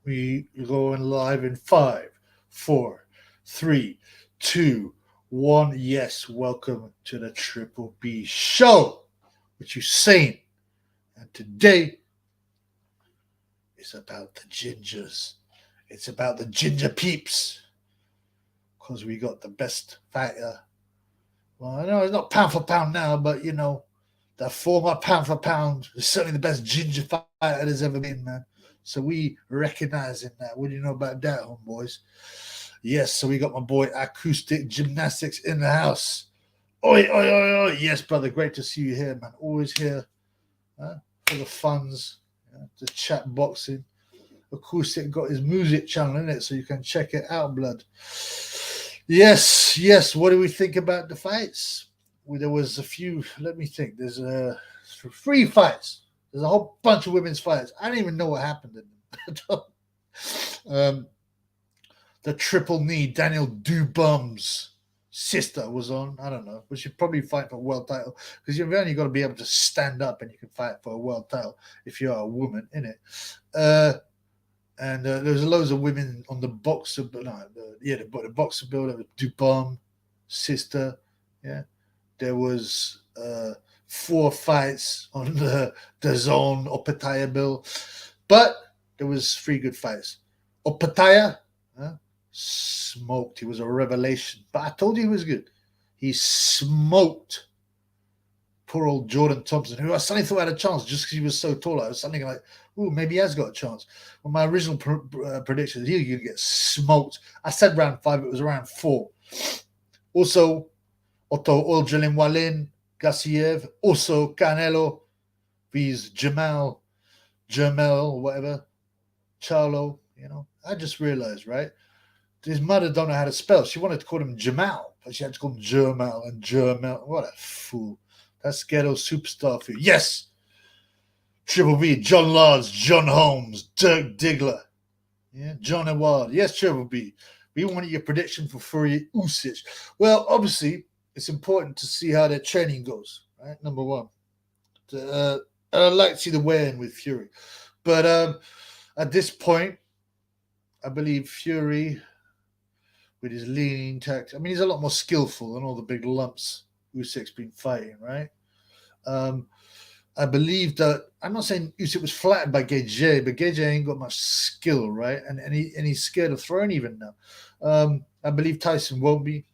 We going live in 5, 4, 3, 2, 1. Yes, welcome to the Triple B Show with Usain. And today is about the gingers. It's about the ginger peeps. Because we got the best fighter. Well, I know it's not pound for pound now, but the former pound for pound is certainly the best ginger fighter there's ever been, man. So we recognizing that. What do you know about that, homeboys? Yes, so we got my boy Acoustic Gymnastics in the house. Oi, oi, oi, oi. Yes, brother, great to see you here, man. Always here for the funds, the chat boxing. Acoustic got his music channel in it, so you can check it out, blood. Yes, yes. What do we think about the fights? Well, there was a few. Let me think. There's 3 fights. There's a whole bunch of women's fights. I don't even know what happened in them. The triple knee, Daniel Dubum's sister was on. I don't know, but she'd probably fight for a world title because you've only got to be able to stand up and you can fight for a world title if you're a woman, innit? And there's loads of women on the boxer, the boxer builder, Dubum, sister, yeah. There was 4 fights on the zone Opetaia bill, but there was 3 good fights. Opetaia smoked. He was a revelation, but I told you he was good. He smoked poor old Jordan Thompson, who I suddenly thought had a chance just because he was so tall. I was suddenly like, "Ooh, maybe he has got a chance." Well, my original prediction is he's going to get smoked. I said round 5, it was around 4. Also, Otto Wallin, Gassiev, also Canelo, vs Jamel, whatever, Charlo. I just realized, right? His mother don't know how to spell. She wanted to call him Jamal, but she had to call him Jermel and Jermel. What a fool. That's ghetto superstar for you. Yes! Triple B, John Lodge, John Holmes, Dirk Diggler. Yeah, John Award. Yes, Triple B. We wanted your prediction for Fury Usyk. Well, obviously, it's important to see how their training goes, right? Number one. I'd like to see the weigh-in with Fury. But at this point, I believe Fury, with his lean tactics, I mean, he's a lot more skillful than all the big lumps Usyk's been fighting, right? I believe that I'm not saying Usyk was flattened by Gage, but Gage ain't got much skill, right? And he's scared of throwing even now. I believe Tyson won't be,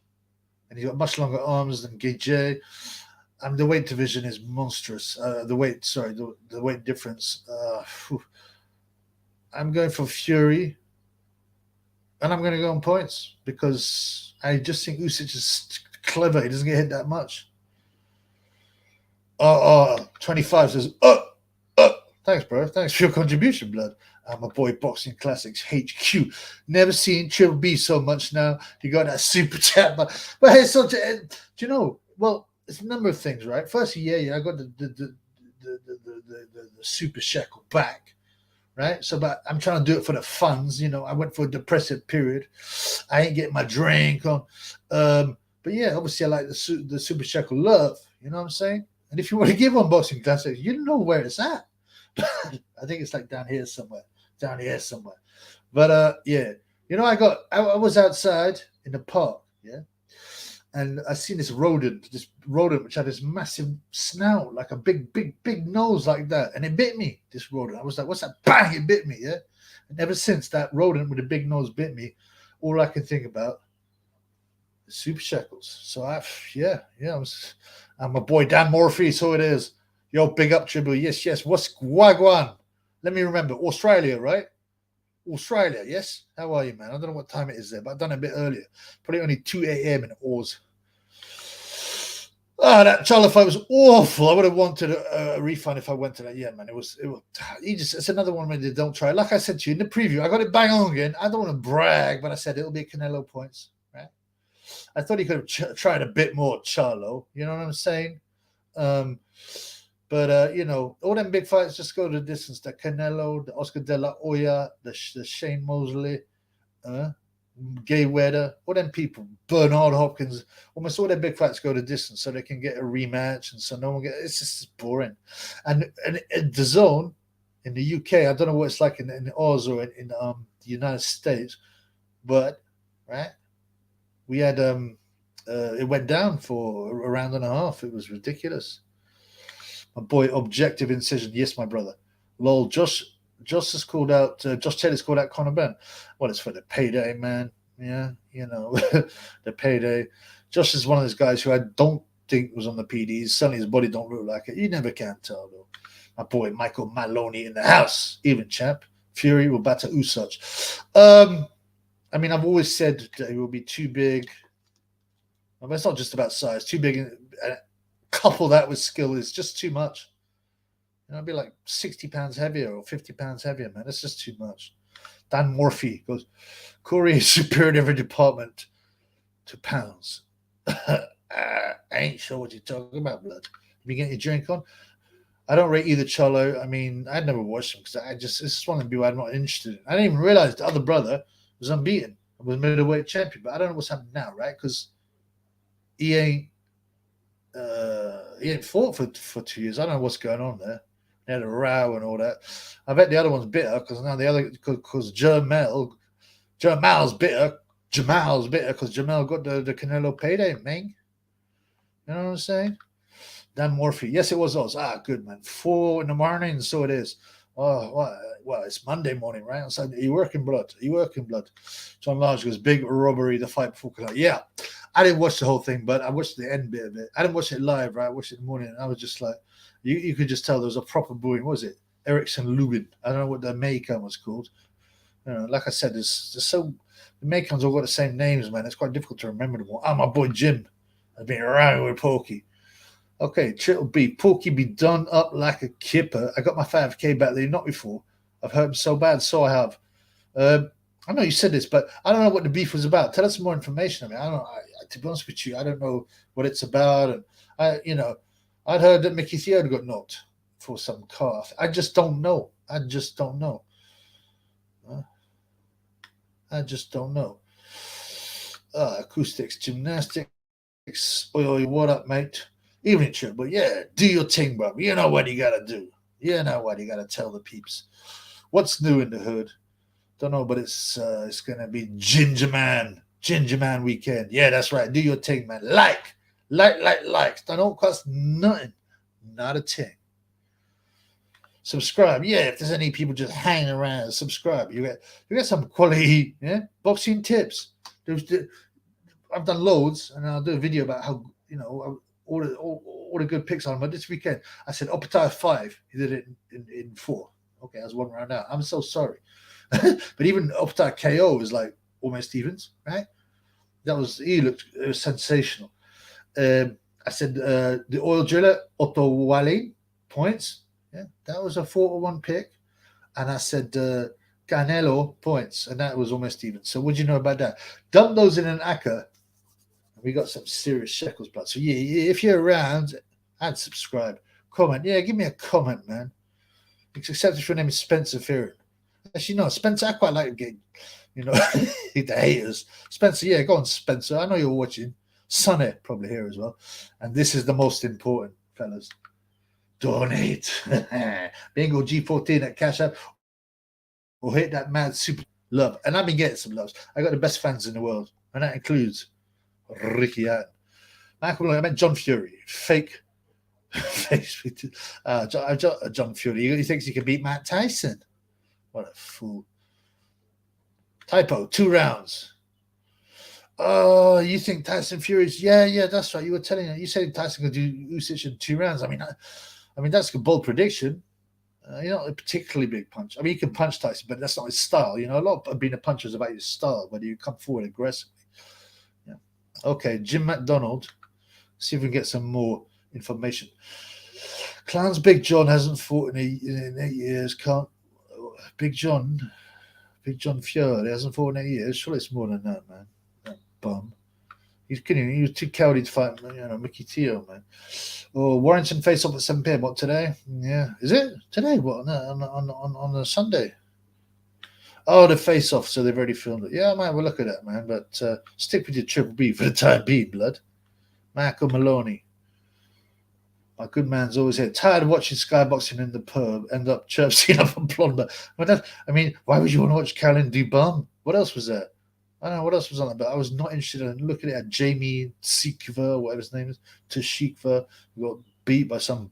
and he's got much longer arms than Gage. The weight division is monstrous. The weight difference. I'm going for Fury, and I'm going to go on points because I just think Usyk is clever. He doesn't get hit that much. 25 says, thanks, bro. Thanks for your contribution, blood. My boy Boxing Classics HQ. Never seen Triple B so much now. You got that super chat, but hey, so do you know? Well, it's a number of things, right? Firstly, yeah, I got the super shekel back, right? So, but I'm trying to do it for the funds. I went for a depressive period. I ain't getting my drink on. But yeah, obviously, I like the super shekel love. You know what I'm saying? And if you want to give Unboxing Classics, you know where it's at. I think it's like down here somewhere. But yeah, I was outside in the park, yeah, and I seen this rodent which had this massive snout, like a big nose like that, and it bit me. This rodent, I was like, "What's that?" Bang! It bit me, yeah. And ever since that rodent with a big nose bit me, all I can think about is super shekels. So I'm my boy Dan Morphy, so it is. Yo, big up, Triple. Yes. What's Wagwan? Let me remember. Australia, right? Australia, yes? How are you, man? I don't know what time it is there, but I've done it a bit earlier. Probably only 2 a.m. in Oz. That Charlie fight was awful. I would have wanted a refund if I went to that. Yeah, man, it's another one where they don't try. Like I said to you in the preview, I got it bang on again. I don't want to brag, but I said it'll be Canelo points, right? I thought he could have tried a bit more, Charlo. You know what I'm saying? But all them big fights just go the distance. The Canelo, the Oscar De La Hoya, the Shane Mosley, Gay Weather, all them people, Bernard Hopkins, almost all their big fights go the distance so they can get a rematch, and so no one it's just boring. And the zone in the UK. I don't know what it's like in Oz or in the United States, but right, we had it went down for a round and a half. It was ridiculous. My boy, Objective Incision. Yes, my brother. Lol. Josh has called out. Josh Taylor's called out Conor Benn. Well, it's for the payday, man. Yeah, the payday. Josh is one of those guys who I don't think was on the PDs. Certainly, his body don't look like it. You never can tell, though. My boy, Michael Maloney in the house. Even champ. Fury will batter Usoch. I mean, I've always said that he will be too big. I mean, it's not just about size. Too big, and couple that with skill is just too much. I'd be like 60 pounds heavier or 50 pounds heavier, man. It's just too much. Dan Morphy goes, Corey is superior in every department to pounds. I ain't sure what you're talking about, blood. You getting your drink on? I don't rate either Cholo. I mean, I'd never watched him because it's just one of the people I'm not interested in. I didn't even realize the other brother was unbeaten. Was middleweight champion, but I don't know what's happening now, right? Because he ain't fought for 2 years. I don't know what's going on there. They had a row and all that. I bet the other one's bitter because now the other because Jamal's bitter. Jamal's bitter because Jamal got the Canelo payday, man. You know what I'm saying? Dan Morphy. Yes, it was us. Good, man. 4 a.m, so it is. Oh, well, it's Monday morning, right? So you working blood. John Large goes, big robbery, the fight before Canelo. Yeah. I didn't watch the whole thing, but I watched the end bit of it. I didn't watch it live, right? I watched it in the morning, and I was just like, you could just tell there was a proper booing. What was it? Erickson Lubin. I don't know what the Maycon was called. Like I said, the Maycons all got the same names, man. It's quite difficult to remember them all. My boy Jim has been around with Porky. Okay, Triple B. Porky be done up like a kipper. I got my 5K back there, not before. I've hurt him so bad, so I have. I know you said this, but I don't know what the beef was about. Tell us some more information. I mean, I don't know. To be honest with you, I don't know what it's about. And I'd heard that Mickey Theo got knocked for some calf. I just don't know. I just don't know. Acoustics, gymnastics. Oi, what up, mate? Evening trip, but yeah, do your thing, bro. You know what you gotta do. You know what you gotta tell the peeps. What's new in the hood? Don't know, but it's gonna be Ginger Man weekend. Yeah, that's right. Do your thing, man. Like. Don't cost nothing. Not a thing. Subscribe. Yeah, if there's any people just hanging around, subscribe. You get some quality, boxing tips. I've done loads, and I'll do a video about how all the good picks on him. But this weekend, I said Opetaia 5. He did it in 4. Okay, I was 1 round out. I'm so sorry. But even Opetaia KO was like almost evens, right? It was sensational. I said the oil driller, Otto Wallin, points. Yeah, that was a 4-1 pick. And I said Canelo, points. And that was almost even. So what do you know about that? Dump those in an acca. We got some serious shekels, blood. So yeah, if you're around, I'd subscribe. Comment. Yeah, give me a comment, man. Except if your name is Spencer Fearon. Actually, no, Spencer, I quite like getting, the haters. Spencer, yeah, go on, Spencer. I know you're watching. Sonny, probably here as well. And this is the most important, fellas. Donate. Bingo G14 at Cash App. Or hit that mad super love. And I've been getting some loves. I got the best fans in the world. And that includes Ricky Allen. I meant John Fury. Fake. John Fury. He thinks he can beat Matt Tyson. What a fool. Typo, 2 rounds. Oh, you think Tyson Fury's? Yeah, that's right. You were telling you said Tyson could do Usyk in 2 rounds. I mean, that's a bold prediction. Not a particularly big punch. I mean, you can punch Tyson, but that's not his style. A lot of being a puncher is about your style, whether you come forward aggressively. Yeah. Okay, Jim McDonald. See if we can get some more information. Clown's Big John hasn't fought in 8 years. Big John Fury hasn't fought in 8 years. Surely it's more than that, man. That bum. He's kidding. He was too cowardly to fight, Mickey Theo, man. Oh, Warrington face off at 7 p.m. What, today? Yeah. Is it? Today? What? No, on a Sunday. Oh, the face off. So they've already filmed it. Yeah, I might have a look at that, man. But stick with your Triple B for the time being, blood. Michael Maloney. My good man's always here. Tired of watching skyboxing in the pub, end up chirping up on Blonde. I mean, why would you want to watch Caroline Dubon? What else was there? I don't know what else was on it, but I was not interested in looking at Jamie Sikva, whatever his name is, Tashikva, who got beat by some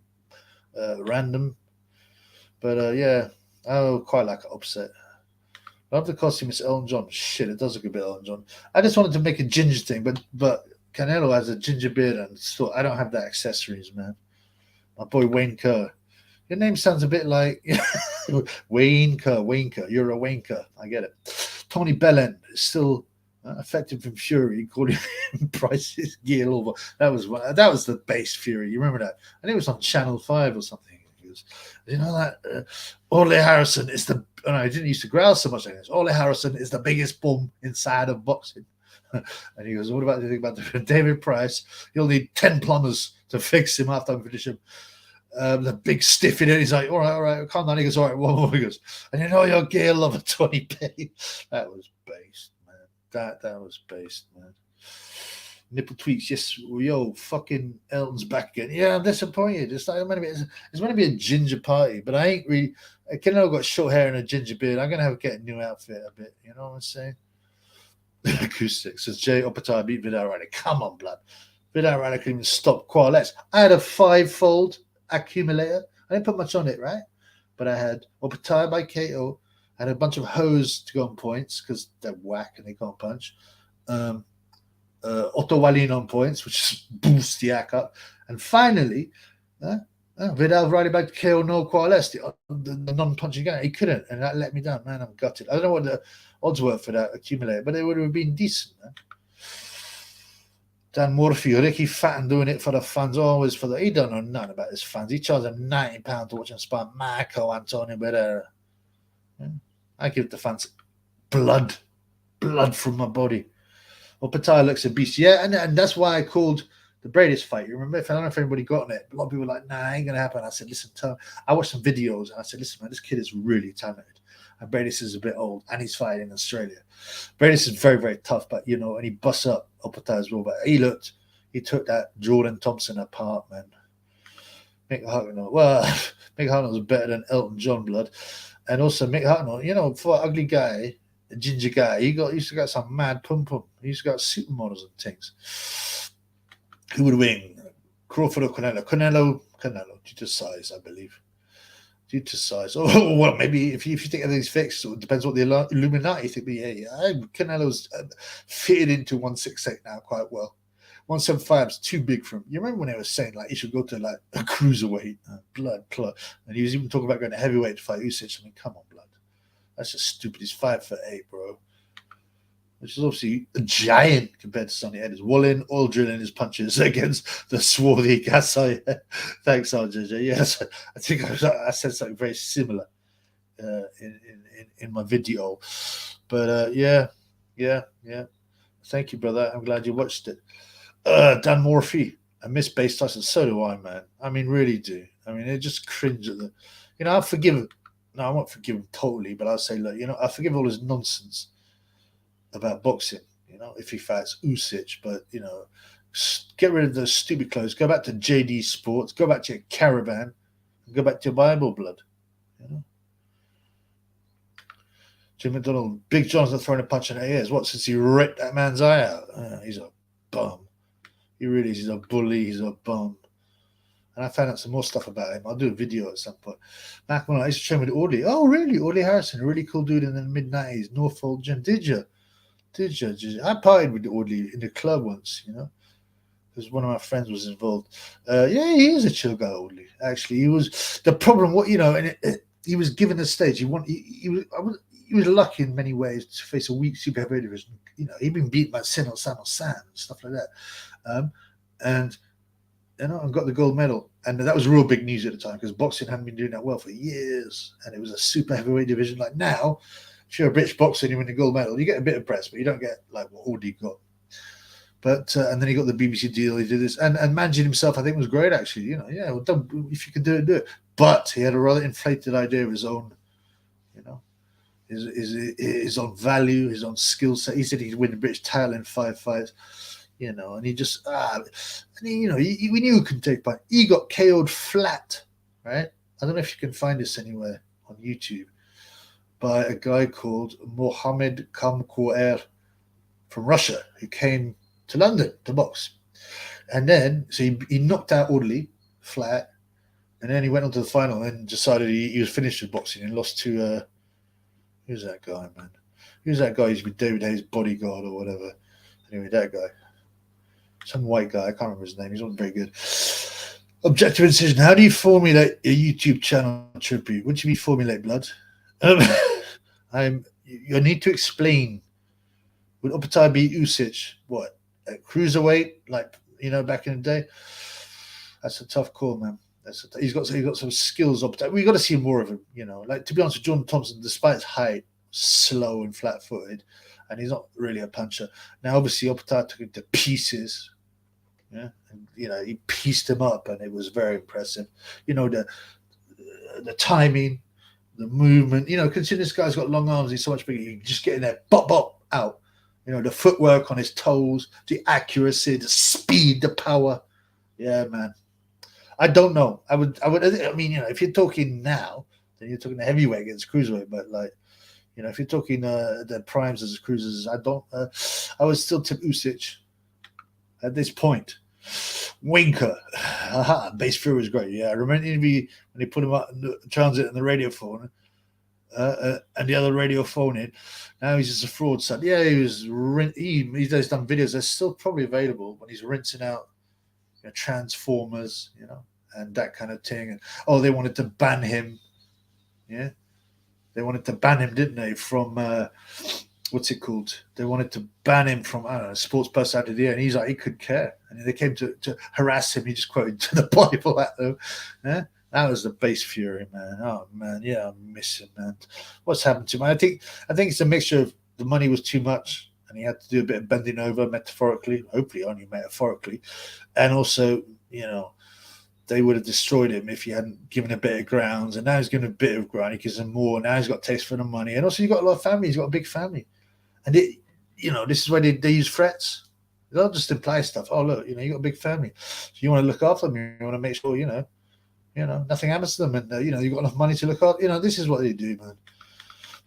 random. But yeah, I quite like it upset. Love the costume. It's Elton John. Shit, it does look a bit Elton John. I just wanted to make a ginger thing, but Canelo has a ginger beard, and still I don't have that accessories, man. My boy Wayne Kerr. Your name sounds a bit like Wayne Kerr. Wayne Kerr. You're a Wayne Kerr. I get it. Tony Bellend is still affected from Fury, calling him Price's gear over. That was the base Fury. You remember that? I think it was on Channel 5 or something. He was, you know that Ole Harrison is the. Oh, no, I didn't used to growl so much like this. Ole Harrison is the biggest bum inside of boxing. And he goes, what about the thing about David Price? You'll need 10 plumbers to fix him after I finish him. The big stiff in it. He's like, all right, calm down. He goes, all right, one more. He goes, and you know your gear lover 20p. That was based, man. That was based, man. Nipple tweaks, yes, yo, fucking Elton's back again. Yeah, I'm disappointed. It's meant to be a ginger party, but I ain't really. Canelo got short hair and a ginger beard. I'm gonna get a new outfit a bit. You know what I'm saying? Acoustics says Jay Opetaia beat Vidal Riley. Come on, blood. Vidal Riley couldn't even stop Quarles. I had a 5-fold accumulator. I didn't put much on it, right? But I had Opetaia by KO. I had a bunch of hoes to go on points because they're whack and they can't punch. Otto Wallin on points, which boosts the act up. And finally, Vidal Riley back to KO, no Quarles, the non-punching guy. He couldn't, and that let me down. Man, I'm gutted. I don't know what the odds were for that accumulator, but it would have been decent, man. Dan Murphy, Ricky Fatton doing it for the fans, always for the. He don't know nothing about his fans. He charged them £90 to watch him spar Marco Antonio Barrera. Yeah. I give the fans blood from my body. Opetaia looks a beast. Yeah, and that's why I called the Bradis fight. You remember? I don't know if anybody got on it. A lot of people were like, nah, ain't going to happen. I said, listen, I watched some videos, and I said, listen, man, this kid is really talented. And Bradis is a bit old, and he's fighting in Australia. Bradis is very, very tough, but, you know, and he busts up Opetaia as well. But he took that Jordan Thompson apart, man. Mick Hucknall was better than Elton John, blood. And also Mick Hucknall, you know, for an ugly guy, a ginger guy, he used to got some mad pum-pum. He used to got supermodels and things. Who would win? Crawford or Canelo? Canelo, due to size, I believe. Due to size. Oh, well, maybe if you think everything's fixed, it depends what the Illuminati think. But yeah, Canelo's fitted into 168 now quite well. 175 is too big for him. You remember when they were saying like he should go to like a cruiserweight, blood, and he was even talking about going to heavyweight to fight Usyk. I mean, come on, blood. That's just stupid. He's 5'8", bro. Which is obviously a giant compared to Sonny Edwards. Wallin oil drilling his punches against the swarthy Gasai. Thanks, RJJ. Yes, I think I said something very similar in my video. But yeah. Thank you, brother. I'm glad you watched it. Dan Murphy. I miss Base Tyson. So do I, man. I mean, really do. I mean, they just cringe at the. You know, I'll forgive him. No, I won't forgive him totally, but I'll say, look, you know, I forgive all his nonsense about boxing, you know, if he fights Usyk, but, you know, get rid of those stupid clothes, go back to JD Sports, go back to your caravan, and go back to your Bible, blood, you know. Jim McDonald, Big John's not throwing a punch in 8 years. What, since he ripped that man's eye out? He's a bum. He really is. He's a bully. He's a bum. And I found out some more stuff about him. I'll do a video at some point. Back when I used to train with Audley. Oh, really? Audley Harrison, a really cool dude in the mid-90s. Norfolk Gym. Did you? I partied with Audley in the club once, you know, because one of my friends was involved. Yeah, he is a chill guy, Audley. Actually, he was the problem. What you know, and he was given the stage. He was lucky in many ways to face a weak super heavyweight division. You know, he'd been beaten by Sino Sam and stuff like that, and you know, and got the gold medal. And that was real big news at the time because boxing hadn't been doing that well for years, and it was a super heavyweight division. Like now, if you're a British boxer and you win the gold medal, you get a bit of press, but you don't get like what Audley got. But and then he got the BBC deal. He did this and managing himself, I think, was great actually. You know, yeah, well, if you can do it, do it. But he had a rather inflated idea of his own, you know, his own value, his own skill set. He said he'd win the British title in 5 fights. you know, and he just and he, you know, we knew he couldn't take part. He got KO'd flat, right? I don't know if you can find this anywhere on YouTube, by a guy called Mohammed Kamkoer from Russia, who came to London to box. And then, so he knocked out Audley flat, and then he went on to the final and decided he was finished with boxing and lost to, who's that guy, man? Who's that guy? He's been David Hayes' bodyguard or whatever. Anyway, that guy. Some white guy, I can't remember his name. He's not very good. Objective incision. How do you formulate a YouTube channel tribute? What do you mean formulate, blood? You need to explain. Would Opetaia be Usyk? What? A cruiserweight, like, you know, back in the day? That's a tough call, man. He's got some skills. We got to see more of him, you know. Like, to be honest with Jordan Thompson, despite his height, slow and flat-footed, and he's not really a puncher. Now, obviously, Opetaia took him to pieces. Yeah, and, you know, he pieced him up, and it was very impressive. You know, the timing, the movement. You know, considering this guy's got long arms, he's so much bigger. You just get in there, bop, bop, out. You know, the footwork on his toes, the accuracy, the speed, the power. Yeah, man. I don't know. I mean, you know, if you're talking now, then you're talking the heavyweight against cruiserweight. But, like, you know, if you're talking the primes as cruisers, I would still tip Usyk at this point. Winker. Base Fury was great. Yeah, I remember the interview when they put him up in the transit and the radio phone, and the other radio phone in. Now he's just a fraud, son. Yeah, he's done videos. They're still probably available when he's rinsing out, you know, Transformers, you know, and that kind of thing. And they wanted to ban him. Yeah, they wanted to ban him, didn't they? From what's it called? They wanted to ban him from, I don't know, Sports Personality of the Year, and he's like, he could care. And they came to harass him. He just quoted to the Bible at them. Yeah? That was the Base Fury, man. Oh man, yeah, I miss him, man. What's happened to him? I think it's a mixture of the money was too much, and he had to do a bit of bending over, metaphorically, hopefully only metaphorically, and also, you know, they would have destroyed him if he hadn't given a bit of grounds. And now he's given a bit of ground. He gives them more. Now he's got taste for the money, and also he's got a lot of family. He's got a big family, and you know, this is why they use threats. They don't just imply stuff. Oh, look, you know, you got a big family, so you want to look after them. You want to make sure, you know, nothing happens to them, and you know, you've got enough money to look after. You know, this is what they do, man.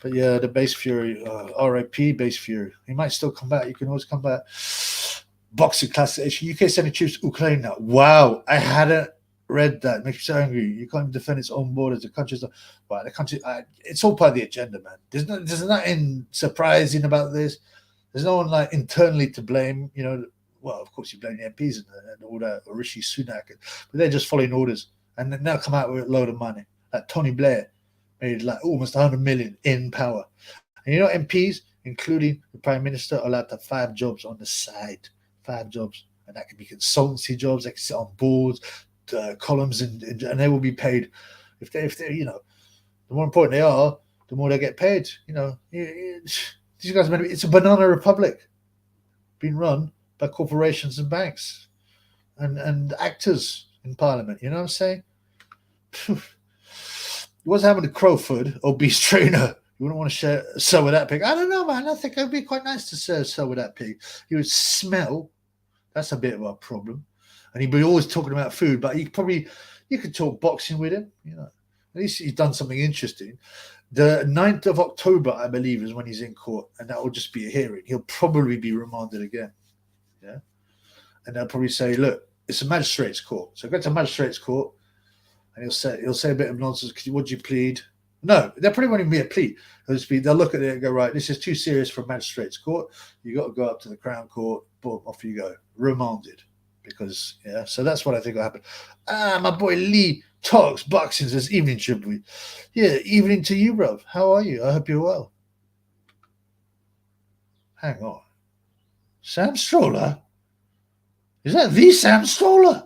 But yeah, the Base Fury, R.I.P. Base Fury. He might still come back. You can always come back. Boxing classification. UK sending troops to Ukraine now. Wow, I hadn't read that. Makes me so angry. You can't even defend its own borders. The country's not. Well, the country. It's all part of the agenda, man. There's nothing surprising about this. There's no one like internally to blame. You know, well, of course you blame the MPs and all that, or Rishi Sunak, but they're just following orders, and then they'll come out with a load of money. Like Tony Blair made like almost 100 million in power, and you know, MPs, including the Prime Minister, are allowed to have 5 jobs on the side, 5 jobs, and that can be consultancy jobs. They can sit on boards, columns, and they will be paid. If they, you know, the more important they are, the more they get paid. You know, these guys, it's a banana republic being run by corporations and banks and actors in parliament. You know what I'm saying? What's happened to Crowford, obese trainer? You wouldn't want to sell with that pig. I don't know, man. I think it would be quite nice to sell with that pig. He would smell. That's a bit of a problem. And he'd be always talking about food, but you could talk boxing with him. You know, at least he's done something interesting. The 9th of October, I believe, is when he's in court, and that will just be a hearing. He'll probably be remanded again. Yeah. And they'll probably say, look, it's a magistrate's court. So go to magistrate's court, and he'll say a bit of nonsense. Would you plead? No, there probably won't even be a plea. They'll look at it and go, right, this is too serious for a magistrate's court. You got to go up to the Crown Court. Boom, off you go. Remanded. Because, yeah, so that's what I think will happen. My boy Lee talks boxing, says evening, should we? Yeah, evening to you, bro. How are you? I hope you're well. Hang on. Sam Stroller? Is that the Sam Stroller?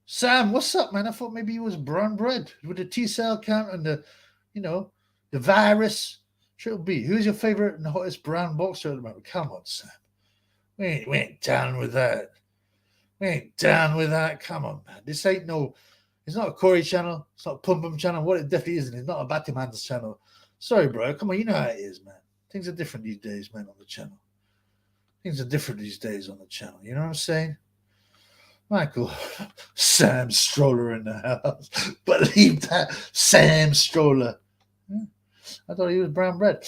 Sam, what's up, man? I thought maybe he was brown bread with the T-cell count and the, you know, the virus. Triple B. Who's your favorite and hottest brown boxer at the moment? Come on, Sam. We ain't down with that. We ain't down with that. Come on, man. This ain't no. It's not a Corey channel. It's not a Pum Pum channel. What it definitely isn't. It's not a Batman's channel. Sorry, bro. Come on, you know how it is, man. Things are different these days, man, on the channel. Things are different these days on the channel. You know what I'm saying? Michael, Sam Stroller in the house. Believe that, Sam Stroller. I thought he was brown bread.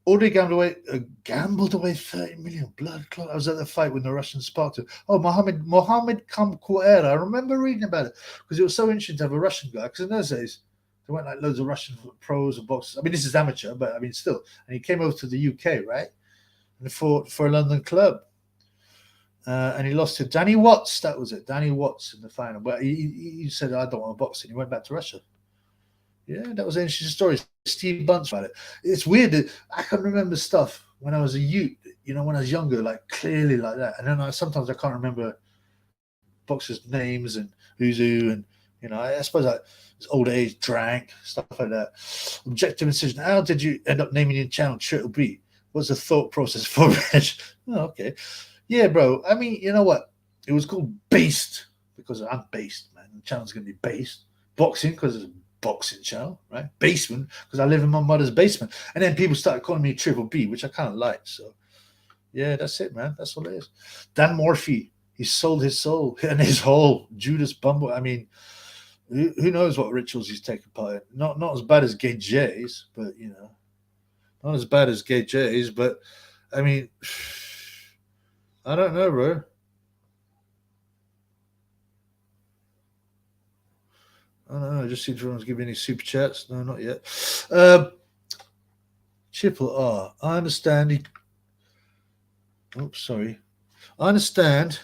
Already gambled away 30 million. Blood clot. I was at the fight when the Russian sparked it. Oh, Mohammed Kamkuera. I remember reading about it because it was so interesting to have a Russian guy. Because in those days, there weren't like loads of Russian pros and boxers. I mean, this is amateur, but I mean, still. And he came over to the UK, right? And he fought for a London club. And he lost to Danny Watts. That was it. Danny Watts in the final. But he said, I don't want to box. And he went back to Russia. Yeah, that was an interesting story. Steve Bunce about it. It's weird that I can remember stuff when I was a youth, you know, when I was younger, like clearly like that. And then sometimes I can't remember boxers' names and who's who. And, you know, I suppose it's old age, drank, stuff like that. Objective incision. How did you end up naming your channel Triple B? What's the thought process for it? Oh, okay. Yeah, bro. I mean, you know what? It was called Based because I'm based, man. The channel's going to be based. Boxing because it's a boxing channel, right? Basement because I live in my mother's basement. And then people started calling me Triple B, which I kind of like. So, yeah, that's it, man. That's all it is. Dan Morphy, he sold his soul and his whole Judas Bumble. I mean, who knows what rituals he's taken part in? Not as bad as Gay J's, but, you know, not as bad as Gay J's, but, I mean, I don't know, bro. I don't know. Just see if everyone's giving any super chats. No, not yet. Triple R. I understand. Oops, sorry. I understand.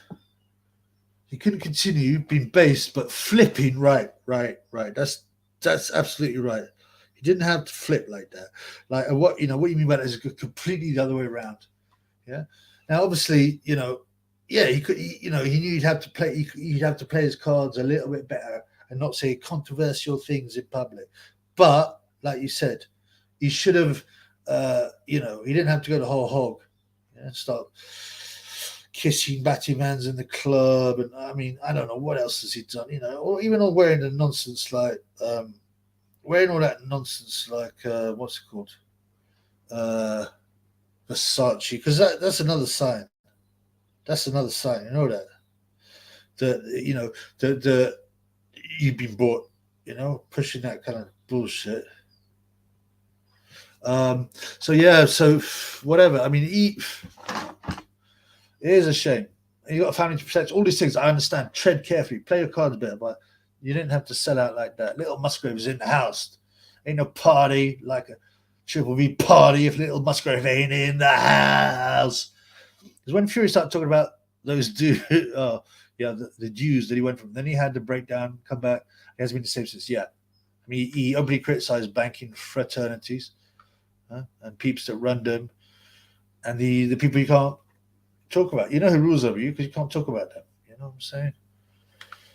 He couldn't continue being based, but flipping. Right. That's absolutely right. He didn't have to flip like that. Like what you mean by that is completely the other way around. Yeah. Now, obviously, you know, yeah, he could. He knew he'd have to play. He'd have to play his cards a little bit better and not say controversial things in public. But like you said, he should have. He didn't have to go the whole hog. Start kissing Battymans in the club, and I mean, I don't know what else has he done. You know, or even wearing the nonsense like wearing all that nonsense like what's it called? Versace, because that's another sign. That's another sign. You know that the you've been bought. You know, pushing that kind of bullshit. So whatever. I mean, it is a shame. You got a family to protect. All these things I understand. Tread carefully. Play your cards better, but you didn't have to sell out like that. Little Musgrave is in the house. Ain't no party like a Triple B party if Little Musgrave ain't in the house. Because when Fury started talking about those dudes, the Jews that he went from, then he had to break down, come back. He hasn't been the same since. Yeah, I mean, he openly criticized banking fraternities and peeps that run them, and the people you can't talk about. You know who rules over you because you can't talk about them. You know what I'm saying?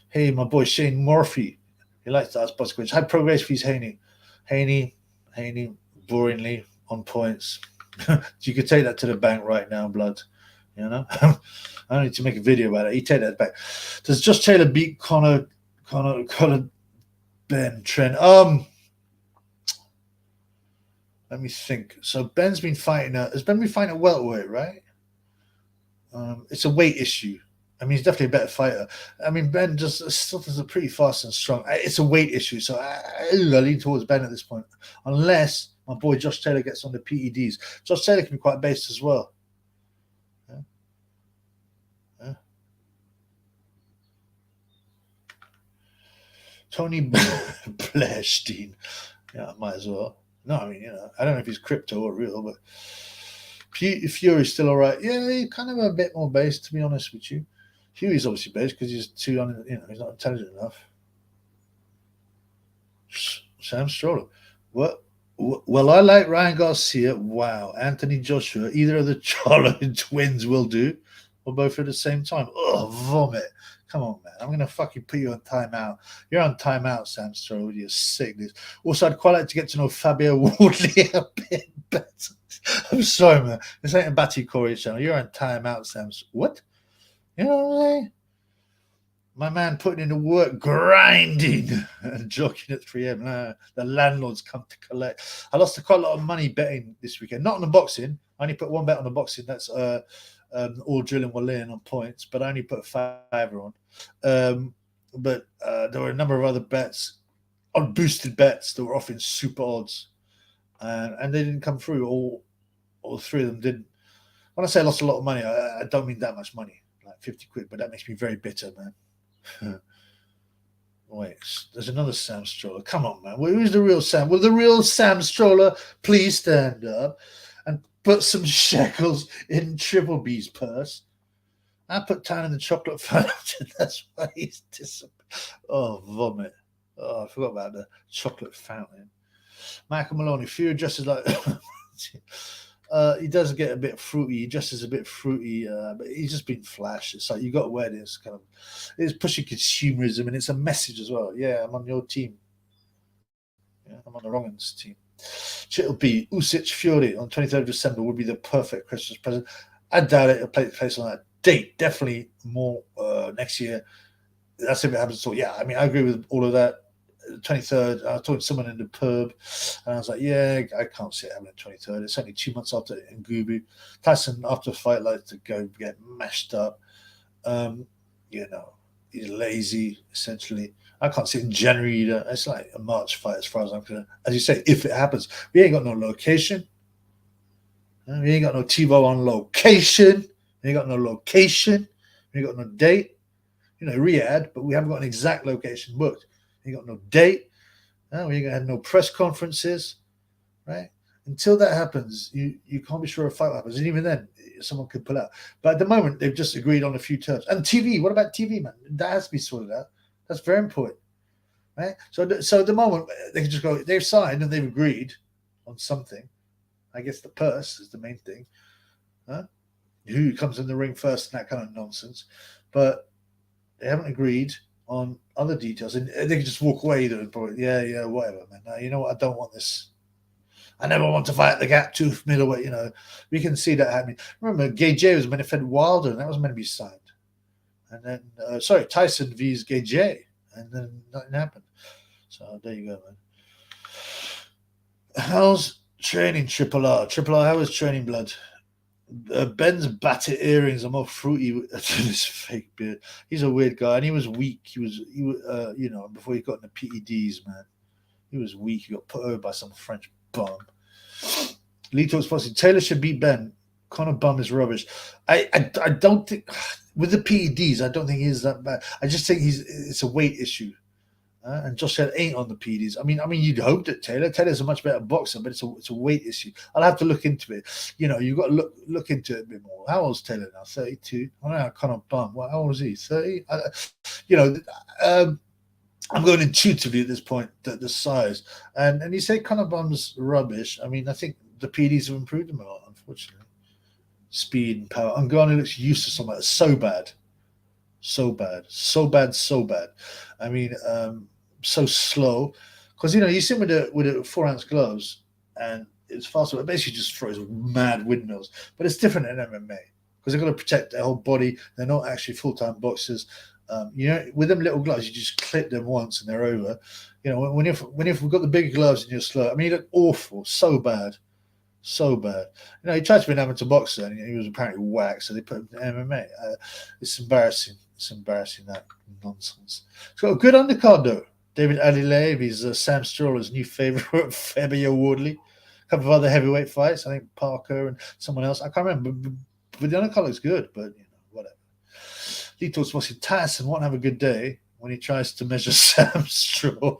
Hey, my boy Shane Murphy. He likes to ask Bosco. High progress fees, Haney, boringly on points. You could take that to the bank right now, blood. You know, I don't need to make a video about it. You take that back. Does Josh Taylor beat Conor Ben Trent? Let me think. So Ben's been fighting. Has Ben been fighting a welterweight, right? It's a weight issue. I mean, he's definitely a better fighter. I mean, Ben still does it pretty fast and strong. It's a weight issue, so I lean towards Ben at this point, unless my boy Josh Taylor gets on the PEDs. Josh Taylor can be quite based as well. Tony Blairstein. Yeah, might as well. No, I mean, I don't know if he's crypto or real, but Fury's still all right. Yeah, he's kind of a bit more based, to be honest with you. Fury's obviously based because he's he's not intelligent enough. Sam Stroller. What? Well, I like Ryan Garcia. Wow. Anthony Joshua. Either of the Charlo twins will do, or both at the same time. Oh, vomit. Come on, man. I'm going to fucking put you on timeout. You're on timeout, Sam Stroll, with your sickness. Also, I'd quite like to get to know Fabio Wardley a bit better. I'm sorry, man. This ain't a Batty Corey channel. You're on timeout, Sam. What? You know what I'm saying? My man putting in the work, grinding and jogging at 3 a.m. Nah, the landlords come to collect. I lost quite a lot of money betting this weekend. Not on the boxing. I only put one bet on the boxing. That's all drilling Wallin on points, but I only put a £5 on. But there were a number of other bets on boosted bets that were offering super odds, and they didn't come through. All three of them didn't. When I say I lost a lot of money, I don't mean that much money, like 50 quid, but that makes me very bitter, man. Wait, there's another Sam Stroller. Come on, man. Who's the real Sam? Will the real Sam Stroller please stand up and put some shekels in Triple B's purse? I put 10 in the chocolate fountain. That's why he's disappeared. Oh, vomit. Oh, I forgot about the chocolate fountain. Michael Maloney, few adjusters like... he does get a bit fruity. He just is a bit fruity, but he's just been flash. It's like you got to wear this kind of. It's pushing consumerism, and it's a message as well. Yeah, I'm on your team. Yeah, I'm on the wrong ends team. It'll be Usyk Fury on 23rd of December would be the perfect Christmas present. I doubt it. It'll take place on that date. Definitely more next year. That's if it happens. So yeah, I mean, I agree with all of that. 23rd, I was talking to someone in the pub, and I was like, yeah, I can't see it happening 23rd. It's only 2 months after Ngubu. Tyson, after a fight, likes to go get mashed up. He's lazy, essentially. I can't see it in January either. It's like a March fight as far as I'm concerned. As you say, if it happens. We ain't got no location. We ain't got no TiVo on location. We ain't got no location. We ain't got no date. Riyadh, but we haven't got an exact location booked. You got no date. We ain't gonna have no press conferences, right? Until that happens, you can't be sure a fight happens, and even then, someone could pull out. But at the moment, they've just agreed on a few terms. And TV, what about TV, man? That has to be sorted out. That's very important, right? So at the moment, they can just go. They've signed and they've agreed on something. I guess the purse is the main thing. Who comes in the ring first and that kind of nonsense, but they haven't agreed on other details, and they can just walk away either and probably, yeah, whatever, man. You know what? I don't want this. I never want to fight the gap tooth middleweight. We can see that happening. Remember, Gay J was meant to fight Wilder, and that was meant to be signed. And then, Tyson vs Gay J, and then nothing happened. So there you go, man. How's training, Triple R? Triple R, how is training, blood? Ben's battered earrings are more fruity than his fake beard. He's a weird guy, and he was weak. He was before he got in the PEDs, man. He was weak. He got put over by some French bum. Lee talks positive. Taylor should beat Ben. Conor bum is rubbish. I don't think with the PEDs. I don't think he's that bad. I just think it's a weight issue. And Josh said ain't on the PEDs. I mean, you'd hope that Taylor's a much better boxer, but it's a weight issue. I'll have to look into it. You've got to look into it a bit more. How old's Taylor now? 32. I don't know. Conor bum. How old is he? 30. I'm going intuitively at this point the size, and you say Conor bum's rubbish. I mean, I think the PEDs have improved him a lot, unfortunately. Speed and power. Ngannou looks useless on that. So bad. I mean, so slow, because you see him with the 4-ounce gloves, and it's faster. It basically just throws mad windmills. But it's different in MMA because they've got to protect their whole body. They're not actually full-time boxers. With them little gloves, you just clip them once and they're over. When you've got the bigger gloves and you're slow, I mean, you look awful, so bad. He tried to be an amateur boxer and he was apparently whacked, so they put him in MMA. It's embarrassing. That nonsense. It's got a good undercard though. David Adelaide, he's Sam Stroller's new favorite, Fabio Wardley. A couple of other heavyweight fights. I think Parker and someone else. I can't remember, but the undercard looks good. But whatever. Lee talks about Tyson won't have a good day when he tries to measure Sam Stroller.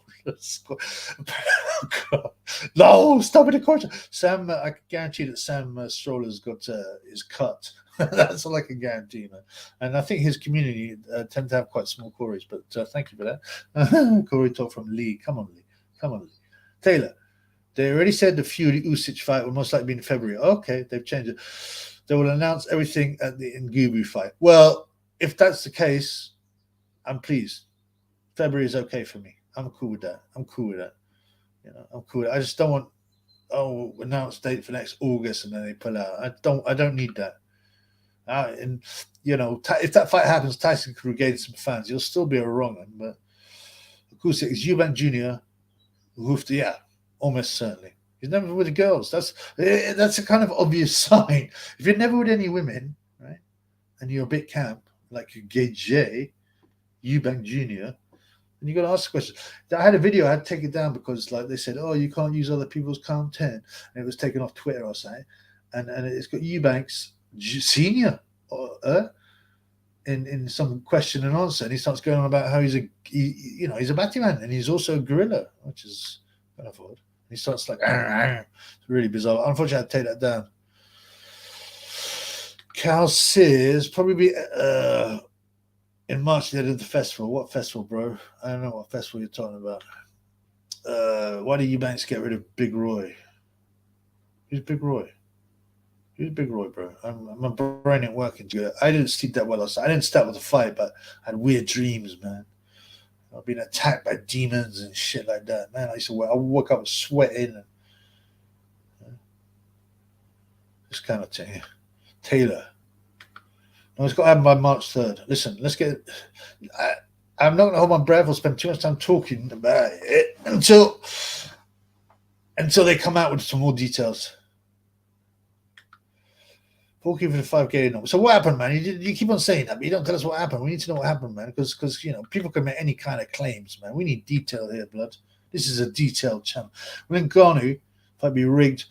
No, stop it, coach. Sam, I can guarantee that Sam Stroller's got his cut. That's all I can guarantee, man. And I think his community tend to have quite small Corys, but thank you for that. Corey talk from Lee. Come on, Lee. Taylor, they already said the Fury Usyk fight will most likely be in February. Okay, they've changed it. They will announce everything at the Ngubu fight. Well, if that's the case, I'm pleased. February is okay for me. I'm cool with that. I'm cool with it. I just don't want announce date for next August and then they pull out. I don't need that. If that fight happens, Tyson could regain some fans. He'll still be a wrong one, but Usyk is Eubank Jr. Almost certainly. He's never with the girls. That's a kind of obvious sign. If you're never with any women, right? and you're a bit camp, like you J, Eubank Jr., and you got to ask the question. I had a video, I had to take it down because like they said, oh, you can't use other people's content, and it was taken off Twitter or something, and it's got Eubanks Senior in some question and answer, and he starts going on about how he's a Batman and he's also a gorilla, which is kind of odd. And he starts like, it's really bizarre. Unfortunately, I had to take that down. Cal Sears probably be in March, the end of the festival. What festival, bro? I don't know what festival you're talking about. Why did Eubanks get rid of Big Roy? Who's Big Roy? Who's Big Roy, bro? My brain ain't working good. I didn't sleep that well last night. I didn't start with a fight, but I had weird dreams, man. I've been attacked by demons and shit like that, man. I woke up sweating and this kind of thing. Taylor. No, it's got to happen by March 3rd. Listen, let's get. I'm not going to hold my breath or spend too much time talking about it until they come out with some more details. 4K for the 5K. So what happened, man? You keep on saying that, but you don't tell us what happened. We need to know what happened, man, because people can make any kind of claims, man. We need detail here, blood. This is a detailed channel. When Ngannou might be rigged,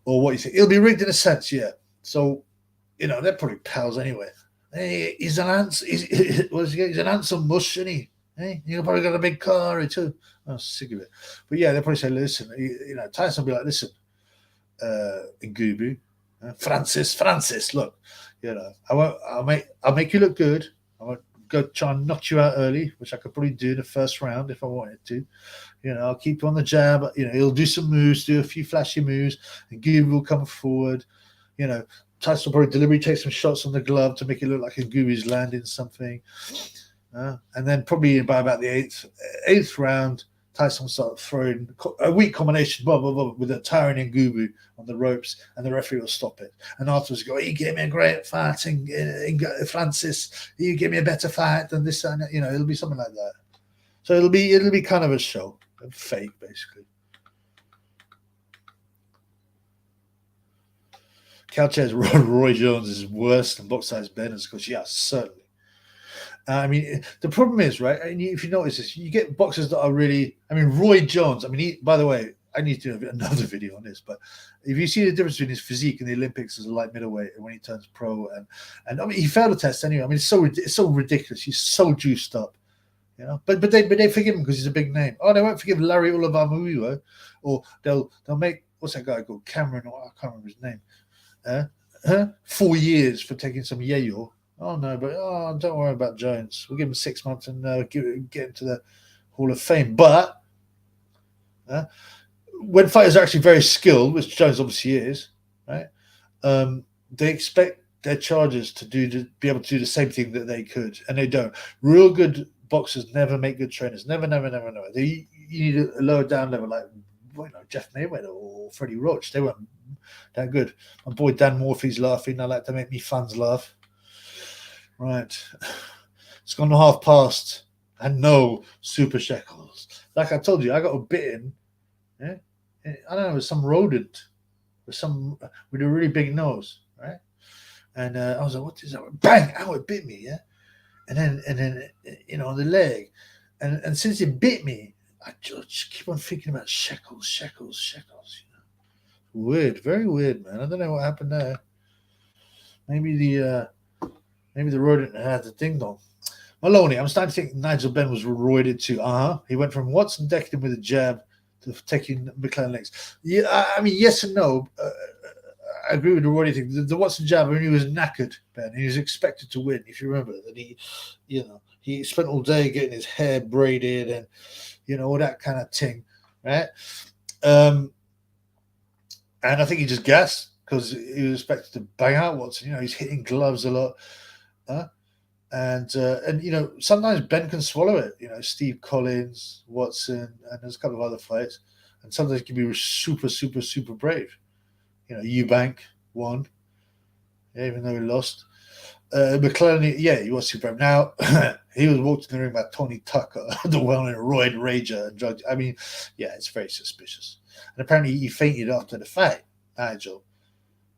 or what you think, it'll be rigged in a sense, yeah. So they're probably pals anyway. Hey, he's an handsome mush, isn't he? Hey, you probably got a big car too. I'm sick of it. But yeah, they'll probably say, listen, Tyson will be like, listen, Ngubu, Francis, look, I'll make you look good. I won't go try and knock you out early, which I could probably do in the first round if I wanted to. I'll keep you on the jab. He'll do some moves, do a few flashy moves, and Ngubu will come forward. Tyson will probably deliberately take some shots on the glove to make it look like Ngubu's landing something. And then probably by about the eighth round, Tyson will start throwing a weak combination, blah, blah, blah, with a towering Ngubu on the ropes, and the referee will stop it. And afterwards, go, he gave me a great fight, Francis. You gave me a better fight than this, and it'll be something like that. So it'll be kind of a show, fake, basically. Calchair's Roy Jones is worse than box size Benners, because yeah, certainly. The problem is, right, and if you notice this, you get boxers that are really, Roy Jones, by the way, I need to do another video on this, but if you see the difference between his physique in the Olympics as a light middleweight and when he turns pro, and he failed the test anyway. It's so ridiculous. He's so juiced up, But they forgive him because he's a big name. Oh, they won't forgive Larry Olavamuyiwa, or they'll make, what's that guy called, Cameron, or I can't remember his name. 4 years for taking some yayo. Oh no, but don't worry about Jones. We'll give him 6 months and get into the Hall of Fame. But when fighters are actually very skilled, which Jones obviously is, right? They expect their chargers to be able to do the same thing that they could, and they don't. Real good boxers never make good trainers. Never. You need a lower down level, like Jeff Mayweather or Freddie Roach. They weren't that good. My boy Dan Morphy's laughing. I like to make me fans laugh. Right. It's gone half past. And no super shekels. Like I told you, I got bitten. Yeah? I don't know, with some rodent. With a really big nose. Right? And I was like, what is that? Bang! Ow, it bit me, yeah? And then on the leg. And since it bit me, I just keep on thinking about shekels. Weird, very weird, man. I don't know what happened there. Maybe the rodent had the ding dong. Maloney, I'm starting to think Nigel Benn was roided too. He went from Watson decked him with a jab to taking McLaren legs. Yeah, yes and no. I agree with the roided thing. The Watson jab, he was knackered, Ben. He was expected to win. If you remember that, he spent all day getting his hair braided and all that kind of thing, right? And I think he just gassed because he was expected to bang out Watson. He's hitting gloves a lot. And sometimes Ben can swallow it. Steve Collins, Watson, and there's a couple of other fights. And sometimes he can be super, super, super brave. Eubank won, even though he lost. McLaren, he was super brave. Now, he was walked in the ring by Tony Tucker, the well-known roid rager and drug. It's very suspicious. And apparently he fainted after the fight, Nigel,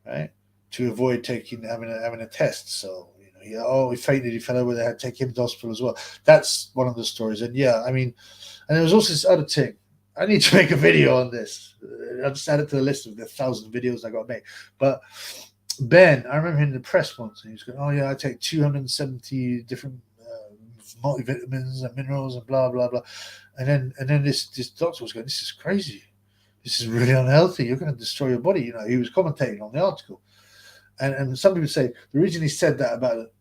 right? To avoid having a test. So, he fainted, he fell over, they had to take him to hospital as well. That's one of the stories. And yeah, I mean, and there was also this other thing. I need to make a video on this. I'll just add it to the list of the 1,000 videos I got to make. But Ben, I remember him in the press once, and he was going, "Oh yeah, I take 270 different multivitamins and minerals and blah blah blah," and then this doctor was going, "This is crazy. This is really unhealthy. You're going to destroy your body." He was commentating on the article, and some people say the reason he said that about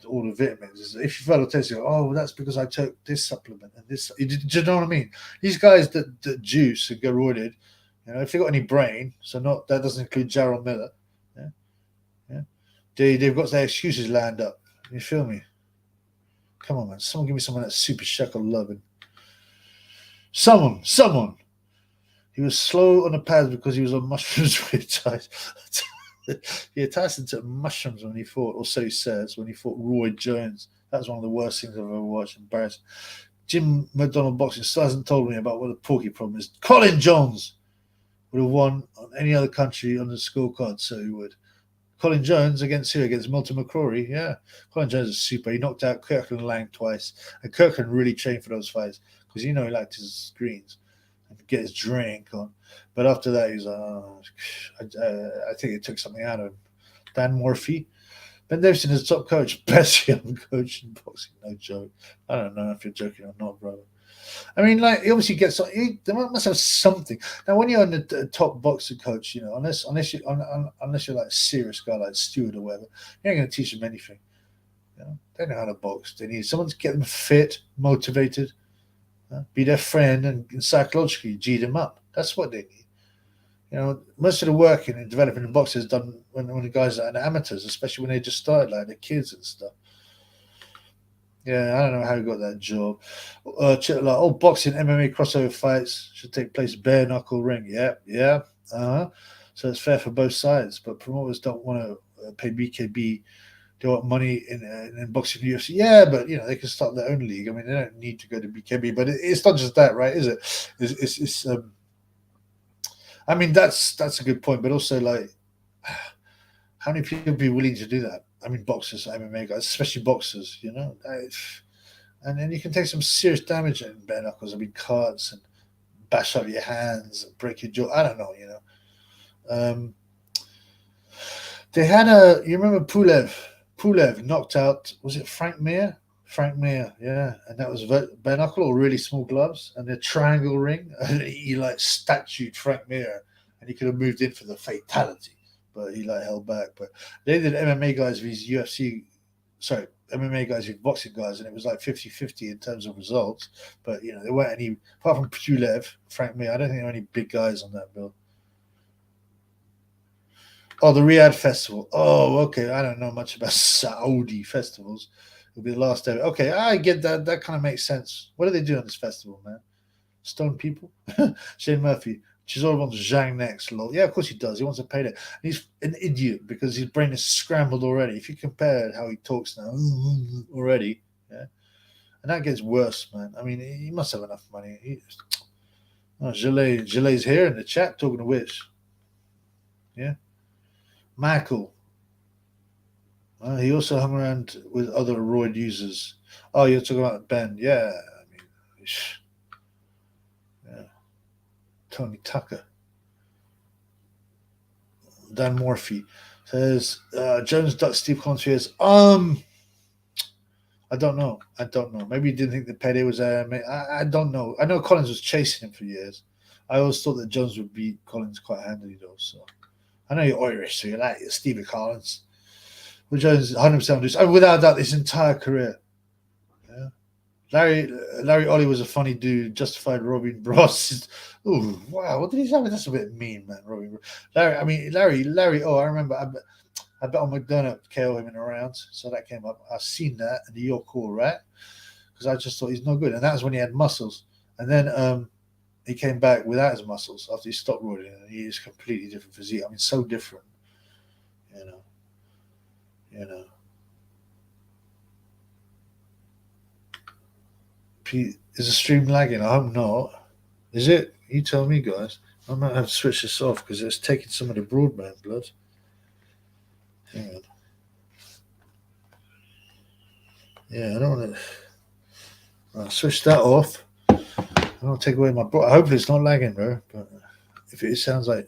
all the vitamins is if you follow test, you go, "Oh, well, that's because I took this supplement and this." Do you know what I mean? These guys that juice and get roided, if they got any brain, so not that doesn't include Gerald Miller. They've got their excuses lined up. You feel me? Come on, man. Someone give me some of that super shekel loving. Someone. He was slow on the pads because he was on mushrooms with Tyson. Yeah, Tyson took mushrooms when he fought, or so he says, when he fought Roy Jones. That was one of the worst things I've ever watched. Embarrassing. Jim McDonald Boxing still hasn't told me about what the porky problem is. Colin Jones would have won on any other country on the scorecard, so he would. Colin Jones against who? Against Milton McCrory. Yeah. Colin Jones is super. He knocked out Kirkland Lang twice. And Kirkland really trained for those fights because he liked his greens and get his drink on. But after that, he's I think it took something out of him. Dan Murphy. Ben Davison is top coach. Best young coach in boxing. No joke. I don't know if you're joking or not, brother. I mean, he obviously gets. They must have something. Now, when you're on the top boxing coach, unless you're like a serious guy like Stewart or whatever, you ain't going to teach them anything. They know how to box. They need someone to get them fit, motivated, be their friend, and psychologically G them up. That's what they need. Most of the work in developing the boxers is done when the guys are amateurs, especially when they just started, like the kids and stuff. Yeah, I don't know how he got that job. Boxing MMA crossover fights should take place bare knuckle ring. Yeah. So it's fair for both sides, but promoters don't want to pay BKB. They want money in boxing and UFC. Yeah, but they can start their own league. I mean, they don't need to go to BKB. But it's not just that, right? Is it? It's I mean, that's a good point. But also, how many people would be willing to do that? I mean, boxers, MMA guys, especially boxers, and then you can take some serious damage in bare knuckles. I mean, cards and bash up your hands and break your jaw. I don't know, They had you remember Pulev knocked out, was it Frank Mir? Frank Mir, yeah. And that was bare knuckle or really small gloves and the triangle ring. And he statued Frank Mir and he could have moved in for the fatality. But he held back. But they did MMA guys with MMA guys with boxing guys, and it was 50-50 in terms of results. But there weren't any apart from Pulev, Frank Mir. I don't think there were any big guys on that bill. Oh, the Riyadh Festival. Oh, okay. I don't know much about Saudi festivals. It'll be the last day. Okay, I get that. That kind of makes sense. What do they do on this festival, man? Stone people? Shane Murphy. Chisora wants Zhang next. Lol. Yeah, of course he does. He wants to pay that. He's an idiot because his brain is scrambled already. If you compare how he talks now already, yeah, and that gets worse, man. I mean, he must have enough money. Gilet's here in the chat talking to which, yeah, Michael. He also hung around with other roid users. Oh, you're talking about Ben? Yeah, I mean, yeah. Tony Tucker. Dan Murphy says Jones ducked Steve Collins fears. I don't know. Maybe he didn't think the payday was there. I don't know. I know Collins was chasing him for years. I always thought that Jones would beat Collins quite handily, though. So I know you're Irish, so you like Stevie Collins. But Jones 100% and without doubt his entire career. Yeah. Larry Ollie was a funny dude. Justified Robin Bross. Oh wow, what did he say? That's a bit mean, man. Robin Larry. Oh, I remember. I bet on McDonough to KO him in the rounds, so that came up. I've seen that, and you're cool, right? Because I just thought he's no good, and that was when he had muscles, and then he came back without his muscles after he stopped rolling, and he is completely different physique. I mean, so different, you know. Is the stream lagging? I hope not. Is it? You tell me, guys. I might have to switch this off because it's taking some of the broadband blood. Hang on. Yeah, I don't want to. I'll switch that off. I don't take away my. Hopefully, it's not lagging, bro. But if it sounds like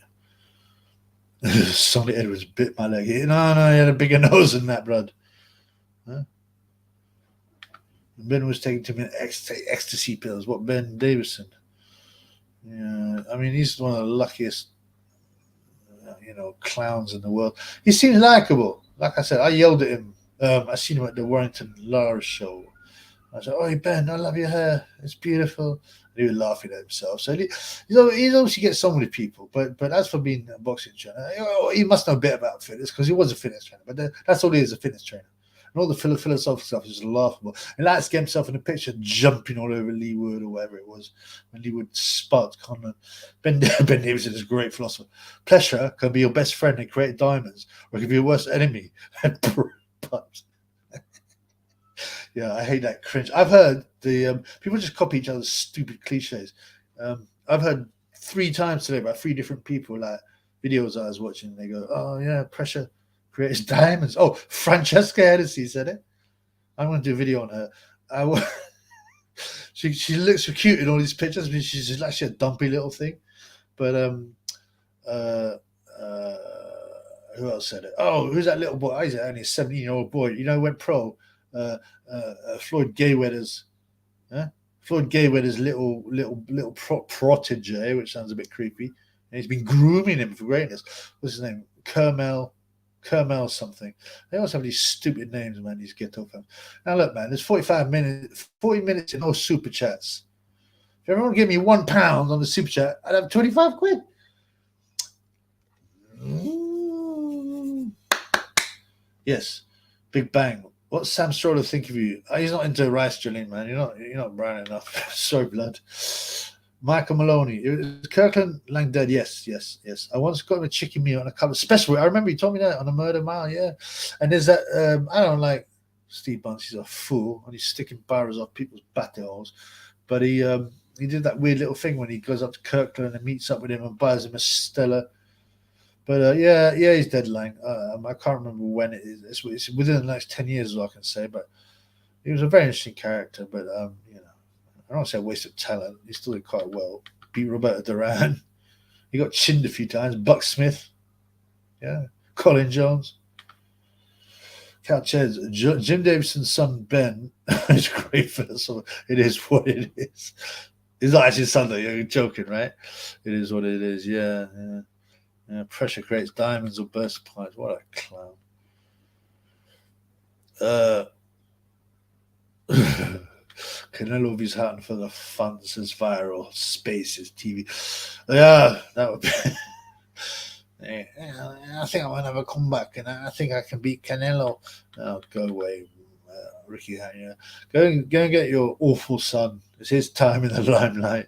Sonny Edwards bit my leg, no, he had a bigger nose than that, blood. Huh? Ben was taking too many ecstasy pills. What, Ben Davison? Yeah, I mean, he's one of the luckiest, clowns in the world. He seems likable. Like I said, I yelled at him. I seen him at the Warrington Lara show. I said, "Oh, Ben, I love your hair. It's beautiful." And he was laughing at himself. So he's obviously gets on with people. But as for being a boxing trainer, he must know a bit about fitness because he was a fitness trainer. But that's all he is, a fitness trainer. And all the philosophical stuff is laughable. And likes to get himself in a picture jumping all over Lee Wood or whatever it was when Lee Wood sparked Conlon. Ben Davidson is a great philosopher. Pleasure can be your best friend and create diamonds, or it can be your worst enemy and pipes. Yeah, I hate that cringe. I've heard the people just copy each other's stupid cliches. I've heard 3 times today by 3 different people, like videos I was watching. And they go, "Oh yeah, pressure creates diamonds." Oh, Francesca Hennessy said it. I'm going to do a video on her. She looks so cute in all these pictures. I mean, she's actually a dumpy little thing. But who else said it? Oh, who's that little boy? He's only a 17-year-old boy. Went pro. Floyd Mayweather's, Floyd Mayweather's little protege, which sounds a bit creepy. And he's been grooming him for greatness. What's his name? Kermel something. They always have these stupid names, man. These ghetto fans. Now look, man. There's 40 minutes and no super chats. If everyone give me £1 on the super chat, I'd have 25 quid. Yes, Big Bang. What's Sam Stroller think of you? He's not into rice drilling, man. You're not brown enough. Sorry, blood. Michael Maloney. It was Kirkland Langdon. Yes. I once got him a chicken meal and a couple of special. I remember he told me that on a Murder Mile. Yeah. And there's that. I don't like Steve Bunce. He's a fool and he's sticking barrels off people's batteholes. But he did that weird little thing when he goes up to Kirkland and meets up with him and buys him a Stella. But yeah, he's dead, Lang. I can't remember when it is. It's within the next 10 years, all I can say. But he was a very interesting character. But I don't want to say a waste of talent. He still did quite well. Beat Roberto Duran. He got chinned a few times. Buck Smith. Yeah. Colin Jones. Cal Cheds. Jim Davidson's son, Ben, is great for this. So it is what it is. It's not actually Sunday. You're joking, right? It is what it is. Yeah. Pressure creates diamonds or burst pipes. What a clown. Canelo with his hat for the funds is viral. Spaces TV. Yeah, that would be. I think I'm going to have a comeback and I think I can beat Canelo. Oh, go away, Ricky. Yeah. Go and get your awful son. It's his time in the limelight.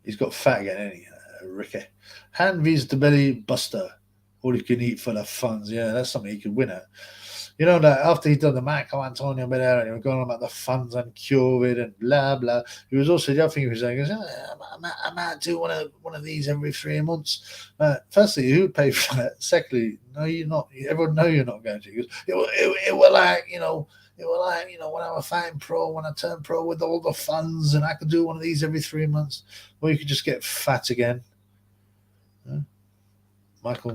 He's got fat again, ain't he? Ricky. Hand vs the belly buster. All you can eat for the funds. Yeah, that's something he could win at. That after he'd done the Marco Antonio Medera, he was going on about the funds and cured and blah blah. He was also the other thing he was saying is, I might do one of these every 3 months. Firstly, who would pay for that? Secondly, no, you're not. Everyone know you're not going to. He goes, it will like when I'm a fighting pro, when I turn pro with all the funds, and I could do one of these every 3 months. Or you could just get fat again. Michael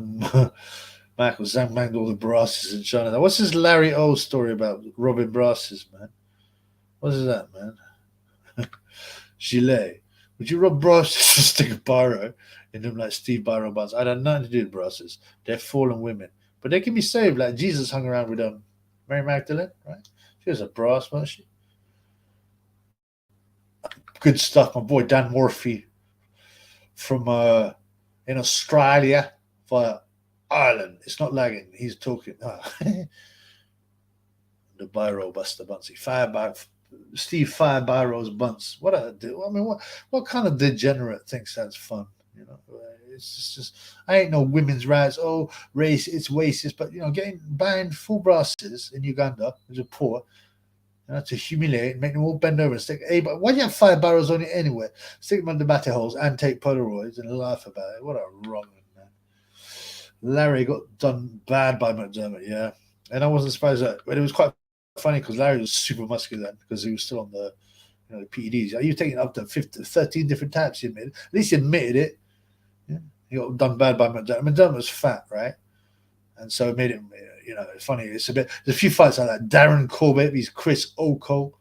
zangbanged all the brasses in China. What's this Larry O story about robbing brasses, man? What is that, man? Gilet. Would you rob brasses to stick a biro in them like Steve Biro buns? I had nothing to do with brasses. They're fallen women. But they can be saved. Like Jesus hung around with Mary Magdalene, right? She was a brass, wasn't she? Good stuff. My boy Dan Morphy from in Australia via Ireland. It's not lagging. He's talking. The Biro Buster Bunsey. Steve Fire Biro's Bunce. What kind of degenerate thinks that's fun? It's just I ain't no women's rights. Oh, race, it's racist. But getting banned full brasses in Uganda, which are poor, to humiliate, make them all bend over and stick. Hey, but why do you have 5 barrels on it anyway? Stick them under battery holes and take Polaroids and laugh about it. What a wrong one, man. Larry got done bad by McDermott, yeah. And I wasn't surprised that, but it was quite funny because Larry was super muscular then because he was still on the, the PEDs. You were taking up to 13 different types. He admitted. At least he admitted it. Yeah. He got done bad by McDermott. McDermott was fat, right? And so it made it, funny. It's there's a few fights like that. Darren Corbett, he's Chris Oko.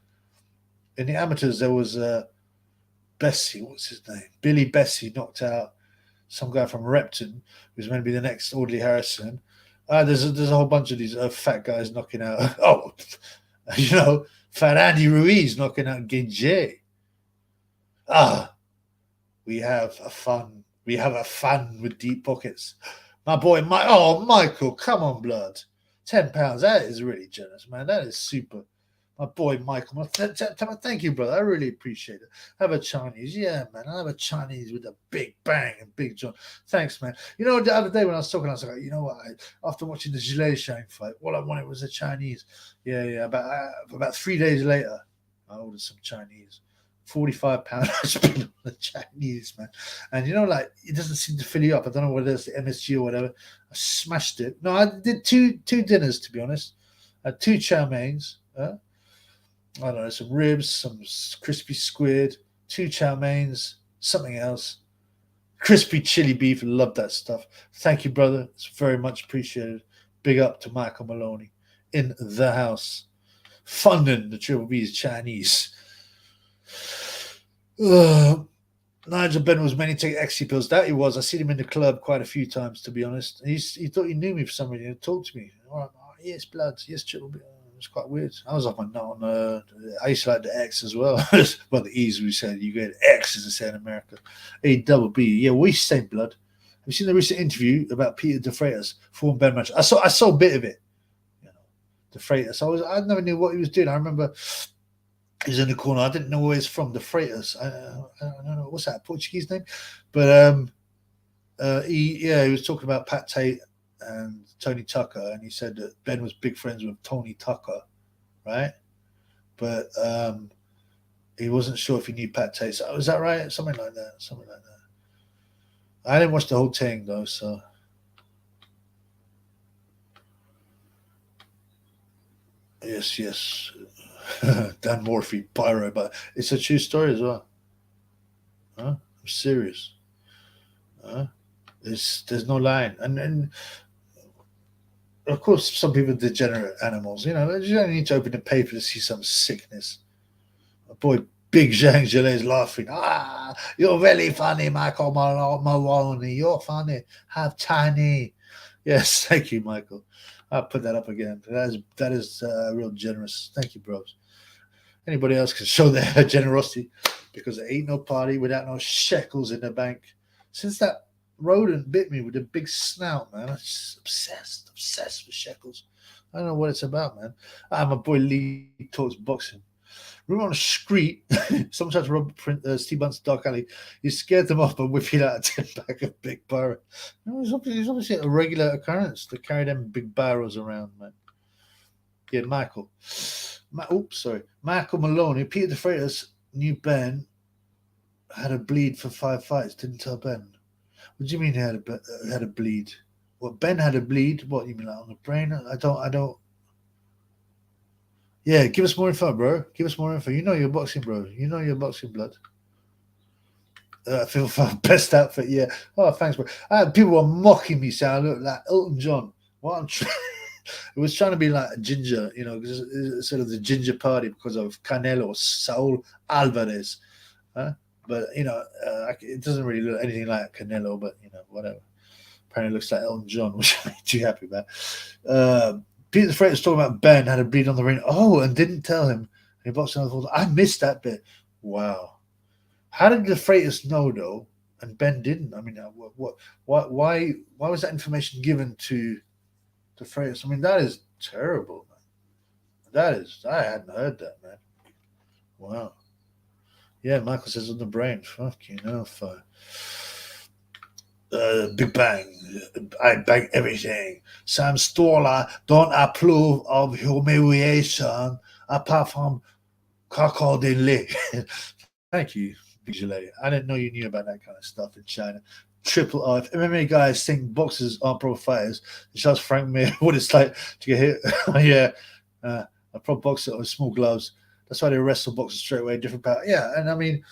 In the amateurs, there was Bessie, what's his name? Billy Bessie knocked out some guy from Repton, who's meant to be the next Audley Harrison. There's a whole bunch of these fat guys knocking out. Fat Andy Ruiz knocking out Gage. We have a fun. We have a fan with deep pockets. My boy, Michael, come on, blood. £10. That is really generous, man. That is super. My boy, Michael. Thank you, brother. I really appreciate it. Have a Chinese. Yeah, man. I have a Chinese with a big bang and big John. Thanks, man. The other day when I was talking, I was like, you know what? After watching the Gillet Shang fight, all I wanted was a Chinese. Yeah. About 3 days later, I ordered some Chinese. £45 I spent on the Chinese, man. And it doesn't seem to fill you up. I don't know whether it's the MSG or whatever. I smashed it. No, I did two dinners, to be honest. I had 2 chow mains. I don't know, some ribs, some crispy squid, 2 chow mains, something else. Crispy chili beef. Love that stuff. Thank you, brother. It's very much appreciated. Big up to Michael Maloney in the house, funding the Triple B's Chinese. Nigel Ben was meant to take ecstasy pills. That he was. I seen him in the club quite a few times, to be honest. He thought he knew me for some reason. He talked to me. All right, yes, blood. Yes, Triple B. It was quite weird. I was off my nut on. I used to like the X as well. Well, the E's we said. You get X as they say in America. A double B. Yeah, we say blood. Have you seen the recent interview about Peter De Freitas former Ben match? I saw a bit of it. De Freitas. I never knew what he was doing. I remember he was in the corner. I didn't know where he's from. De Freitas. I don't know what's that Portuguese name, but he was talking about Pat Tate and Tony Tucker, and he said that Ben was big friends with Tony Tucker, right? But he wasn't sure if he knew Pat Tate. So, is that right? Something like that. I didn't watch the whole thing though, so. Yes. Dan Morphy, Pyro, but it's a true story as well. I'm serious. There's no line, and of course some people are degenerate animals. You don't need to open the paper to see some sickness. My boy Big Zhang Gillet is laughing. You're really funny, Michael Maloney. You're funny. Have tiny. Yes, thank you, Michael. I'll put that up again. That is real generous. Thank you, bros. Anybody else can show their generosity because there ain't no party without no shekels in the bank. Since that rodent bit me with a big snout, man, I'm just obsessed with shekels. I don't know what it's about, man. My boy Lee talks boxing. Remember on the street, someone tried to rob Steve Bunt's dark alley. You scared them off by whipping out a 10-pack of big barrel. It's obviously a regular occurrence to carry them big barrels around, man. Yeah, Michael. Michael Maloney. Peter De Freitas knew Ben had a bleed for 5 fights. Didn't tell Ben. What do you mean he had a bleed? What, Ben had a bleed? What, you mean like on the brain? I don't. Yeah, give us more info, bro. Give us more info. You know you're boxing, bro. You know you're boxing, blood. Feel fun. Best outfit, yeah. Oh, thanks, bro. People were mocking me, saying I look like Elton John. What I'm trying. It was trying to be like a ginger, because it's sort of the ginger party because of Canelo, Saul Alvarez. But, it doesn't really look anything like Canelo, but, whatever. Apparently it looks like Elton John, which I'm too happy about. Peter De Freitas was talking about Ben had a bleed on the ring. Oh, and didn't tell him. He boxed another. I missed that bit. Wow. How did De Freitas know, though, and Ben didn't? I mean, why was that information given to De Freitas? I mean, that is terrible, man. I hadn't heard that, man. Wow. Yeah, Michael says on the brain. Fucking hell, Big Bang. I bang everything. Sam Stoller don't approve of humiliation apart from crocodile. Thank you, Bijoulet. I didn't know you knew about that kind of stuff in China. Triple R. If MMA guys think boxers aren't pro fighters, it shows Frank Mir what it's like to get hit. Yeah, a pro boxer with small gloves. That's why they wrestle boxers straight away, different power. Yeah, and I mean,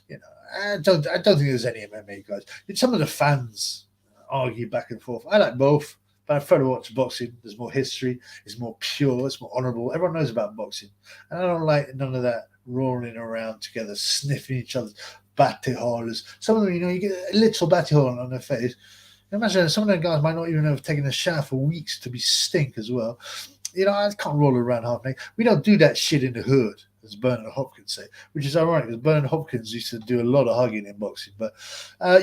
you know, I don't think there's any MMA guys. Some of the fans argue back and forth. I like both, but I prefer to watch boxing. There's more history. It's more pure. It's more honourable. Everyone knows about boxing, and I don't like none of that rolling around together, sniffing each other's batty holes. Some of them, you get a little batty hole on their face. Imagine some of them guys might not even have taken a shower for weeks to be stink as well. I can't roll around half naked. We don't do that shit in the hood, as Bernard Hopkins say, which is ironic because Bernard Hopkins used to do a lot of hugging in boxing. But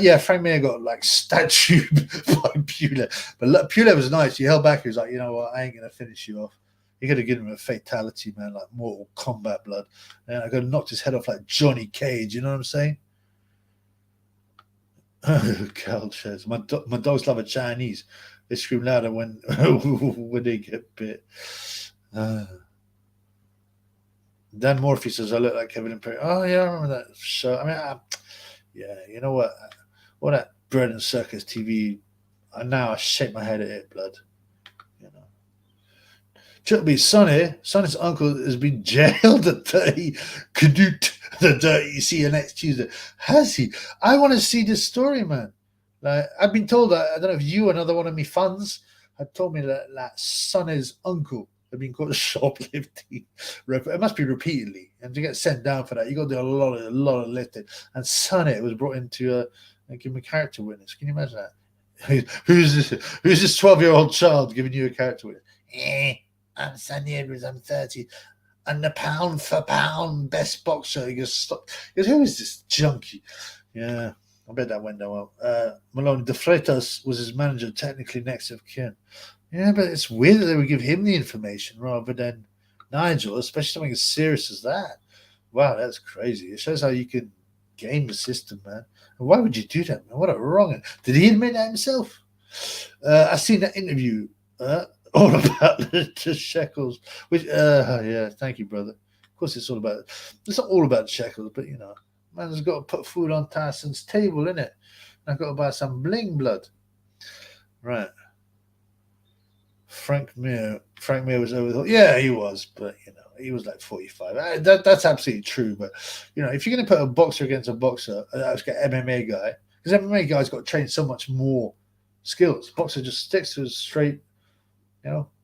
yeah, Frank Mir got like statue by Pulev. But Pulev was nice. He held back. He was like, you know what, I ain't going to finish you off. You could have given him a fatality, man, like Mortal Kombat blood. And I could have knocked his head off like Johnny Cage. You know what I'm saying? Carl says, my dogs love a Chinese. They scream louder when they get bit. Dan Morphy says, I look like Kevin Imperial. Oh, yeah, I remember that show. I mean, yeah, you know what? What that bread and circus TV, now I shake my head at it, blood. Should be Sonny. Sonny's uncle has been jailed at Dirty Canute, the Dirty see you next Tuesday. Has he? I want to see this story, man. Like, I've been told that, I don't know if you, another one of me fans, had told me that Sonny's uncle had been caught shoplifting. It must be repeatedly. And to get sent down for that, you got to do a lot of lifting. And Sonny was brought in to give him a character witness. Can you imagine that? Who's this 12-year-old child giving you a character witness? I'm Sonny Edwards, I'm 30. And the pound for pound best boxer. He goes, who is this junkie? Yeah, I bet that went down well. Maloney, De Freitas was his manager, technically next of kin. Yeah, but it's weird that they would give him the information rather than Nigel, especially something as serious as that. Wow, that's crazy. It shows how you can game the system, man. And why would you do that, man? What a wrong. Did he admit that himself? I seen that interview. All about the shekels, which yeah, thank you, brother. Of course, it's not all about shekels, but man's got to put food on Tyson's table, innit? I've got to buy some bling blood, right? Frank Mir was over. Yeah, he was, but he was like 45. That's absolutely true. But if you're going to put a boxer against a boxer, that's got MMA guy, because MMA guy's got to train so much more skills. Boxer just sticks to his straight.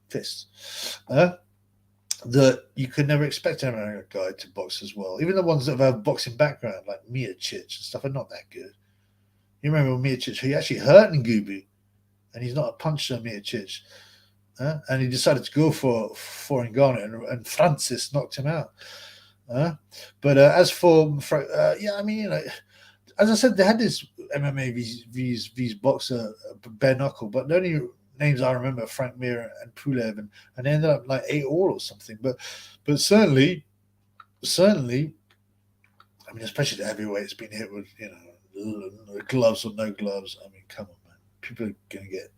Fists. That you could never expect an American guy to box as well. Even the ones that have a boxing background, like Miocic and stuff, are not that good. You remember Miocic, he actually hurt Ngubu, and he's not a puncher, Miocic. And he decided to go for Ngannou, and Francis knocked him out. But as for, yeah, I mean, as I said, they had this MMA vs boxer, bare knuckle, but the only names I remember, Frank Mir and Pulev, and they ended up like 8-8 or something. But certainly, I mean, especially the heavyweights being hit with gloves or no gloves. I mean, come on, man, people are gonna get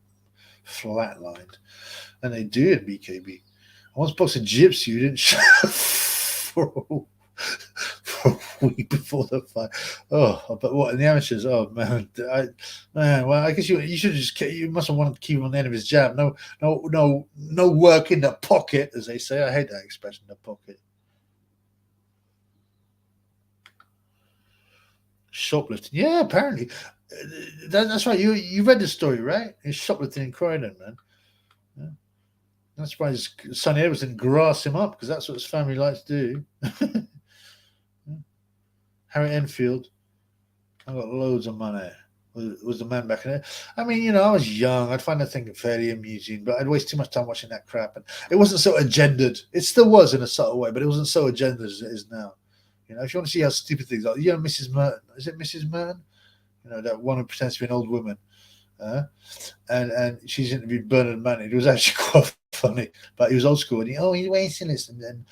flatlined, and they do in BKB. I once boxed a gypsy who didn't shave for a week before the fight. Oh, but what in the amateurs? Oh man, well, I guess you should you must have wanted to keep him on the end of his jab. No work in the pocket, as they say. I hate that expression, the pocket. Shoplifting, yeah, apparently. That's right. You read the story, right? He's shoplifting in Croydon, man. Yeah. That's why his Sonny Edwards didn't grass him up, because that's what his family likes to do. Harry Enfield, I got loads of money. Was the man back in there? I mean, I was young. I'd find that thing fairly amusing, but I'd waste too much time watching that crap. And it wasn't so agendaed. It still was in a subtle way, but it wasn't so agendaed as it is now. If you want to see how stupid things are, Mrs. Merton. Is it Mrs. Merton? That one who pretends to be an old woman. And she's interviewed Bernard Manning. It was actually quite funny, but he was old school. And he's racist. And then,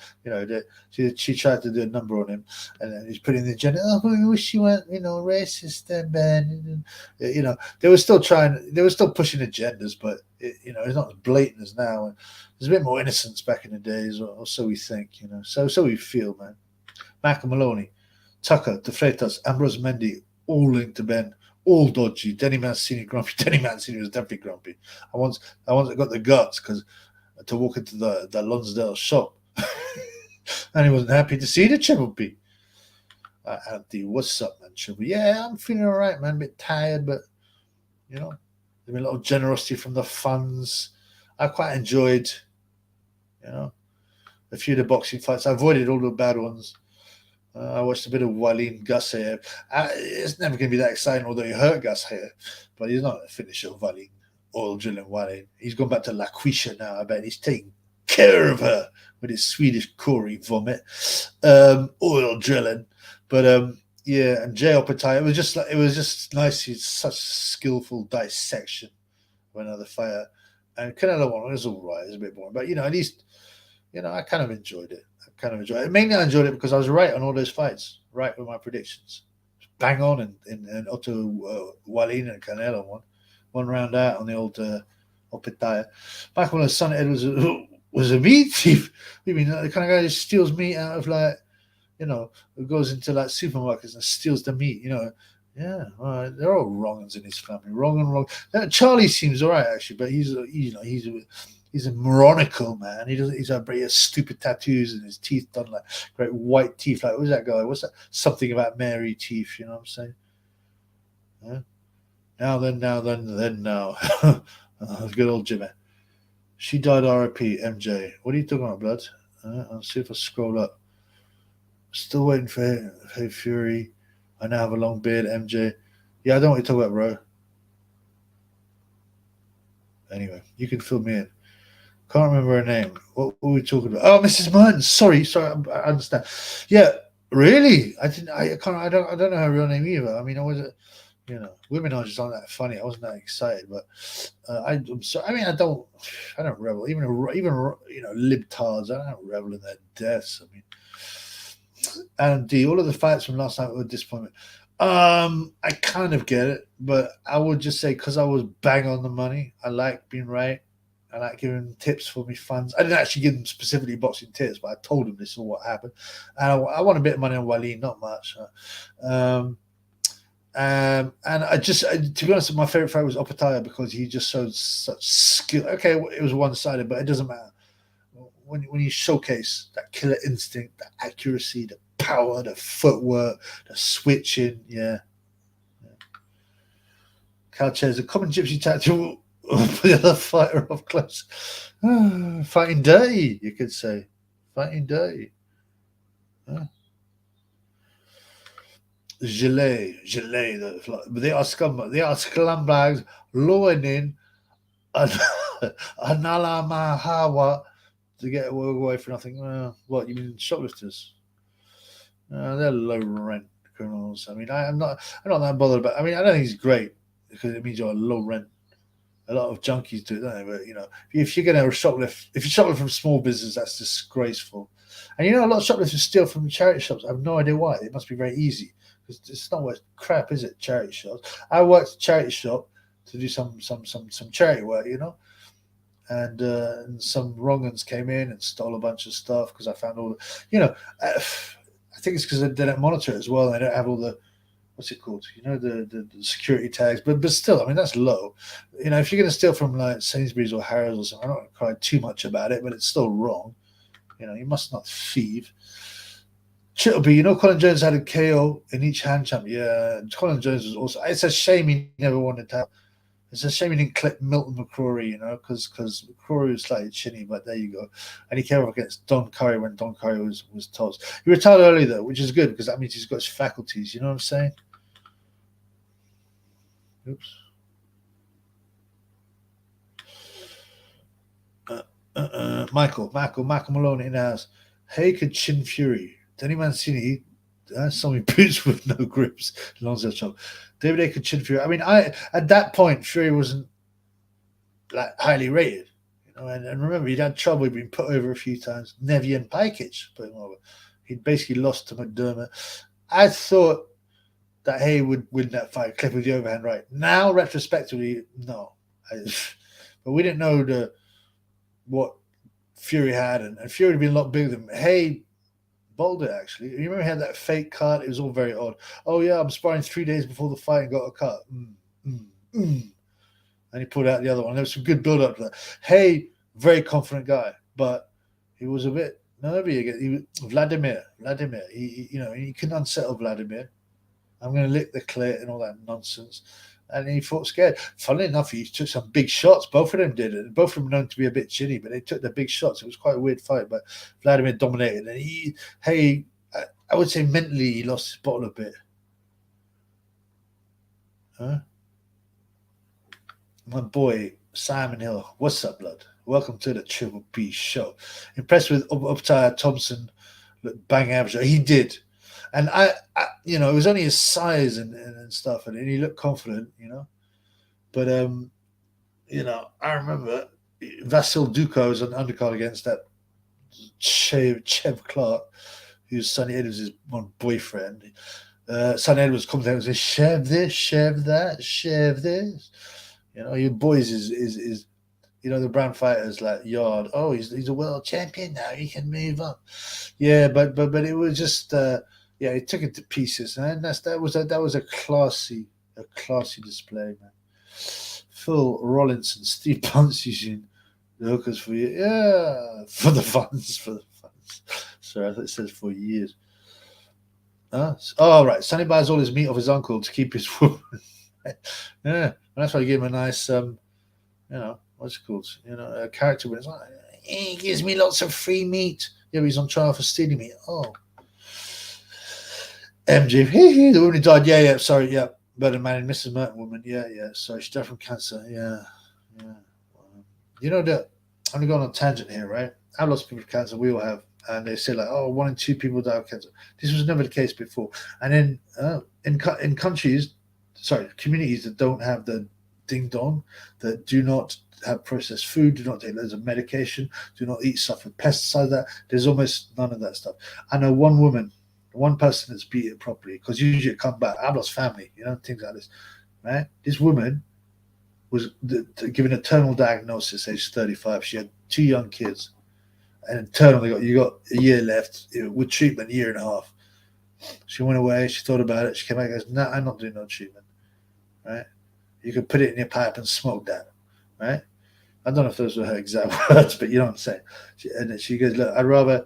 she tried to do a number on him, and then he's putting the agenda. Oh, we wish you weren't, racist, then, Ben. They were still pushing agendas, but it's not as blatant as now. And there's a bit more innocence back in the days, or so we think. So we feel, man. Michael Maloney, Tucker, De Freitas, Ambrose Mendy, all linked to Ben. all dodgy. Denny Mancini grumpy. Denny Mancini was definitely grumpy. I once got the guts to walk into the Lonsdale shop, and he wasn't happy to see the Triple P. Andy, what's up, man? Triple? Yeah, I'm feeling all right, man. A bit tired, but you know, there's been a lot of generosity from the funds. I quite enjoyed, you know, a few of the boxing fights. I avoided all the bad ones. I watched a bit of Wallin Gassayev. It's never going to be that exciting, although he hurt Gassayev, but he's not a finisher of Wallin, oil drilling Wallin. He's gone back to La Quisha now. I bet he's taking care of her with his Swedish Corey vomit, oil drilling. But yeah, and Jay Opetaia, it was just nice. He's such skillful dissection of another fighter. And Canelo one was all right. It was a bit boring, but at least I kind of enjoyed it. Mainly I enjoyed it because I was right on all those fights, right with my predictions. Bang on in Otto Wallin and Canelo one round out on the old Opetaia. Back when the son Ed was a meat thief. I mean, the kind of guy who steals meat out of who goes into like supermarkets and steals the meat. Yeah, well, they're all wrong uns in his family. Wrong. Charlie seems all right actually, but he's a moronical man. He has stupid tattoos and his teeth done like great white teeth. Like, who's that guy? What's that? Something about Mary teeth. You know what I'm saying? Yeah. Now. Good old Jimmy. She died R.I.P. MJ. What are you talking about, blood? I'll see if I scroll up. Still waiting for Hey Fury. I now have a long beard, MJ. Yeah, I don't want you to talk about, bro. Anyway, you can fill me in. Can't remember her name. What were we talking about? Oh, Mrs. Mertens. Sorry. I understand. Yeah, really. I don't know her real name either. I mean, I wasn't. Women are just not that funny. I wasn't that excited, but I'm sorry. I mean, I don't revel. Even libtards. I don't revel in their deaths. I mean, and all of the fights from last night were a disappointment. I kind of get it, but I would just say because I was bang on the money. I like being right. I like giving tips for me funds. I didn't actually give them specifically boxing tips, but I told them this is what happened. And I won a bit of money on Wallin, not much. And to be honest, my favorite fight was Opetaia because he just showed such skill. Okay, it was one-sided, but it doesn't matter. When you showcase that killer instinct, the accuracy, the power, the footwork, the switching, yeah. Calchez, a common gypsy tattoo. The other fighter off close. Fighting dirty, you could say. Fighting dirty. Gilet. They are scumbags loaning Anala Mahawa to get away for nothing. What, you mean shoplifters? They're low rent criminals. I mean, I'm not that bothered about. I mean, I don't think he's great because it means you're low rent. A lot of junkies do it, don't they? But if you're going to shoplift, if you shoplift from small business, that's disgraceful. And a lot of shoplifters steal from charity shops. I have no idea why. It must be very easy because it's not worth crap, is it? Charity shops. I worked at a charity shop to do some charity work, and some wrong uns came in and stole a bunch of stuff because I found all the, I think it's because they don't monitor it as well. They don't have all the. What's it called? The security tags, but still, I mean that's low. If you're going to steal from like Sainsbury's or Harrods or something, I'm not going to cry too much about it, but it's still wrong. You must not thieve. Chittleby, Colin Jones had a KO in each hand champ. Yeah, Colin Jones was also. It's a shame he never wanted to. It's a shame he didn't clip Milton McCrory, because McCrory was slightly chinny, but there you go. And he came up against Don Curry when Don Curry was tossed. He retired early though, which is good because that means he's got his faculties. You know what I'm saying? Oops. Michael Maloney in the house. Hey, could Chin Fury. Danny Mancini. Saw me boots with no grips. Lonzo Chop. David A. could Chin Fury. I mean, at that point, Fury wasn't like highly rated. And remember, he'd had trouble. He'd been put over a few times. Nevian Pakic put him over. He'd basically lost to McDermott. I thought that Hay would win that fight, clip with the overhand right. Now, retrospectively, no. But we didn't know what Fury had, and Fury had been a lot bigger than him. Hay bowled it, actually. You remember he had that fake cut? It was all very odd. Oh, yeah, I'm sparring 3 days before the fight and got a cut. And he pulled out the other one. There was some good build-up to that. Hey, very confident guy, but he was a bit nervy again. Vladimir. He couldn't unsettle Vladimir. I'm going to lick the clit and all that nonsense. And he fought scared. Funnily enough, he took some big shots. Both of them did it. Both of them known to be a bit chinny, but they took the big shots. It was quite a weird fight, but Vladimir dominated. And I would say mentally he lost his bottle a bit. Huh? My boy, Simon Hill. What's up, blood? Welcome to the Triple B show. Impressed with Opetaia Thompson. Bang average. He did. And it was only his size and stuff, and he looked confident, But I remember Vasil Duko was an undercard against that Chev Clark, who's Sonny Edwards' one boyfriend. Sonny Edwards comes out and says, "Chev this, Chev that, Chev this." Your boys is the brown fighters like Yard. Oh, he's a world champion now. He can move up. Yeah, but it was just. Yeah, he took it to pieces, and that was a classy display, man. Phil Rollinson, Steve Punts using the hookers for you, yeah, for the funds. Sorry, I thought it says for years. Oh, right. Sonny buys all his meat off his uncle to keep his woman. Yeah, and that's why I gave him a nice, what's it called? A character when it's like he gives me lots of free meat. Yeah, he's on trial for stealing meat. Oh. MJ, the woman who died. Yeah, sorry, yeah. Murder man and Mrs. Merton woman. Yeah. Sorry, she died from cancer. Yeah. I'm going on a tangent here, right? I've lost people with cancer. We all have. And they say 1 in 2 people die of cancer. This was never the case before. And then in communities that don't have the ding dong, that do not have processed food, do not take loads of medication, do not eat stuff with pesticides, there's almost none of that stuff. I know one person that's beat it properly, because usually it come back. I've lost family, things like this, right? This woman was given a terminal diagnosis, age 35. She had 2 young kids, and terminal, you got a year left with treatment, a year and a half. She went away. She thought about it. She came back and goes, "No, I'm not doing no treatment." Right? You can put it in your pipe and smoke that. Right? I don't know if those were her exact words, but you know what I'm saying. And then she goes, "Look, I'd rather,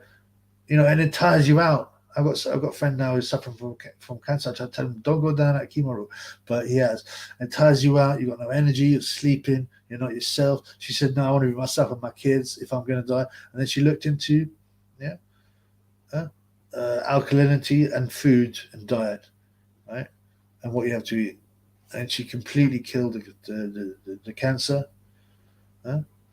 and it tires you out." I've got a friend now who's suffering from cancer. I try to tell him, don't go down that chemo route, but he has. It tires you out. You've got no energy. You're sleeping. You're not yourself. She said, "No, I want to be myself and my kids if I'm going to die." And then she looked into, alkalinity and food and diet, right, and what you have to eat. And she completely killed the cancer.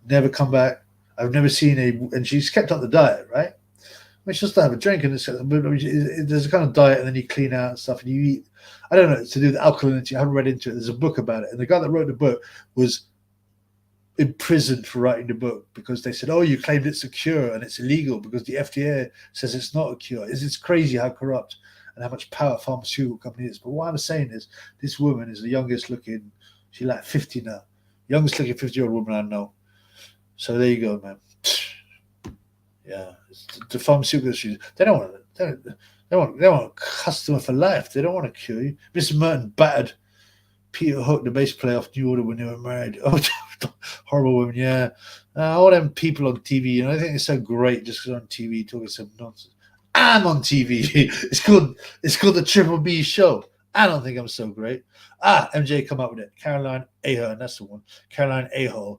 Never come back. I've never seen and she's kept up the diet, right? I mean, she doesn't have a drink, and there's a kind of diet, and then you clean out and stuff, and you eat. I don't know, it's to do with alkalinity. I haven't read into it. There's a book about it, and the guy that wrote the book was imprisoned for writing the book because they said, "Oh, you claimed it's a cure, and it's illegal because the FDA says it's not a cure." It's crazy how corrupt and how much power pharmaceutical company is. But what I'm saying is, this woman is the youngest looking. She's like 50 now, youngest looking 50-year-old woman I know. So there you go, man. Yeah, the pharmaceutical issues. They don't want a customer for life. They don't want to cure you. Mr. Merton battered Peter Hook, the bass player off New Order, when they were married. Oh, horrible women. Yeah, all them people on TV. I think it's so great just because on TV talking some nonsense. I'm on TV. It's called the Triple B show. I don't think I'm so great. MJ come up with it. Caroline Ahern, that's the one. Caroline Ahern.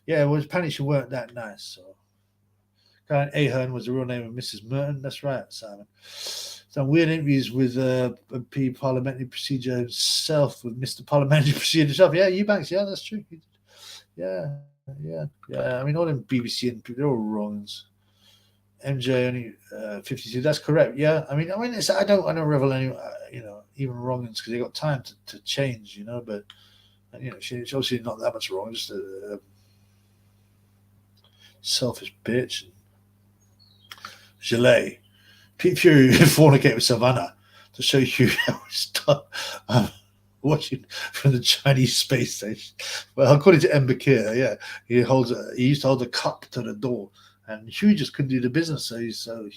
Yeah, well, apparently she weren't that nice. So Caroline Ahern was the real name of Mrs. Merton. That's right, Simon. Some weird interviews with MP Parliamentary Procedure himself, with Mr. Parliamentary Procedure himself. Yeah, Eubanks. Yeah, that's true. Yeah. I mean, all them BBC and people, they're all wrongs. MJ only 52. That's correct. Yeah. I mean, it's, I don't revel any, even wrongs, because they got time to change. But she's obviously not that much wrong. Just a selfish bitch. Gilet. Pete Fury fornicate with Savannah to show you how it's done. Watching from the Chinese space station. Well, according to Mbakir, yeah, he used to hold a cup to the door, and Hugh just couldn't do the business. So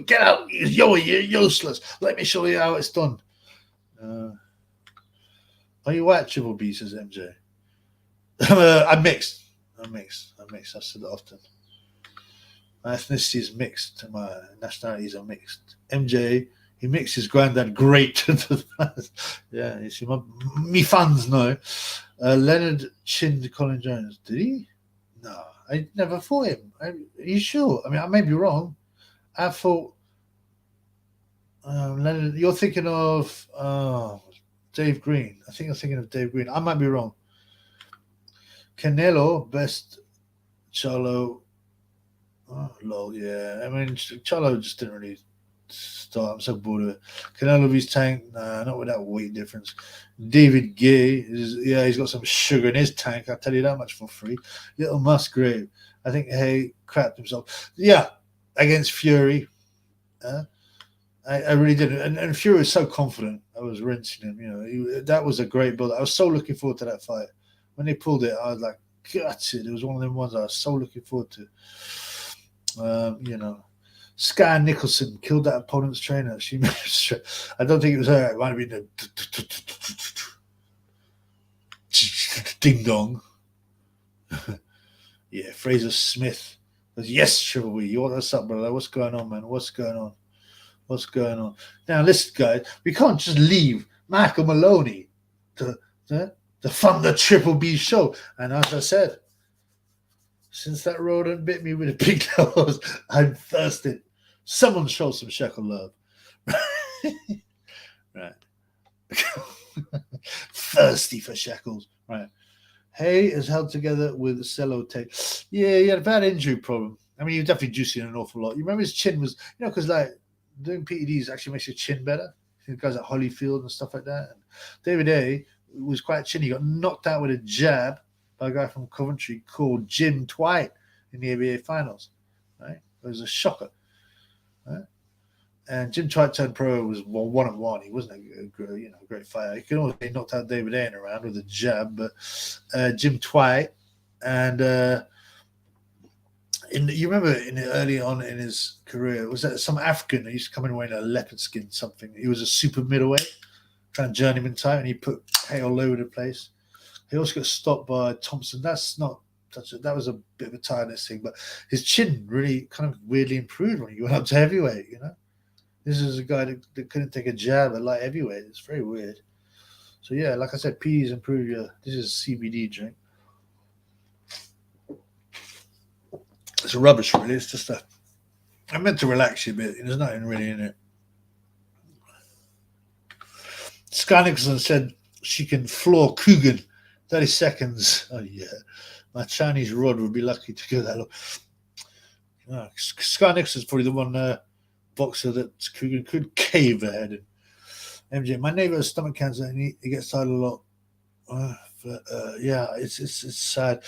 Get out, you're useless. Let me show you how it's done. Are you white, Triple B, says MJ. I'm mixed. I said that often. My ethnicity is mixed. My nationalities are mixed. MJ, he mixed his granddad great. Yeah, you see, me fans know. Leonard chinned Colin Jones. Did he? No, I never fought him. Are you sure? I mean, I may be wrong. I thought Leonard. You're thinking of Dave Green. I think you're thinking of Dave Green. I might be wrong. Canelo, best Charlo. Oh, lol, yeah. I mean, Charlo just didn't really start. I'm so bored of it. Canelo vs Tank, nah, not with that weight difference. David Gay, he's got some sugar in his tank. I'll tell you that much for free. Little Musgrave, I think Hay crapped himself. Yeah, against Fury. I really didn't. And Fury was so confident. I was rinsing him. That was a great build. I was so looking forward to that fight. When they pulled it, I was like, gutted. It was one of them ones I was so looking forward to. Sky Nicholson killed that opponent's trainer. I don't think it was her. It might have been a ding dong. Yeah, Fraser Smith. Yes, Triple B. What's up, brother? What's going on, man? What's going on? Now, listen, guys. We can't just leave Michael Maloney to fund the Triple B show. And as I said, since that rodent bit me with a big nose, I'm thirsty. Someone show some shekel love. Right. Thirsty for shekels. Right. Hay is held together with sellotape. Yeah, he had a bad injury problem. I mean, he was definitely juicing an awful lot. You remember his chin was, because like doing PEDs actually makes your chin better. Guys like Holyfield and stuff like that. And David A was quite chinny. He got knocked out with a jab by a guy from Coventry called Jim Dwight in the ABA finals. Right? It was a shocker. Right? And Jim Dwight turned pro was 1-1. He wasn't a great fighter. He could always be knocked out David A in a round with a jab, but Jim Dwight and you remember early on in his career, was that some African who used to come in wearing a leopard skin something? He was a super middleweight, kind of journeyman type, and he put hay all over the place. He also got stopped by Thompson. That's not such that was a bit of a tiredness thing, but his chin really kind of weirdly improved when he went up to heavyweight, This is a guy that couldn't take a jab at light heavyweight. It's very weird. So yeah, like I said, peas improve this is a CBD drink. It's rubbish, really. It's just I meant to relax you a bit. There's nothing really in it. Sky Nicholson said she can floor Coogan 30 seconds. Oh, yeah. My Chinese rod would be lucky to go that long. Sky Nicholson's probably the one boxer that Coogan could cave ahead in. MJ, my neighbor has stomach cancer and he gets tired a lot. It's sad.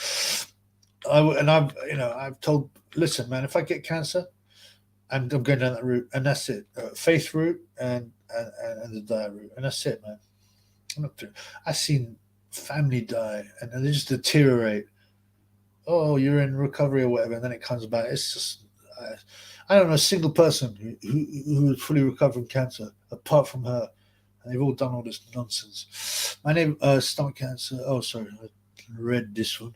I've told, listen, man, if I get cancer, I'm going down that route, and that's it. Faith route and the diet route, and that's it, man. I've seen family die and they just deteriorate. Oh, you're in recovery or whatever, and then it comes back. It's just, I don't know a single person who is fully recovered from cancer apart from her. And they've all done all this nonsense. My name, stomach cancer. Oh, sorry, I read this one.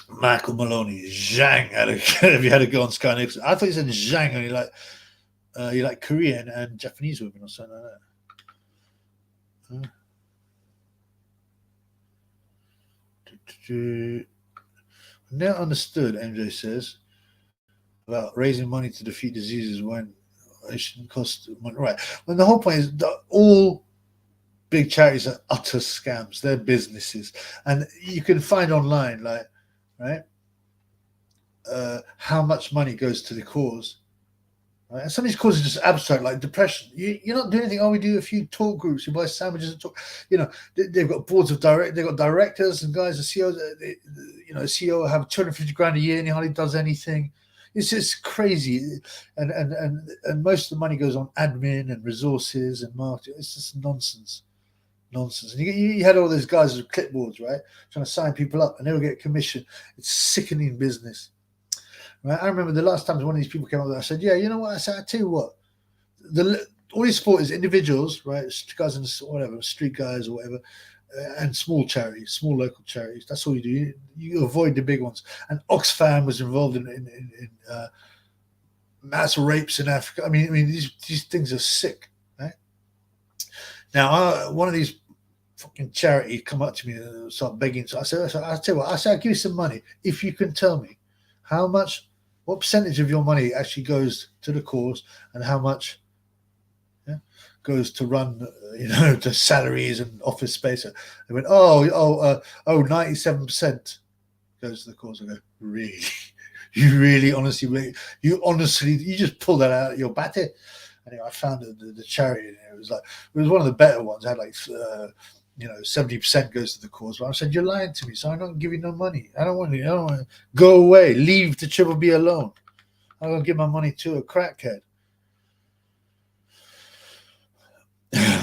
Michael Maloney, Zhang. Have you had a go on Sky Nicholson? I thought you said Zhang, and you like Korean and Japanese women or something like that. Never understood, MJ says, about raising money to defeat diseases when it shouldn't cost money. Right. Well, the whole point is that all big charities are utter scams. They're businesses. And you can find online, how much money goes to the cause. Right? And some of these causes are just abstract, like depression. You're not doing anything. Oh, we do a few talk groups. You buy sandwiches and talk. They've got boards of they've got directors and guys, the CEOs. A CEO have 250 grand a year and he hardly does anything. It's just crazy, and most of the money goes on admin and resources and marketing. It's just nonsense. And you had all those guys with clipboards, right, trying to sign people up, and they will get commission. It's sickening business. Right? I remember the last time one of these people came up there, I said, yeah, you know what? I said, I tell you what, all these sport is individuals, right? Guys and whatever, street guys or whatever, and small charities, small local charities. That's all you do. You avoid the big ones. And Oxfam was involved in mass rapes in Africa. I mean, these things are sick, right? Now, one of these fucking charities come up to me and start begging. So I said, I'll tell you what, I'll give you some money if you can tell me how much, what percentage of your money actually goes to the cause and how much goes to run, to salaries and office space. They went, 97% goes to the cause. I go, really? You just pulled that out of your batty. Anyway, I found the charity, and it was one of the better ones. It had 70% goes to the cause. But I said, you're lying to me, so I'm not giving you no money. I don't want to go away. Leave the Triple B alone. I'm going to give my money to a crackhead.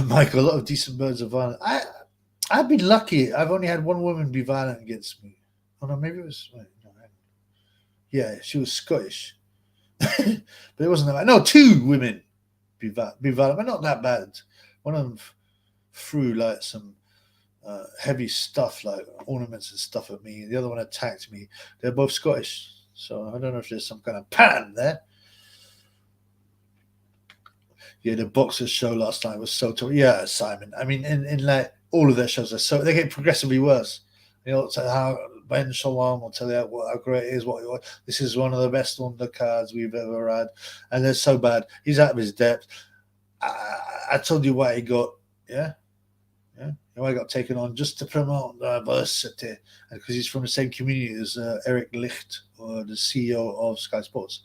Michael, a lot of decent birds are violent. I've been lucky. I've only had one woman be violent against me. Oh no, maybe it was. Yeah, she was Scottish, but it wasn't that bad. No, two women be violent, but not that bad. One of them threw some heavy stuff, like ornaments and stuff at me. The other one attacked me. They're both Scottish, so I don't know if there's some kind of pattern there. Yeah, the Boxers show last night was so tough. Yeah, Simon. I mean, in all of their shows are they get progressively worse. How Ben Shalom will tell you how great it is. This is one of the best undercards we've ever had, and they're so bad. He's out of his depth. I told you why he got why he got taken on, just to promote diversity, and because he's from the same community as Eric Licht, or the CEO of Sky Sports.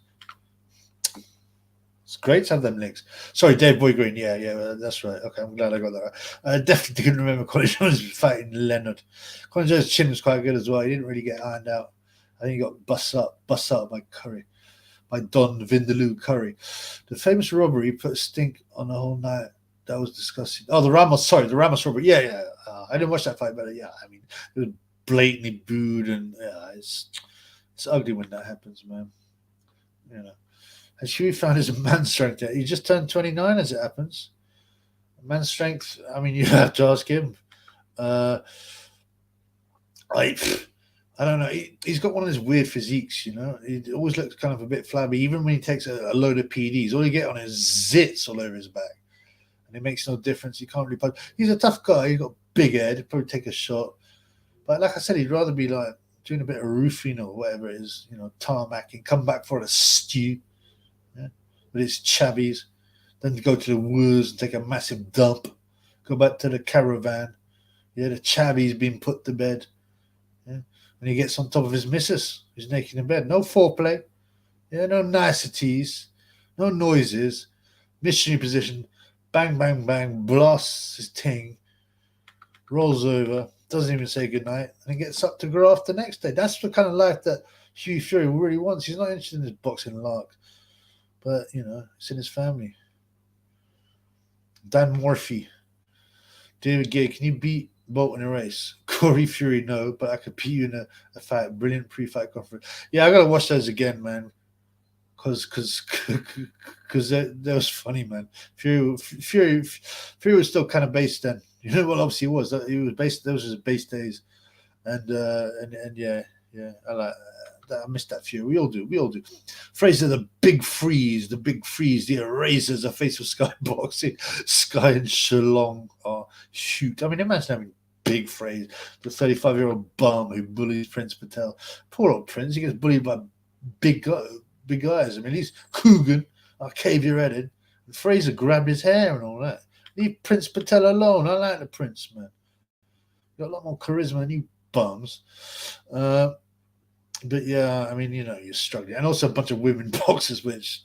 It's great to have them links. Sorry, Dave Boy Green. Yeah, that's right. Okay, I'm glad I got that right. I definitely couldn't remember Colin Jones fighting Leonard. Colin Jones' chin was quite good as well. He didn't really get ironed out. I think he got bust up by Curry, by Don Vindaloo Curry. The famous robbery put a stink on the whole night. That was disgusting. Oh, the Ramos robbery. Yeah. I didn't watch that fight, but yeah, I mean, it was blatantly booed, and it's ugly when that happens, man. And Huey found his man strength. He just turned 29, as it happens. Man strength, I mean, you have to ask him. I don't know. He's got one of those weird physiques, He always looks kind of a bit flabby. Even when he takes a load of PDs, all you get on is zits all over his back. And it makes no difference. He can't really punch. He's a tough guy. He's got a big head. He'd probably take a shot. But like I said, he'd rather be doing a bit of roofing or whatever it is, tarmacking, come back for a stew. With his chabbies, then go to the woods and take a massive dump, go back to the caravan. Yeah, the chabby's been put to bed. Yeah, and he gets on top of his missus, who's naked in bed. No foreplay. Yeah, no niceties, no noises. Missionary position, bang, bang, bang, blasts his ting, rolls over, doesn't even say goodnight, and he gets up to graft the next day. That's the kind of life that Hughie Fury really wants. He's not interested in his boxing lark. But, it's in his family. Dan Morphy. David Gay, can you beat Bolt in a race? Corey Fury, no, but I could beat you in a fight. Brilliant pre-fight conference. Yeah, I got to watch those again, man. Because that was funny, man. Fury was still kind of based then. Obviously he was. He was based. Those were his base days. And yeah, I like I missed that Fury. We all do. Fraser, the big freeze, the erasers, the face of Sky Boxing, Sky and Shillong. Oh, shoot. I mean, imagine having big Fraser, the 35-year-old bum who bullies Prince Patel. Poor old Prince. He gets bullied by big guys. I mean, he's Coogan, I'll cave your head in. And Fraser grabbed his hair and all that. Leave Prince Patel alone. I like the Prince, man. Got a lot more charisma than you bums. But yeah, I mean, you're struggling. And also a bunch of women boxers, which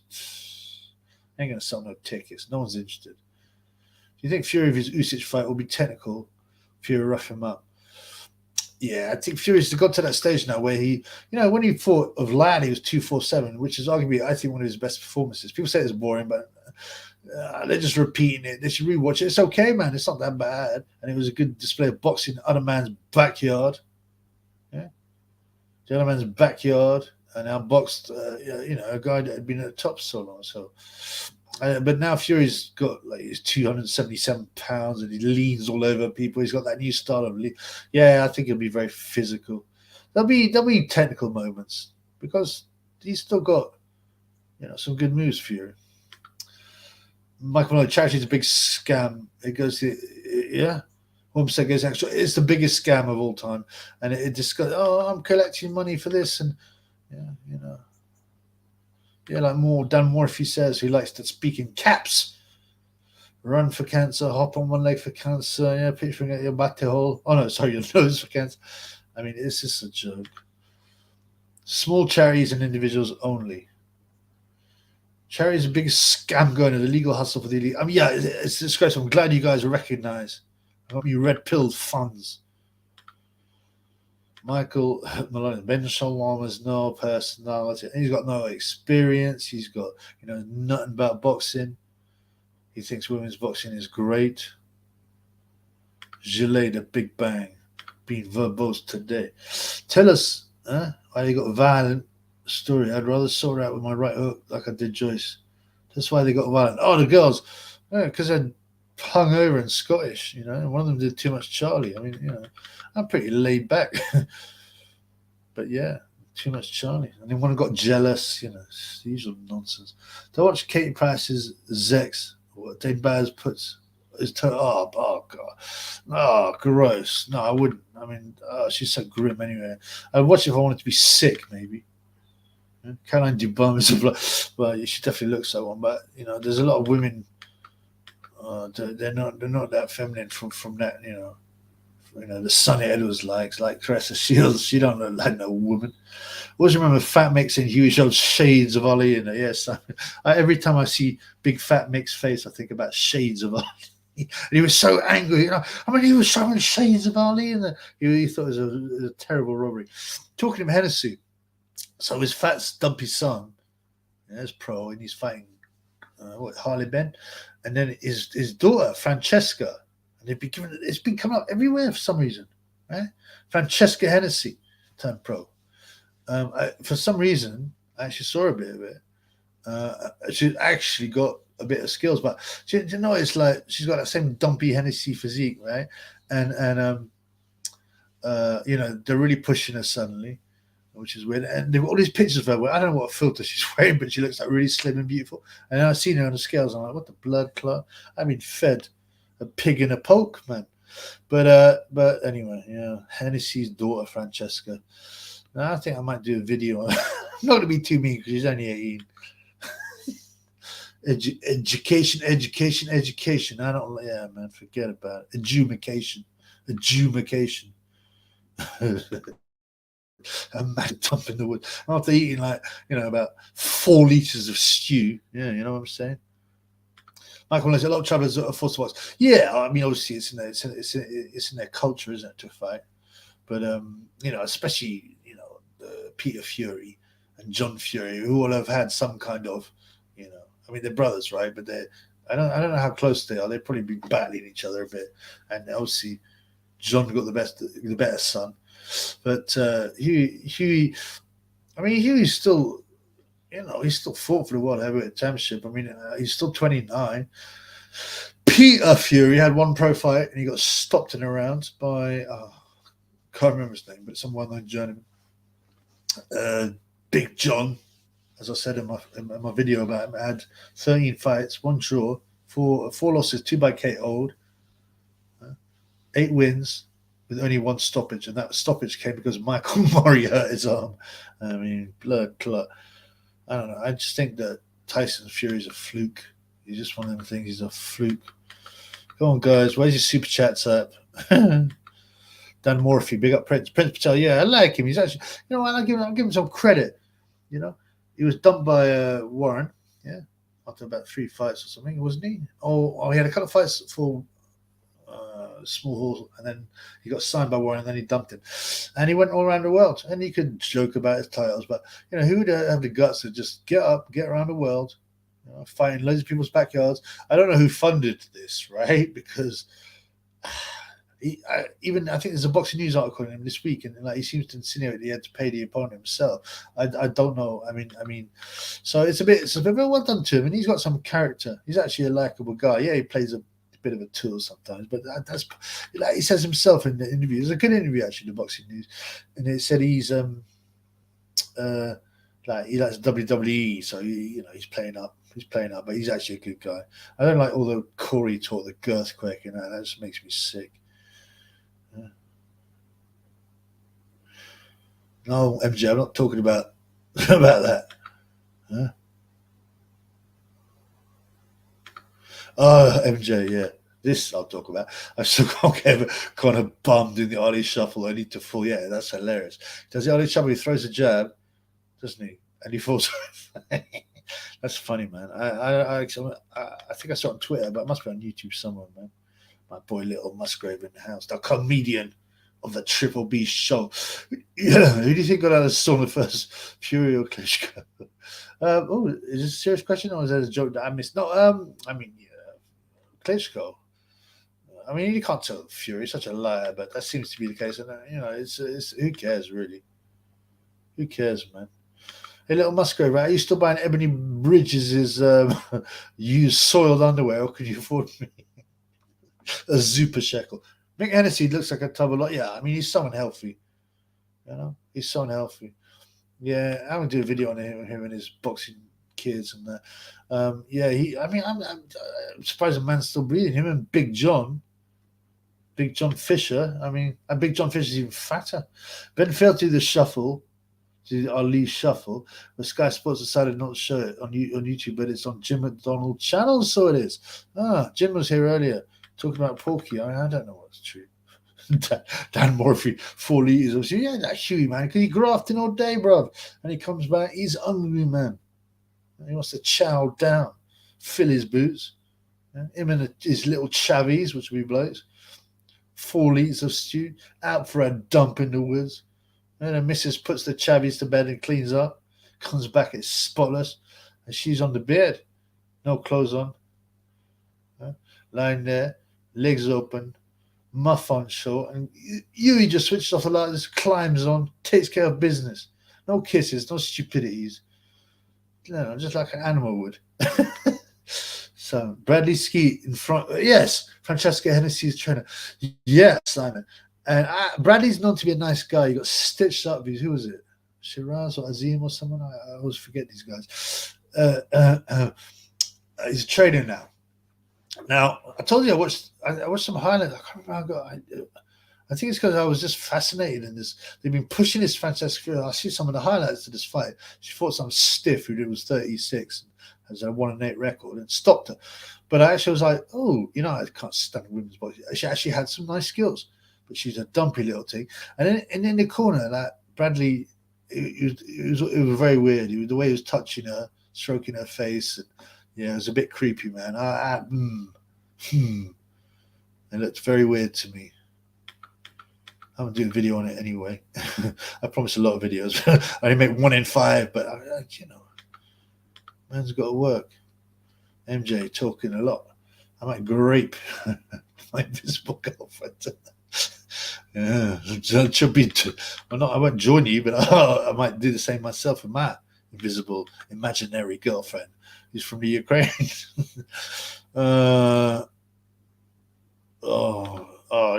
ain't going to sell no tickets. No one's interested. Do you think Fury, of his Usyk fight, will be technical? Fury rough him up. Yeah, I think Fury's got to that stage now where he, when he fought of Vlad, he was 247, which is arguably, I think, one of his best performances. People say it's boring, but they're just repeating it. They should rewatch it. It's okay, man. It's not that bad. And it was a good display of boxing in other man's backyard. Yeah. The other man's backyard. and outboxed, a guy that had been at the top so long. So, but now Fury's got like he's 277 pounds and he leans all over people. He's got that new style of I think he'll be very physical. There'll be technical moments because he's still got some good moves. Fury. Michael Malone, charity's a big scam. It goes to 1% goes extra. It's the biggest scam of all time, and it just goes. Oh, I'm collecting money for this, and like Dan Morphy says, who likes to speak in caps. Run for cancer, hop on one leg for cancer, picturing at your batty hole. Oh no, sorry, your nose for cancer. I mean, it's just a joke. Small charities and individuals only. Charities are the biggest scam going on, the legal hustle for the elite. I mean, it's disgraceful. I'm glad you guys recognize. I hope you red pilled funds. Michael Malone, Ben Shalom has no personality. He's got no experience. He's got, nothing about boxing. He thinks women's boxing is great. Gilet, the Big Bang, being verbose today. Tell us why they got violent. Story. I'd rather sort out with my right hook like I did Joyce. That's why they got violent. Oh, the girls, because they're hungover and Scottish, and one of them did too much Charlie. I mean, I'm pretty laid back, but too much Charlie. And then one got jealous, it's the usual nonsense. To watch Katie Price's Zex, what Dave Baz puts his toe. Oh god, oh gross. No, I wouldn't. I mean, she's so grim anyway. I'd watch it if I wanted to be sick, maybe. Caroline Dubon is well, she definitely looks like one, but there's a lot of women. They're not that feminine from that. The Sonny Edwards like Caressa Shields. She don't look like no woman. Always remember Fat Mick saying Huey showed shades of Ali in it. Yes, every time I see big Fat Mick's face, I think about shades of Ali. And he was so angry. He was showing shades of Ali, and he thought it was a terrible robbery. Talking of Hennessy. So his fat, dumpy son is pro, and he's fighting Harley Ben, and then his daughter Francesca, and it's been coming up everywhere for some reason, right? Francesca Hennessy turned pro. For some reason, I actually saw a bit of it. She actually got a bit of skills, but it's like she's got that same dumpy Hennessy physique, right? And they're really pushing her suddenly, which is weird. And they've got all these pictures of her. I don't know what filter she's wearing, but she looks like really slim and beautiful. And I've seen her on the scales. I'm like, what the blood clot? I mean, fed a pig in a poke, man. But anyway, Hennessy's daughter, Francesca. Now, I think I might do a video on her. I'm not going to be too mean because she's only 18. Education. I don't, man, forget about it. Edumacation. A mad dump in the wood after eating about 4 liters of stew. Yeah, you know what I'm saying. Michael, there's a lot of travelers that are forced to watch. Yeah, I mean, obviously it's in their culture, isn't it, to fight? But especially Peter Fury and John Fury, who all have had some kind of, I mean, they're brothers, right? But I don't know how close they are. They've probably been battling each other a bit, and obviously John got the better son. But Hughie's still, he's still fought for the World Heavyweight Championship. I mean, he's still 29. Peter Fury had one pro fight and he got stopped in a round by, can't remember his name, but some well-known journeyman. Big John, as I said in my video about him, had 13 fights, 1 draw, 4 losses, 2 by KO'd, 8 wins, with only 1 stoppage, and that stoppage came because Michael Murray hurt his arm. I mean, blood clot. I don't know. I just think that Tyson Fury's a fluke. He's just one of them things. He's a fluke. Come on, guys. Where's your super chats up? Dan Morphy, big up Prince Patel. Yeah, I like him. He's actually, I'll give him some credit. He was dumped by Warren. Yeah, after about 3 fights or something, wasn't he? Oh, he had a couple of fights for small horse, and then he got signed by Warren, and then he dumped him, and he went all around the world. And he could joke about his titles, but who would have the guts to just get up, get around the world, fight in loads of people's backyards? I don't know who funded this, right? Because Even I think there's a boxing news article on him this week, and like he seems to insinuate he had to pay the opponent himself. I don't know. I mean, so it's a bit well done to him, and he's got some character. He's actually a likable guy. Yeah, he plays a bit of a tool sometimes, but that's like he says himself in the interview. It was a good interview actually, the boxing news, and it said he's like he likes WWE, so he's playing up. He's playing up, but he's actually a good guy. I don't like all the Corey talk, the girthquake, and that just makes me sick. Yeah. No, MJ, I'm not talking about that. Huh? Oh, MJ, yeah. This I'll talk about. I still can't get kind of bummed in the Ollie shuffle. I need to fall. Yeah, that's hilarious. Does the Ollie shuffle? He throws a jab, doesn't he? And he falls. That's funny, man. I think I saw it on Twitter, but it must be on YouTube somewhere, man. My boy Little Musgrave in the house, the comedian of the Triple B show. Yeah, who do you think got out of the sauna first, Fury or Klitschko? Oh, is this a serious question or is that a joke that I missed? No, I mean, Klitschko. I mean, you can't tell Fury, such a liar, but that seems to be the case. And it's who cares really? Who cares, man? Hey, Little Musgrave, right? Are you still buying Ebony Bridges' used soiled underwear, or could you afford me a Zupa shekel? Mick Hennessy looks like a tub of lot. Yeah, I mean, he's so unhealthy. He's so unhealthy. Yeah, I'm gonna do a video on him and his boxing kids and that. Yeah, I'm surprised the man's still breathing. Him and Big John Fisher. I mean, and Big John Fisher's even fatter. Ben failed to do the shuffle. Our Lee shuffle, but Sky Sports decided not to show it on YouTube, but it's on Jim McDonald channel, so it is. Jim was here earlier talking about Porky. I don't know what's true. Dan Murphy, 4 liters. Yeah, that Huey, man, because he grafting all day, bro. And he comes back, he's hungry, man. He wants to chow down, fill his boots. Yeah? Him and his little chavies, which we blokes. 4 liters of stew, out for a dump in the woods. And the missus puts the chavies to bed and cleans up. Comes back, it's spotless. And she's on the bed. No clothes on. Lying there, legs open, muff on short. And Yui just switches off the light, just climbs on, takes care of business. No kisses, no stupidities. Just like an animal would. So, Bradley Skeet in front. Yes, Francesca Hennessy's trainer. Yes, Simon. And Bradley's known to be a nice guy. He got stitched up. Who was it? Shiraz or Azim or someone? I always forget these guys. He's a trainer now. Now, I told you I watched some highlights. I can't remember. I think it's because I was just fascinated in this. They've been pushing this Francesca. I see some of the highlights of this fight. She fought some stiff who was 36 and has a 1-8 record and stopped her. But I actually was like, I can't stand women's boxing. She actually had some nice skills. But she's a dumpy little thing. And then in the corner, like Bradley, it was very weird. The way he was touching her, stroking her face, and it was a bit creepy, man. It looked very weird to me. I'm gonna do a video on it anyway. I promised a lot of videos. I only make 1 in 5, but man's got to work. MJ talking a lot. I might grape my invisible girlfriend. Yeah, it should be. I won't join you, but I might do the same myself with my invisible, imaginary girlfriend who's from the Ukraine. You're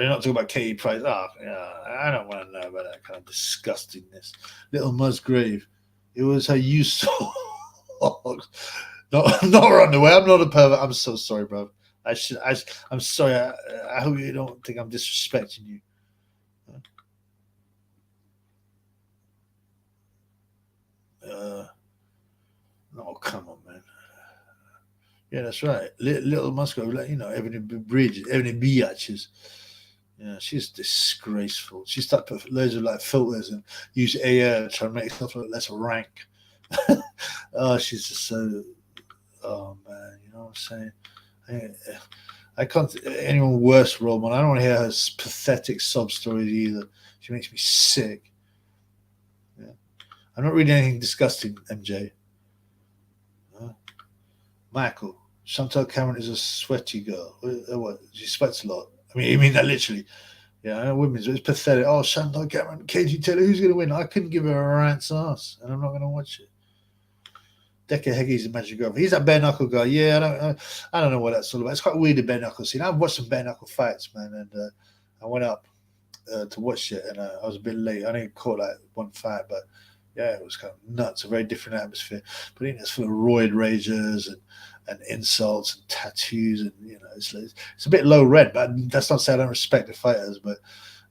not talking about Katie Price. I don't want to know about that kind of disgustingness. Little Musgrave. It was her use. Not run away. I'm not a pervert. I'm so sorry, bro. I'm sorry. I hope you don't think I'm disrespecting you. No, come on, man. Yeah, that's right. Little Musgrave, Ebony Bridges, Ebony Biatches. Yeah, she's disgraceful. She started to put loads of filters and use AI to try to make herself look less rank. She's just so. Oh man, you know what I'm saying? I can't. Anyone worse role model. I don't want to hear her pathetic sob stories either. She makes me sick. Yeah, I'm not reading anything disgusting, MJ. Michael, Chantal Cameron is a sweaty girl. What? She sweats a lot. I mean that literally. Yeah, women's, it's pathetic. Oh, Shandor Cameron, Katie Taylor, who's going to win? I couldn't give her a rat's ass, and I'm not going to watch it. Decca Heggie's a magic girl. He's that bare knuckle guy. Yeah, I don't know what that's all about. It's quite weird, the bare knuckle scene. I've watched some bare knuckle fights, man, and I went up to watch it, and I was a bit late. I didn't caught like one fight, but yeah, it was kind of nuts. A very different atmosphere. But it's full of roid ragers and insults and tattoos, and it's a bit low rent. But that's not saying I don't respect the fighters, but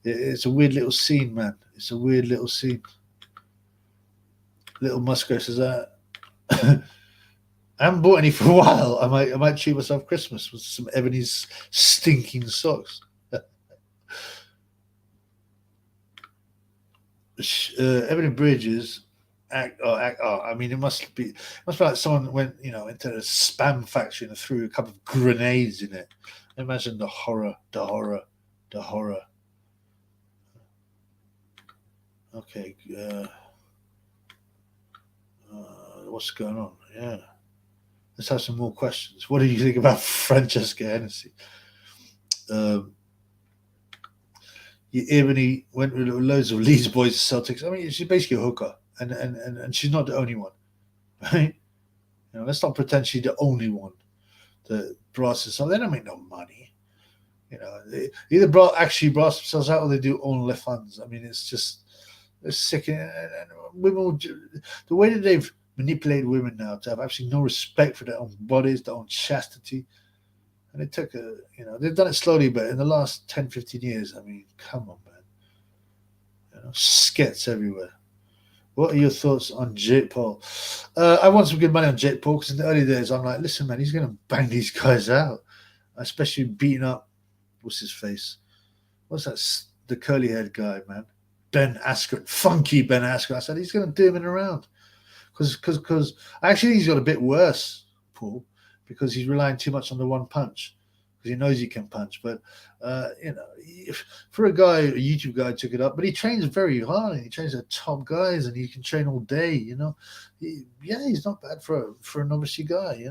it's a weird little scene, man. It's a weird little scene. Little Musgrave says that. I haven't bought any for a while. I might treat myself Christmas with some Ebony's stinking socks. Ebony Bridges act. I mean, it must be like someone went into a spam factory and threw a couple of grenades in it. Imagine the horror. Okay. What's going on? Yeah. Let's have some more questions. What do you think about Francesca Hennessy? Ebony went with loads of Leeds boys to Celtics. I mean, she's basically a hooker, and she's not the only one, right? Let's not pretend she's the only one. The brasses, so they don't make no money. They either actually brass themselves out or they do OnlyFans. I mean, it's sick. And women, the way that they've manipulated women now to have absolutely no respect for their own bodies, their own chastity. And it took they've done it slowly, but in the last 10, 15 years, I mean, come on, man. Skets everywhere. What are your thoughts on Jake Paul? I want some good money on Jake Paul because in the early days, I'm like, listen, man, he's going to bang these guys out, especially beating up, what's his face? What's that? The curly haired guy, man. Ben Askren, funky Ben Askren. I said, he's going to do him in a round. Because actually, he's got a bit worse, Paul, because he's relying too much on the one punch because he knows he can punch. But for a YouTube guy took it up, but he trains very hard. And he trains the top guys, and he can train all day. He's not bad for a novice guy.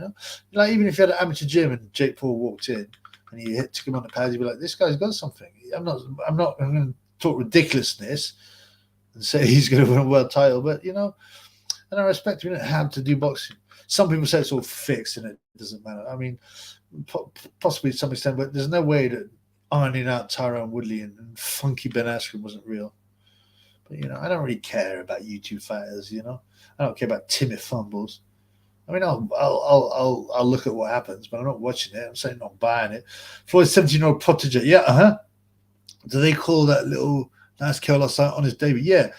Like even if you had an amateur gym and Jake Paul walked in and he took him on the pads, you'd be like, this guy's got something. I'm not going to talk ridiculousness and say he's going to win a world title, but and I respect him. He didn't have to do boxing. Some people say it's all fixed and it doesn't matter. I mean, possibly to some extent, but there's no way that ironing out Tyrone Woodley and funky Ben Askren wasn't real. But I don't really care about YouTube fighters. I don't care about timid fumbles. I mean, I'll look at what happens, but I'm not watching it. I'm saying not buying it. Floyd's 17-year-old protege. Yeah, Do they call that little nice girl on his debut? Yeah.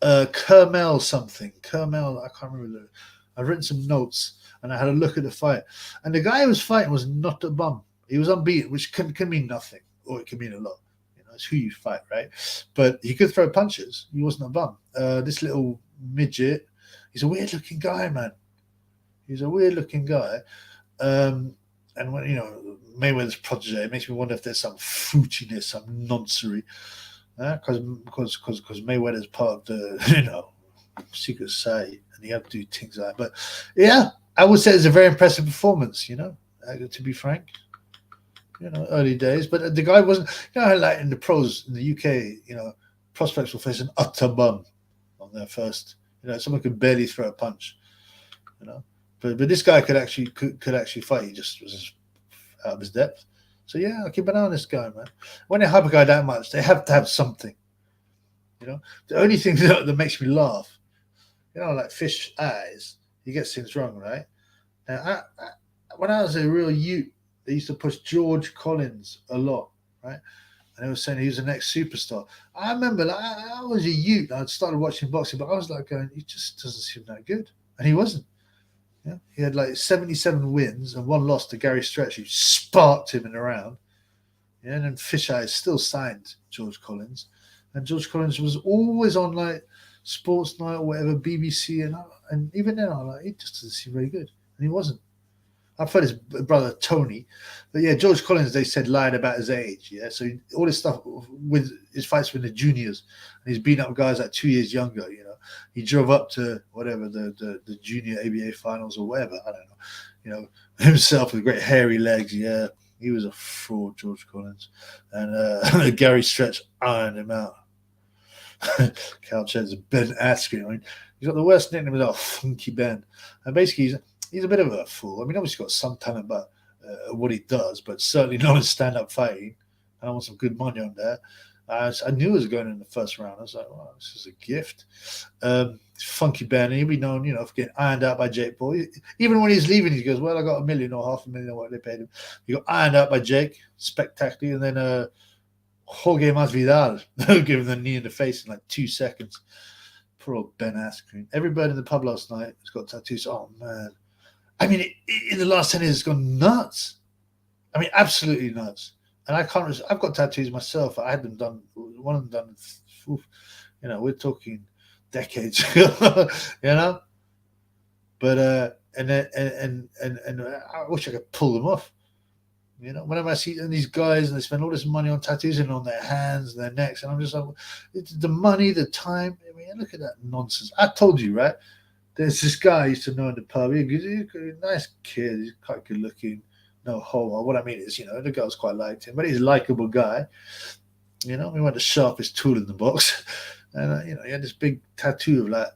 Kermel something. Kermel, I can't remember. I've written some notes and I had a look at the fight. And the guy who was fighting was not a bum. He was unbeaten, which can mean nothing, or it can mean a lot. It's who you fight, right? But he could throw punches. He wasn't a bum. This little midget, he's a weird-looking guy, man. He's a weird-looking guy. And when Mayweather's protege, it makes me wonder if there's some fruitiness, some nonsense. Because Mayweather's part of the secret society, and you have to do things like that. But yeah, I would say it's a very impressive performance. To be frank, early days. But the guy wasn't. Like in the pros in the UK, prospects will face an utter bum on their first. Someone could barely throw a punch. But this guy could actually fight. He just was out of his depth. So yeah, I'll keep an eye on this guy, man. When they hype a guy that much, they have to have something. The only thing that makes me laugh, like Fish Eyes, he gets things wrong, right? Now, when I was a real youth, they used to push George Collins a lot, right? And they were saying he was the next superstar. I remember, I was a youth. I started watching boxing, but I was like going, he just doesn't seem that good, and he wasn't. Yeah, he had like 77 wins and one loss to Gary Stretch, who sparked him in a round. Yeah, and then Fisheye still signed George Collins, and George Collins was always on like Sports Night or whatever, BBC, and even then I'm like, he just doesn't seem very good, and he wasn't. I've heard his brother Tony, but yeah, George Collins, they said, lied about his age. Yeah, so all this stuff with his fights with the juniors, and he's beating up guys like 2 years younger. He drove up to whatever the junior ABA finals or whatever. I don't know. Himself with great hairy legs. Yeah, He was a fraud, George Collins. And Gary Stretch ironed him out. Cal Ched's Ben Askren. I mean, he's got the worst nickname of Funky Ben. And basically, he's a bit of a fool. I mean, obviously got some talent about what he does, but certainly not in stand-up fighting. And I want some good money on there. I knew it was going in the first round. I was like, wow, this is a gift. Funky Ben, and he'll be known, for getting ironed out by Jake Paul. Even when he's leaving, he goes, well, I got $1 million or $500,000 or what they paid him. He got ironed out by Jake, spectacularly. And then Jorge Masvidal gave him the knee in the face in like 2 seconds. Poor old Ben Askren. Everybody in the pub last night has got tattoos. Oh, man. I mean, in the last 10 years, it's gone nuts. I mean, absolutely nuts. And I've got tattoos myself. I had them done, one of them done, we're talking decades ago, But, and I wish I could pull them off. Whenever I see these guys and they spend all this money on tattoos and on their hands and their necks, and I'm just like, it's the money, the time. I mean, look at that nonsense. I told you, right? There's this guy I used to know in the pub. He's a nice kid. He's quite good looking. No homo. What I mean is, the girls quite liked him, but he's a likable guy. He went the sharpest tool in the box. And, he had this big tattoo of like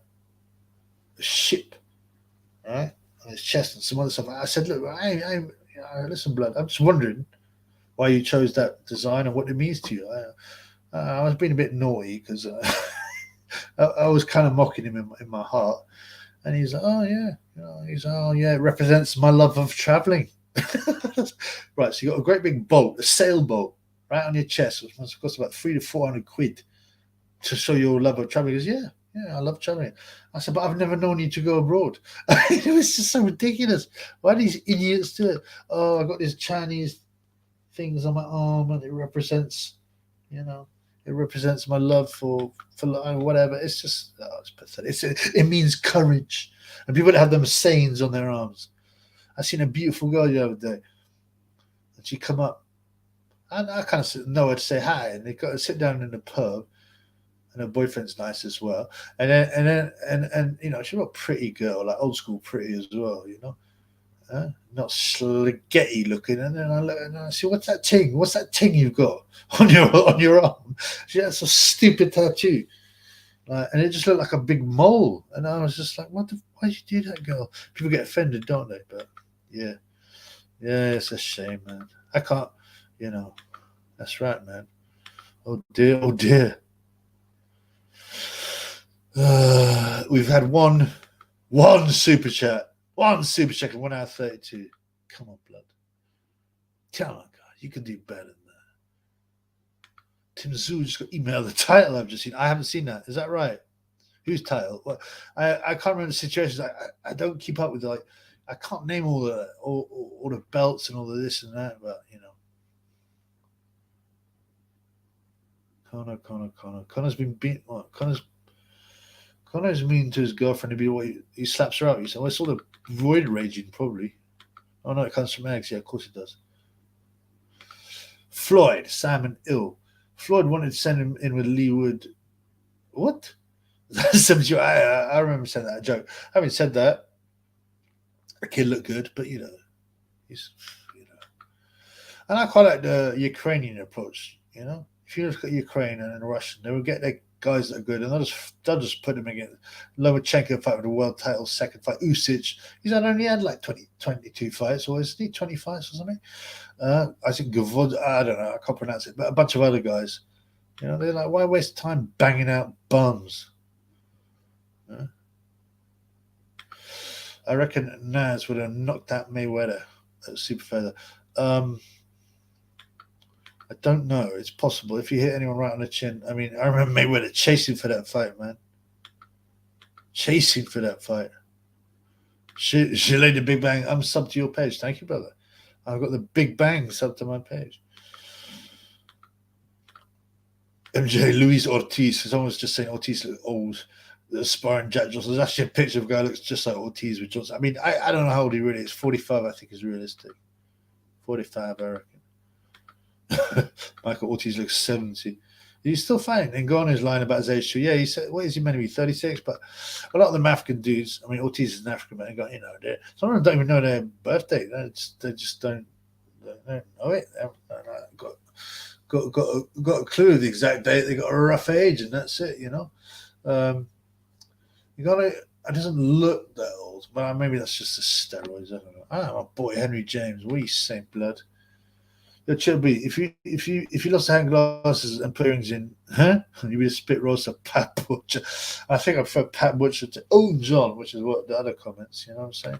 a ship, right? On his chest and some other stuff. I said, look, listen, blood, I'm just wondering why you chose that design and what it means to you. I was being a bit naughty because I was kind of mocking him in my heart. And he's like, oh, yeah. It represents my love of traveling. Right, so you got a great big boat, a sailboat, right on your chest, which must cost about 300 to 400 quid to show your love of traveling. He goes, yeah, I love traveling. I said, but I've never known you to go abroad. It was just so ridiculous. Why do these idiots do it? Oh, I got these Chinese things on my arm, and it represents, my love for whatever. It's just, it's pathetic. It means courage, and people that have them sayings on their arms. I seen a beautiful girl the other day, and she come up, and I kind of know her to say hi, and they got to sit down in the pub, and her boyfriend's nice as well, and then she's a pretty girl, like old school pretty as well, not spaghetti looking, and then I look and I see what's that thing you've got on your arm? She has a stupid tattoo. And it just looked like a big mole, and I was just like, why did you do that, girl? People get offended, don't they? But yeah, it's a shame, man. I can't, that's right, man. Oh dear. We've had one super chat, in 1 hour 32. Come on, blood. Come on, God, you can do better than that. Tim Zoo just got emailed the title I've just seen. I haven't seen that. Is that right? Whose title? Well, I can't remember the situations. I don't keep up with I can't name all the belts and all of this and that, but Connor's been beaten. Connor's mean to his girlfriend to be what he slaps her out. He said, well, it's all the void raging, probably. Oh no, it comes from eggs. Yeah, of course it does. Floyd, Simon Ill. Floyd wanted to send him in with Lee Wood. What? I remember saying that, a joke. Having said that, the kid looked good, but he's and I quite like the Ukrainian approach. If you look at Ukraine and Russian, they will get their guys that are good, and they'll just put them against Lomachenko fight with the world title, second fight. Usyk, he's only had like 22 fights, or isn't he 20 fights or something? I think Gavod, I don't know, I can't pronounce it, but a bunch of other guys. They're like, why waste time banging out bums? I reckon Naz would have knocked out Mayweather at super feather. I don't know. It's possible if you hit anyone right on the chin. I mean, I remember Mayweather chasing for that fight, man. Chasing for that fight. She laid the big bang. I'm subbed to your page. Thank you, brother. I've got the big bang subbed to my page. MJ Luis Ortiz. Someone was just saying Ortiz looks old. The sparring Jack Johnson. There's actually a picture of a guy who looks just like Ortiz with Johnson. I mean, I don't know how old he really is. 45, I think, is realistic. 45, I reckon. Michael Ortiz looks 70. He's still fine. And Ngannou's lying about his age too. Yeah, he said, what is he meant to be, 36? But a lot of them African dudes, I mean, Ortiz is an African man. Some of them don't even know their birthday. They just don't They don't know it. They haven't got a clue of the exact date. They got a rough age, and that's it. You gotta. It doesn't look that old, but maybe that's just the steroids. I don't know. My boy Henry James. What are you saying, blood? Chubby, if you lost hand glasses and put earrings in, huh? You'd be a spit roast of Pat Butcher. I think I prefer Pat Butcher to Elton John, which is what the other comments. You know what I'm saying?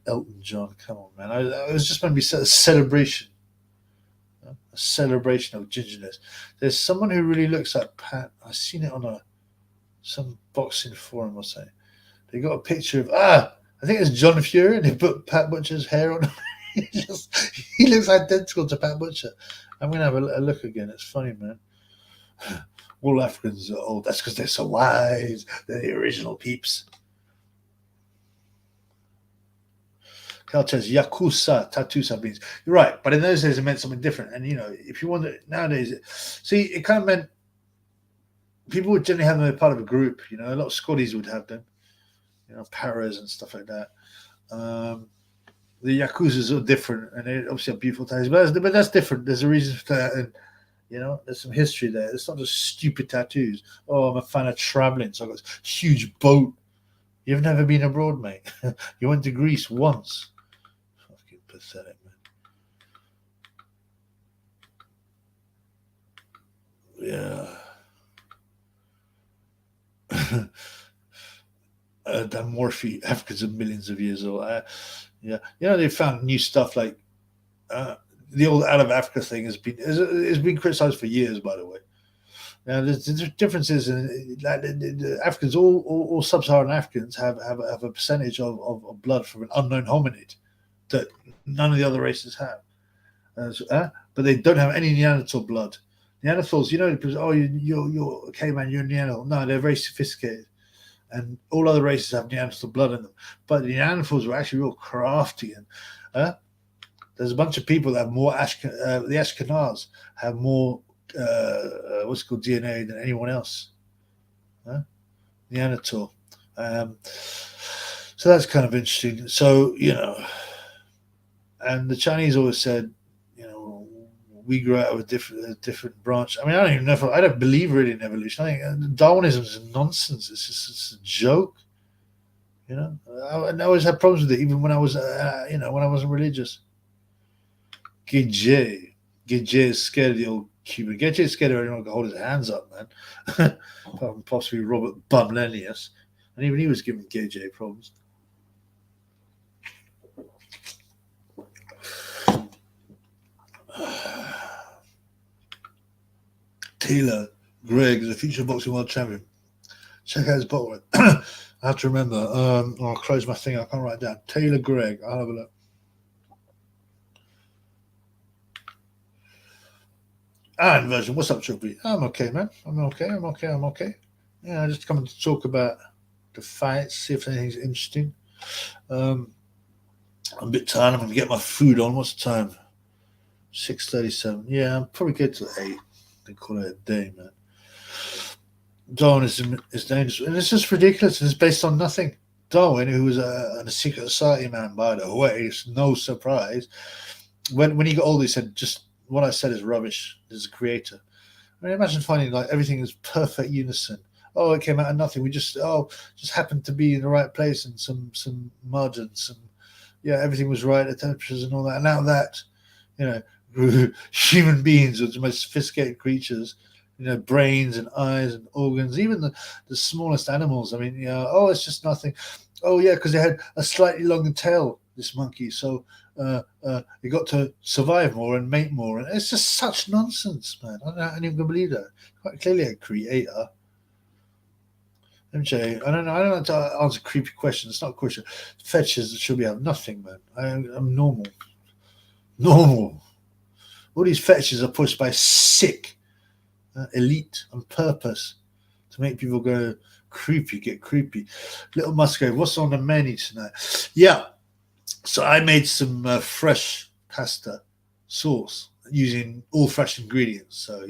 Elton John, come on, man. I was just meant to be a celebration, a celebration of gingerness. There's someone who really looks like Pat. I've seen it on some boxing forum or something. They got a picture of I think it's John Fury, and they put Pat Butcher's hair on. He looks identical to Pat Butcher. I'm gonna have a look again. It's funny, man. All Africans are old. That's because they're so wise. They're the original peeps. Cal says Yakuza tattoo means you're right, but in those days it meant something different. And if you want it nowadays, see, it kind of meant people would generally have them as part of a group. A lot of Scotties would have them. Paras and stuff like that. The Yakuzas are different, and they obviously have beautiful tattoos, but that's different. There's a reason for that, and there's some history there. It's not just stupid tattoos. Oh, I'm a fan of traveling, so I've got this huge boat. You've never been abroad, mate. You went to Greece once. Fucking pathetic, man. Yeah. Dan Morphy, Africans are millions of years old. Yeah, they found new stuff like the old out of Africa thing has been criticized for years. By the way, now there's differences in the Africans. All sub-Saharan Africans have a percentage of blood from an unknown hominid that none of the other races have. But they don't have any Neanderthal blood. Neanderthals, you're a caveman, you're a Neanderthal. No, they're very sophisticated. And all other races have Neanderthal blood in them. But the Neanderthals were actually real crafty. And there's a bunch of people that have more the Ashkenaz have more what's called DNA than anyone else. Neanderthal. So that's kind of interesting. So, and the Chinese always said, we grew out of a different branch. I mean, I don't believe really in evolution. I think Darwinism is nonsense. It's a joke. I always had problems with it, even when I was, when I wasn't religious. Gege is scared of the old Cuban. Gege is scared of anyone who can hold his hands up, man. Possibly Robert Bumlenius, and even he was giving Gege problems. Taylor Gregg is a future boxing world champion. Check out his bottle. I have to remember. I'll close my thing. I can't write it down. Taylor Gregg. I'll have a look. Inversion. What's up, Choppy? I'm okay, man. I'm okay. Yeah, I just coming to talk about the fights, see if anything's interesting. I'm a bit tired. I'm going to get my food on. What's the time? 6:37. Yeah, I'm probably get to 8. They call it a day, man. Darwinism is dangerous, and it's just ridiculous. It's based on nothing. Darwin, who was a secret society man, by the way, it's no surprise. When he got older, he said, "Just what I said is rubbish. There's a creator." I mean, imagine finding like everything is perfect unison. Oh, it came out of nothing. We just happened to be in the right place and some mud and everything was right, the temperatures and all that. And now that, human beings are the most sophisticated creatures, brains and eyes and organs, even the smallest animals. I mean, it's just nothing. Oh, yeah, because they had a slightly longer tail, this monkey. So it got to survive more and mate more. And it's just such nonsense, man. I don't even believe that. Quite clearly a creator. MJ, I don't know how to answer creepy questions. It's not a question. Fetches should be have nothing, man. I'm normal. All these fetishes are pushed by sick elite on purpose to make people go get creepy. Little Musgrave, what's on the menu tonight? Yeah, so I made some fresh pasta sauce using all fresh ingredients. So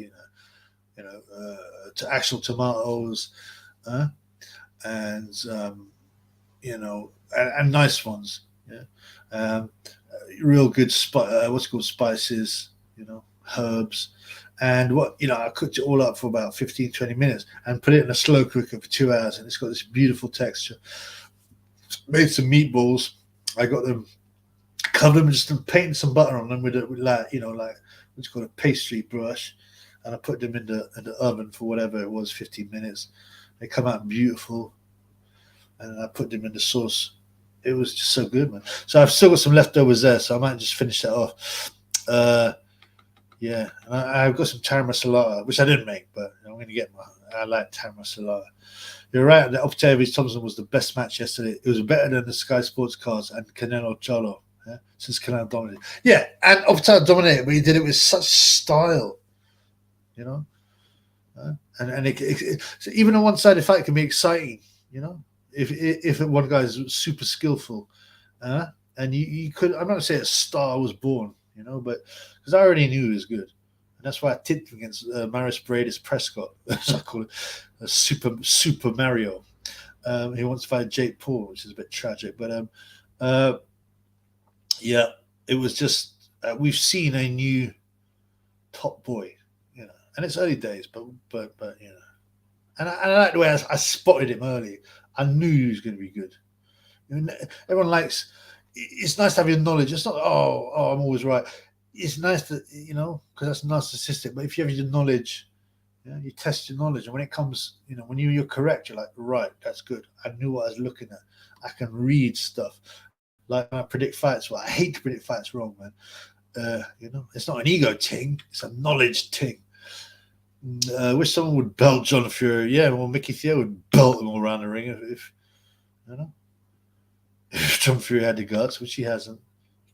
to actual tomatoes, and and nice ones. Yeah. real good what's called spices, herbs. And I cooked it all up for about 15, 20 minutes and put it in a slow cooker for 2 hours. And it's got this beautiful texture. Made some meatballs. I got them, covered them, just painted some butter on them with like what's called a pastry brush. And I put them in the oven for whatever it was, 15 minutes. They come out beautiful. And I put them in the sauce. It was just so good, man. So I've still got some leftovers there, so I might just finish that off. Yeah, and I've got some tara masala, which I didn't make, but I'm going to get I like tara masala. You're right, the Opetaia vs Thompson was the best match yesterday. It was better than the Sky Sports cards and Canelo Cholo, since Canelo dominated. Yeah, and Opetaia dominated, but he did it with such style, and so even a one-sided fight can be exciting, if one guy is super skillful, and you could. I'm not gonna say a star was born, but because I already knew he was good, and that's why I tipped against Maris Paredes Prescott, as I call it, Super Mario. He wants to fight Jake Paul, which is a bit tragic, but yeah, it was just we've seen a new top boy, and it's early days, but and I like the way I spotted him early. I knew he was going to be good. Everyone likes. It's nice to have your knowledge. It's not I'm always right. It's nice to because that's narcissistic. But if you have your knowledge, you test your knowledge, and when it comes, when you're correct, you're like, right, that's good. I knew what I was looking at. I can read stuff. Like when I predict fights. Well, I hate to predict fights wrong, man. It's not an ego ting. It's a knowledge ting. I wish someone would belt John Fury. Yeah, well, Mickey Theo would belt him all around the ring if John Fury had the guts, which he hasn't.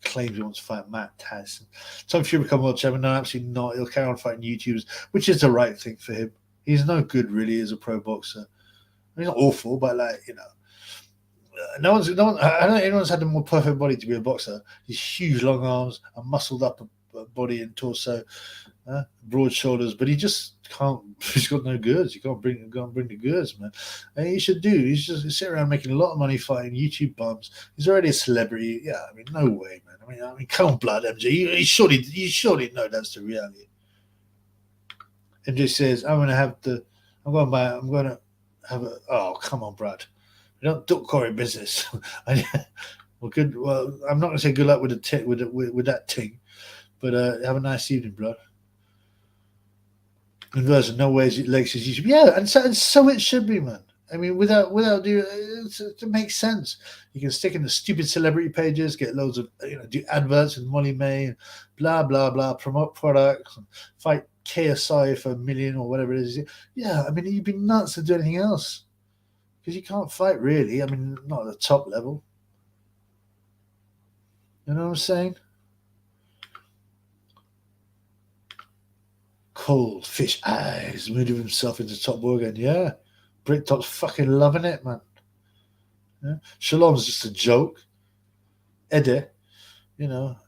He claims he wants to fight Matt Tyson. John Fury become world champion? No, absolutely not. He'll carry on fighting YouTubers, which is the right thing for him. He's no good really as a pro boxer. He's not awful, but no one. I don't think anyone's had a more perfect body to be a boxer. He's huge, long arms, a muscled up body and torso. Broad shoulders, but he just can't. He's got no goods. You can't bring the goods, man. And he should do. He's just sitting around making a lot of money fighting YouTube bums. He's already a celebrity. Yeah, I mean, no way, man. I mean, come on, blood, MJ. You surely know that's the reality. MJ says, I'm going to have a. Oh, come on, Brad. We don't do Corey business. Well, good. Well, I'm not going to say good luck with that thing, but have a nice evening, blood. Conversion, no ways it legs as YouTube. Yeah, and so it should be, man. I mean, without it makes sense. You can stick in the stupid celebrity pages, get loads of do adverts with Molly May and blah blah blah, promote products, and fight KSI for $1 million or whatever it is. Yeah, I mean, you'd be nuts to do anything else because you can't fight really. I mean, not at the top level. You know what I'm saying? Cold fish eyes, moving himself into top boy again. Yeah, Bricktop's fucking loving it, man. Yeah. Shalom's just a joke. Eddie,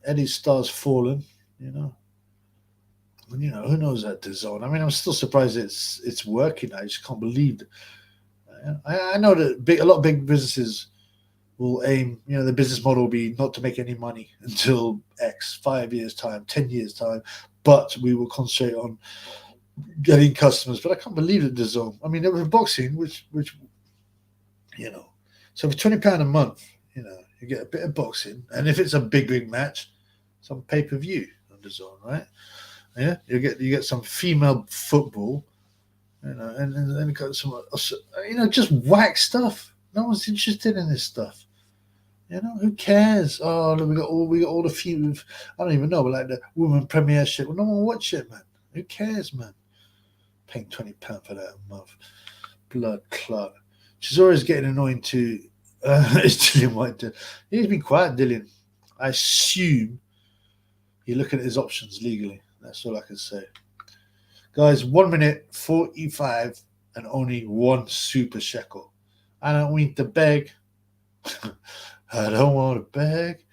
Eddie's star's fallen. And, who knows that DAZN? I mean, I'm still surprised it's working. I just can't believe it. I know that a lot of big businesses will aim. The business model will be not to make any money until X, 5 years time, 10 years time. But we will concentrate on getting customers. But I can't believe it, DAZN. I mean, there was boxing, which so for £20 a month, you get a bit of boxing, and if it's a big match, some pay-per-view on DAZN, right? Yeah, you get some female football, and then you got some, just whack stuff. No one's interested in this stuff. Who cares? Oh, look, we got all the few. I don't even know, but like the women premiership. Well, no one watch it, man. Who cares, man? Paying £20 for that a month. Blood clot. She's always getting annoying too. It's Dillian White. He's been quiet, Dillian. I assume you're looking at his options legally. That's all I can say. Guys, 1 minute 45 and only one super shekel. I don't need to beg. I don't want to beg.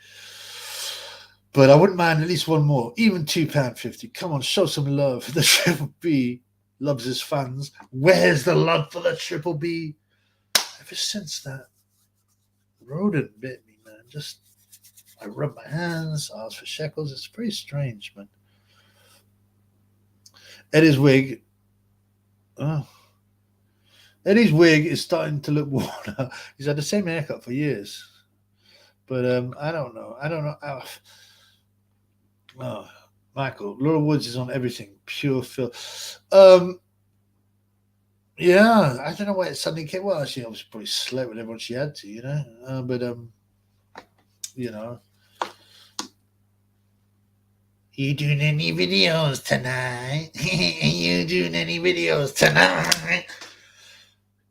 But I wouldn't mind at least one more. Even £2.50. Come on, show some love. The Triple B loves his fans. Where's the love for the Triple B? Ever since that rodent bit me, man. Just I rub my hands, ask for shekels. It's pretty strange, man. Eddie's wig. Oh. Eddie's wig is starting to look worn out. He's had the same haircut for years. But I don't know. Oh, Michael, Laura Woods is on everything. Pure Phil. Yeah, I don't know why it suddenly came. Well, she obviously probably slept with everyone she had to, but you doing any videos tonight? You doing any videos tonight?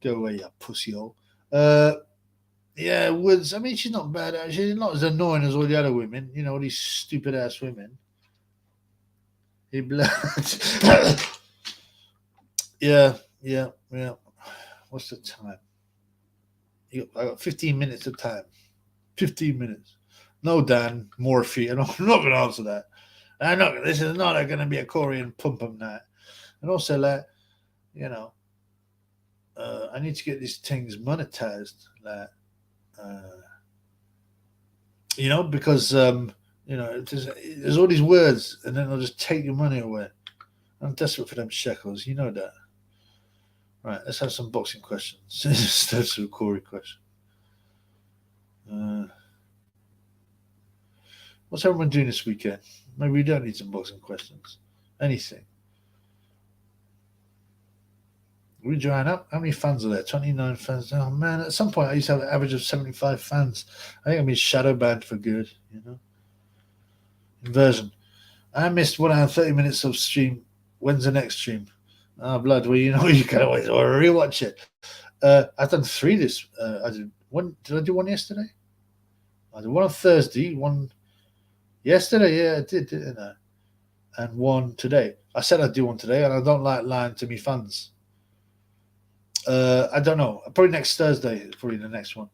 Go away, you pussy hole. Yeah, Woods. I mean, she's not bad. She's not as annoying as all the other women. All these stupid ass women. He blood. Yeah. What's the time? I got 15 minutes of time. 15 minutes. No, Dan, morphine. I'm not going to answer that. This is not going to be a Korean pum-pum night. And also, I need to get these things monetized. Because, there's all these words, and then they'll just take your money away. I'm desperate for them shekels. You know that. Right, let's have some boxing questions. That's a Corey question. What's everyone doing this weekend? Maybe we don't need some boxing questions. Anything. We drying up? How many fans are there? 29 fans. Oh man, at some point I used to have an average of 75 fans. I think I'm being shadow banned for good, Inversion. I missed 1 hour and 30 minutes of stream. When's the next stream? Oh blood, well you can always rewatch it. I've done 3 this I did one. Did I do one yesterday? I did one on Thursday, one yesterday, yeah, I did, didn't I? And one today. I said I'd do one today, and I don't like lying to me fans. I don't know. Probably next Thursday, probably the next one.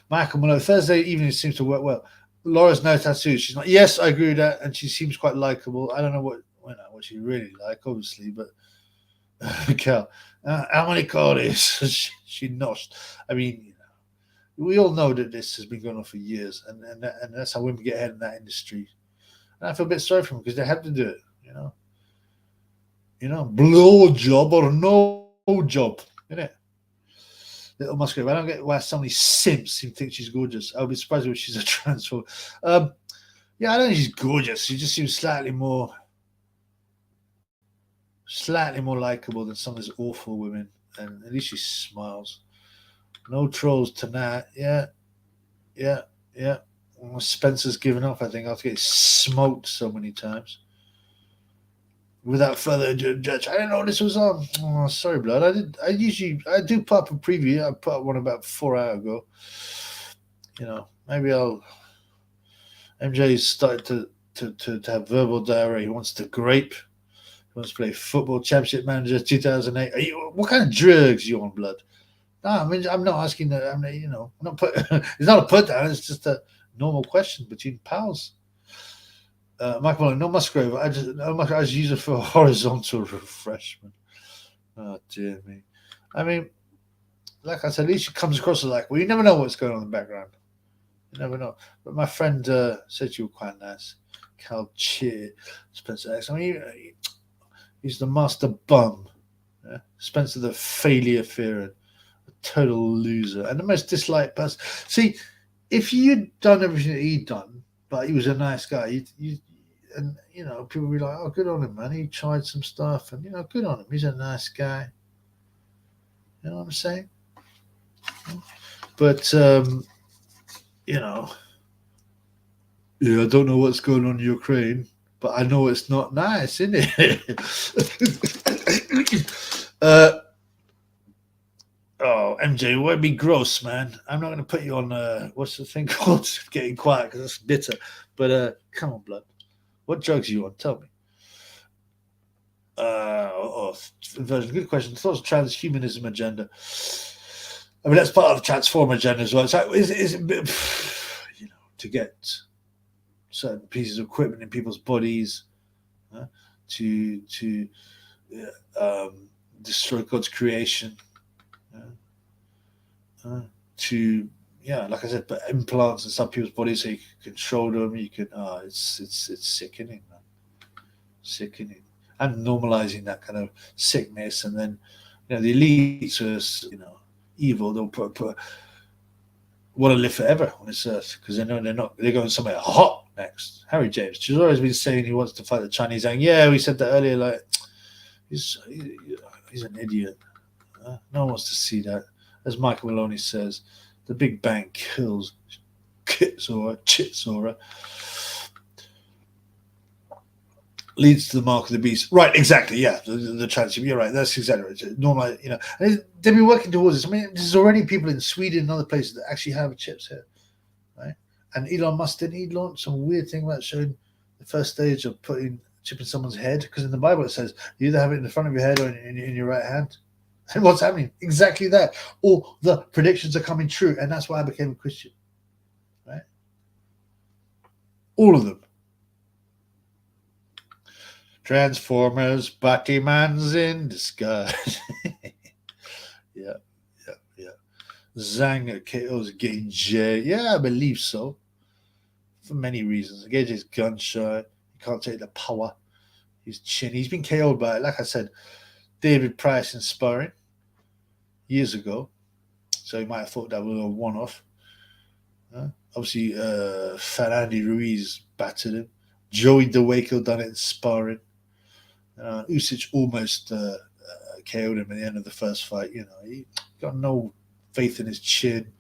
Michael Malone, Thursday evening seems to work well. Laura's no tattoos. She's not. Yes, I agree with that, and she seems quite likable. I don't know what she really like, obviously, but Cal, how many calories she noshed? I mean, we all know that this has been going on for years, and that's how women get ahead in that industry. And I feel a bit sorry for them because they have to do it, blow job or no job, innit? Little Musgrave. I don't get why so many simps seem to think she's gorgeous. I would be surprised if she's a transfer. Yeah, I don't think she's gorgeous. She just seems slightly more likable than some of these awful women. And at least she smiles. No trolls tonight. Yeah. Well, Spencer's given up, I think, after getting smoked so many times. Without further ado, Judge, I didn't know this was on. Oh, sorry, blood. I do put up a preview. I put up one about 4 hours ago. Maybe MJ's started to have verbal diarrhea. He wants to grape. He wants to play football championship manager 2008. What kind of drugs you on, blood? No, I mean, I'm not asking that. I'm not put. It's not a put down. It's just a normal question between pals. Michael, no Musgrave. I just use it for horizontal refreshment. Oh dear me. I mean, like I said, at least it comes across as like, well, you never know what's going on in the background. You never know. But my friend said you were quite nice. Cal cheer, Spencer X. I mean, he's the master bum. Yeah? Spencer the failure fearer, a total loser, and the most disliked person. See, if you'd done everything that he'd done, but he was a nice guy, and people would be like, oh, good on him, man. He tried some stuff, and good on him. He's a nice guy. You know what I'm saying? But yeah, I don't know what's going on in Ukraine, but I know it's not nice, isn't it? Oh, MJ, won't be gross, man. I'm not going to put you on, what's the thing called? Getting quiet because it's bitter. But come on, blood. What drugs are you on? Tell me. Good question. Thoughts transhumanism agenda. I mean, that's part of the transform agenda as well. So is it, to get certain pieces of equipment in people's bodies to destroy God's creation, to yeah, like I said, put implants in some people's bodies so you can control them. You can, it's sickening, man, sickening, and normalizing that kind of sickness, and then the elites are evil. They'll put want to live forever on this earth because they know they're going somewhere hot next. Harry James, she's always been saying he wants to fight the Chinese, and yeah, we said that earlier. Like he's an idiot. No one wants to see that. As Michael Maloney says, the Big Bang kills Chitsora, leads to the mark of the beast. Right, exactly. Yeah, the transition. You're right. That's exactly right. Normal, and they've been working towards this. I mean, there's already people in Sweden and other places that actually have chips here, right? And Elon Musk didn't he launch some weird thing about showing the first stage of putting chip in someone's head? Because in the Bible it says you either have it in the front of your head or in your right hand. And what's happening? Exactly that. All the predictions are coming true, and that's why I became a Christian, right? All of them. Transformers, Batman's in disguise. yeah. Zang KO's Gage. Yeah, I believe so. For many reasons. Gage is gun shy. He can't take the power. He's chin. He's been KO'd by, like I said, David Price in sparring years ago. So he might have thought that was a one-off. Obviously, Fat Andy Ruiz battered him. Joey DeWaco done it in sparring. Usyk almost KO'd him at the end of the first fight. He got no faith in his chin.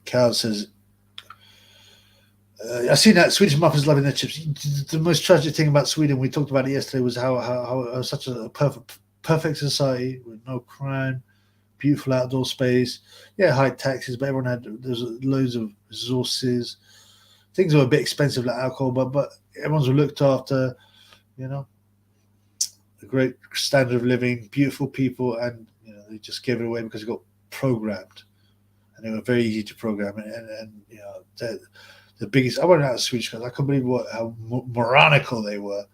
Cal says, I've seen that Swedish muffins loving their chips. The most tragic thing about Sweden, we talked about it yesterday, was how such a perfect society with no crime, beautiful outdoor space. Yeah, high taxes, but there's loads of resources. Things were a bit expensive, like alcohol, but everyone's looked after. A great standard of living, beautiful people, and they just gave it away because it got programmed, and they were very easy to program. And the biggest, I went out of Swedish because I couldn't believe how moronical they were.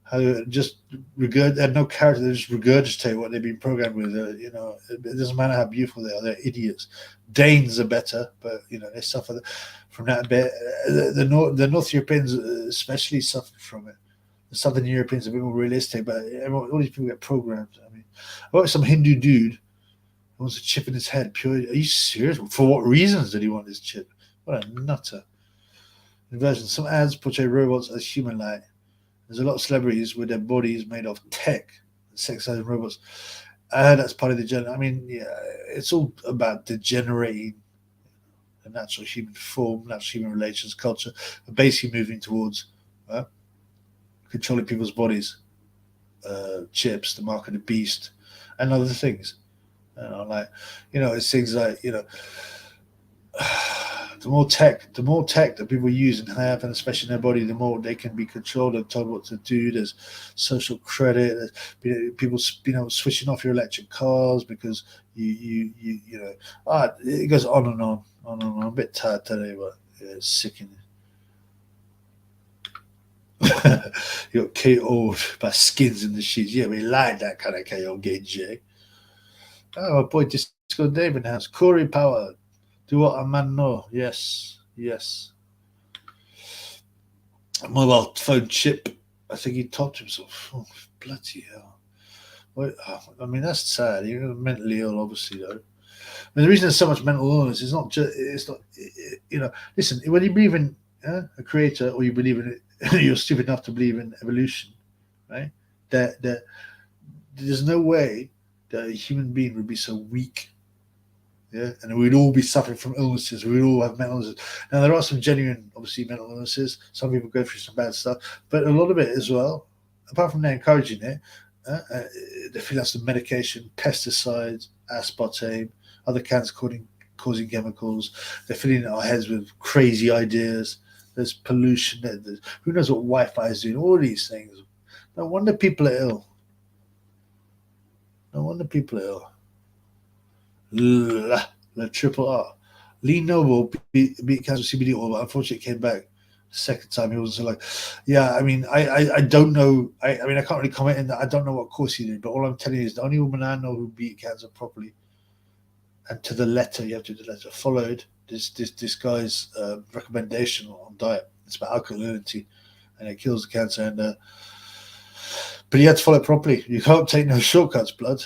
How they just they had no character. They just regurgitate what they've been programmed with. It doesn't matter how beautiful they are; they're idiots. Danes are better, but they suffer from that a bit. The North Europeans especially suffer from it. The Southern Europeans are a bit more realistic, but all these people get programmed. I mean, I watched some Hindu dude who wants a chip in his head. Are you serious? For what reasons did he want this chip? What a nutter. Inversion. Some ads portray robots as human-like. There's a lot of celebrities with their bodies made of tech, sex-sized robots. I heard that's part of the gender. I mean, yeah, it's all about degenerating the natural human form, natural human relations, culture, and basically moving towards controlling people's bodies, chips, the mark of the beast, and other things. It's things like the more tech that people use and have, and especially in their body, the more they can be controlled and told what to do. There's social credit. There's people, switching off your electric cars because it goes on and on. I'm a bit tired today, but it's sickening. You got KO'd by skins in the sheets. Yeah, we like that kind of KO game, Jay. Oh, my boy Disco David House. Corey Power. Do what a man know. Yes. A mobile phone chip. I think he topped himself. Oh, bloody hell. I mean, that's sad. You're mentally ill, obviously, though. I mean, the reason there's so much mental illness is not just, listen, when you believe in a creator, or you believe in it, you're stupid enough to believe in evolution, right? That there's no way that a human being would be so weak, and we'd all be suffering from illnesses. We'd all have mental illnesses. Now, there are some genuine, obviously, mental illnesses. Some people go through some bad stuff, but a lot of it as well, apart from they're encouraging it, they feel that's the medication, pesticides, aspartame, other cancer-causing chemicals. They're filling our heads with crazy ideas. There's pollution. Who knows what Wi-Fi is doing? All these things. No wonder people are ill. The triple R. Lee Noble beat cancer CBD oil, but unfortunately came back Second time he was like, yeah, I mean, I don't know. I mean, I can't really comment in that. I don't know what course he did, but all I'm telling you is the only woman I know who beat cancer properly and to the letter, you have to do the letter, followed this guy's recommendation on diet. It's about alkalinity, and it kills the cancer. And but he had to follow it properly. You can't take no shortcuts, blood.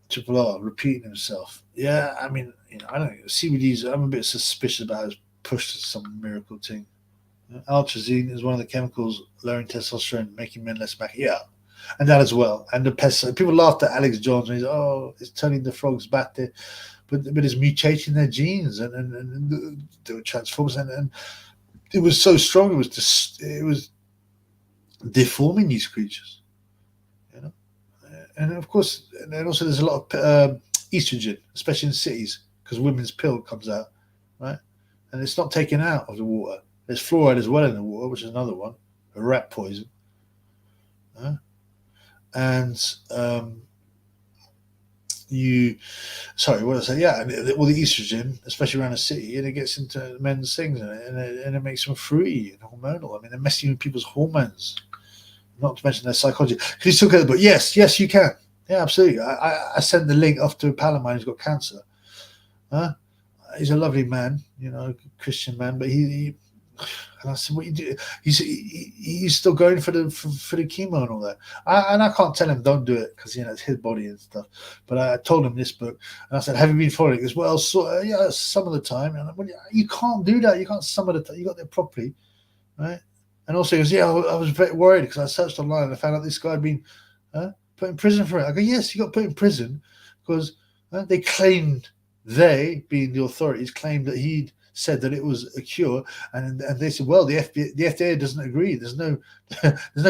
Triple R repeating himself. Yeah, I mean, I don't know. CBD's. I'm a bit suspicious about his push to some miracle thing. Atrazine is one of the chemicals lowering testosterone, making men less mackie. Yeah, and that as well. And the pesticide. People laughed at Alex Jones when he's, it's turning the frogs back there, but it's mutating their genes and they were transformers and it was so strong. It was deforming these creatures, And of course, and also there's a lot of estrogen, especially in cities, because women's pill comes out, right? And it's not taken out of the water. There's fluoride as well in the water, which is another one, a rat poison. And sorry, what did I say? Yeah, and all the estrogen, especially around the city, and it gets into men's things, and it makes them fruity and hormonal. I mean, they're messing with people's hormones, not to mention their psychology. Can you still get the book? Yes, you can. Yeah, absolutely. I sent the link off to a pal of mine who's got cancer. He's a lovely man, Christian man, but he and I said, "What you do?" He's still going for the chemo and all that. And I can't tell him don't do it because it's his body and stuff. But I told him this book, and I said, "Have you been following it?" He goes, "Well, yeah, some of the time." And well, you can't do that. You can't some of the time. You got there properly, right? And also, he goes, "Yeah, I was very worried because I searched online and I found out this guy had been put in prison for it." I go, "Yes, he got put in prison because they claimed." They, being the authorities, claimed that he'd said that it was a cure, and they said, "Well, the FDA doesn't agree. There's no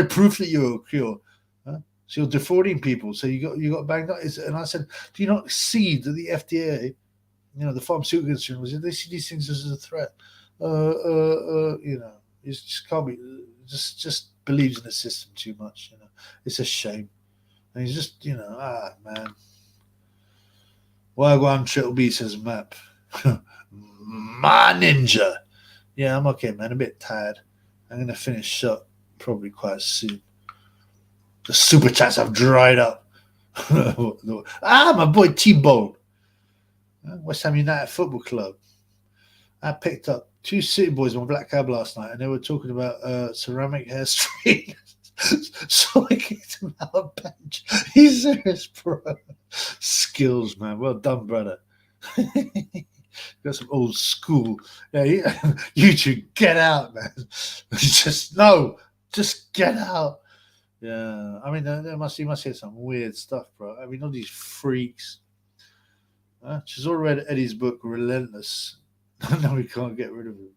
proof that you're a cure. So you're defrauding people. So you got banged up." And I said, "Do you not see that the FDA, the pharmaceutical industry, they see these things as a threat? You just can't be. Just believes in the system too much. It's a shame." And he's just, man. Wagwan Triple B says map. My ninja. Yeah, I'm okay, man. A bit tired. I'm going to finish up probably quite soon. The super chats have dried up. My boy T-Bone. West Ham United Football Club. I picked up 2 City Boys on Black Cab last night, and they were talking about ceramic hair straighteners. So I kicked him out of bench. He's serious, bro. Skills, man. Well done, brother. Got some old school. Yeah, you two get out, man. Just get out. Yeah, I mean, you must hear some weird stuff, bro. I mean, all these freaks. She's already read Eddie's book, Relentless. No, we can't get rid of him.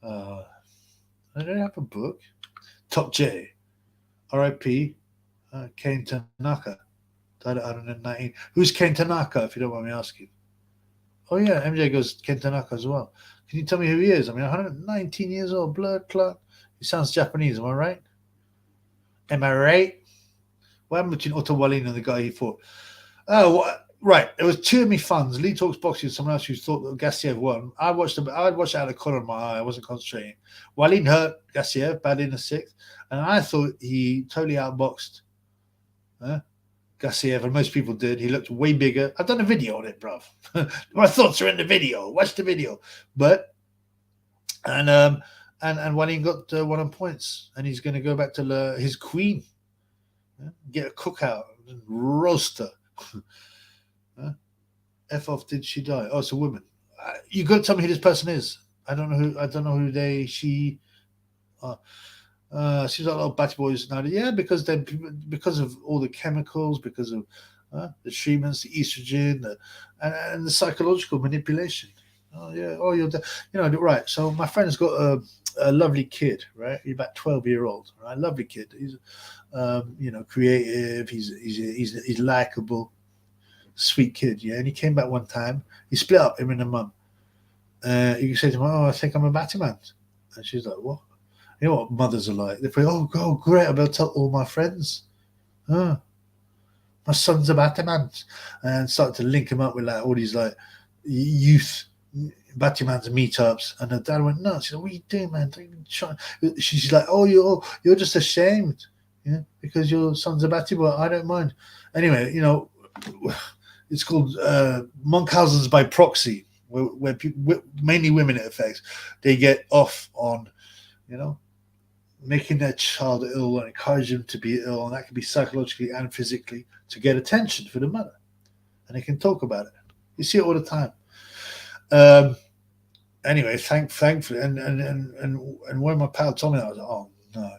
I don't have a book. Top J. R.I.P. Kane Tanaka. Died at 119. Who's Kane Tanaka, if you don't mind me asking? Oh, yeah, MJ goes Kane Tanaka as well. Can you tell me who he is? I mean, 119 years old, blood clot. He sounds Japanese, am I right? Am I right? What happened between Otto Wallin and the guy he fought? Oh, right. There was 2 of me fans. Lee Talks Boxing, someone else who thought that Gassiev won. I watched it out of the corner of my eye. I wasn't concentrating. Wallin hurt Gassiev bad in the 6th, and I thought he totally outboxed Gassiev, and most people did. He looked way bigger. I've done a video on it, bruv. My thoughts are in the video. Watch the video. But and Wallin got 1 on points, and he's going to go back to his queen, get a cookout, and roast her. F off, did she die? Oh, it's a woman. You got to tell me who this person is. I don't know who she. Seems like a lot of batty boys now. Yeah, because of all the chemicals, because of the treatments, the estrogen, and the psychological manipulation. Oh yeah. Oh, you're right. So my friend's got a lovely kid, right? He's about 12-year-old, right? Lovely kid. He's creative. He's likable. Sweet kid, yeah. And he came back one time. He split up, him and the mum. You say to him, "Oh, I think I'm a batty man," and she's like, "What?" You know what mothers are like? They say, "Oh, great! I'll be able to tell all my friends. My son's a batty man," and start to link him up with like all these like youth Batman's meetups, and her dad went nuts. She said, "What are you doing, man? Don't even try." She's like, "Oh, you're just ashamed, yeah, because your son's a Batty boy. I don't mind." Anyway, it's called Munchausen's by proxy, where people, mainly women it affects, they get off on, making their child ill and encourage them to be ill, and that can be psychologically and physically to get attention for the mother, and they can talk about it. You see it all the time. Anyway, thankfully, and when my pal told me that, I was like, oh no.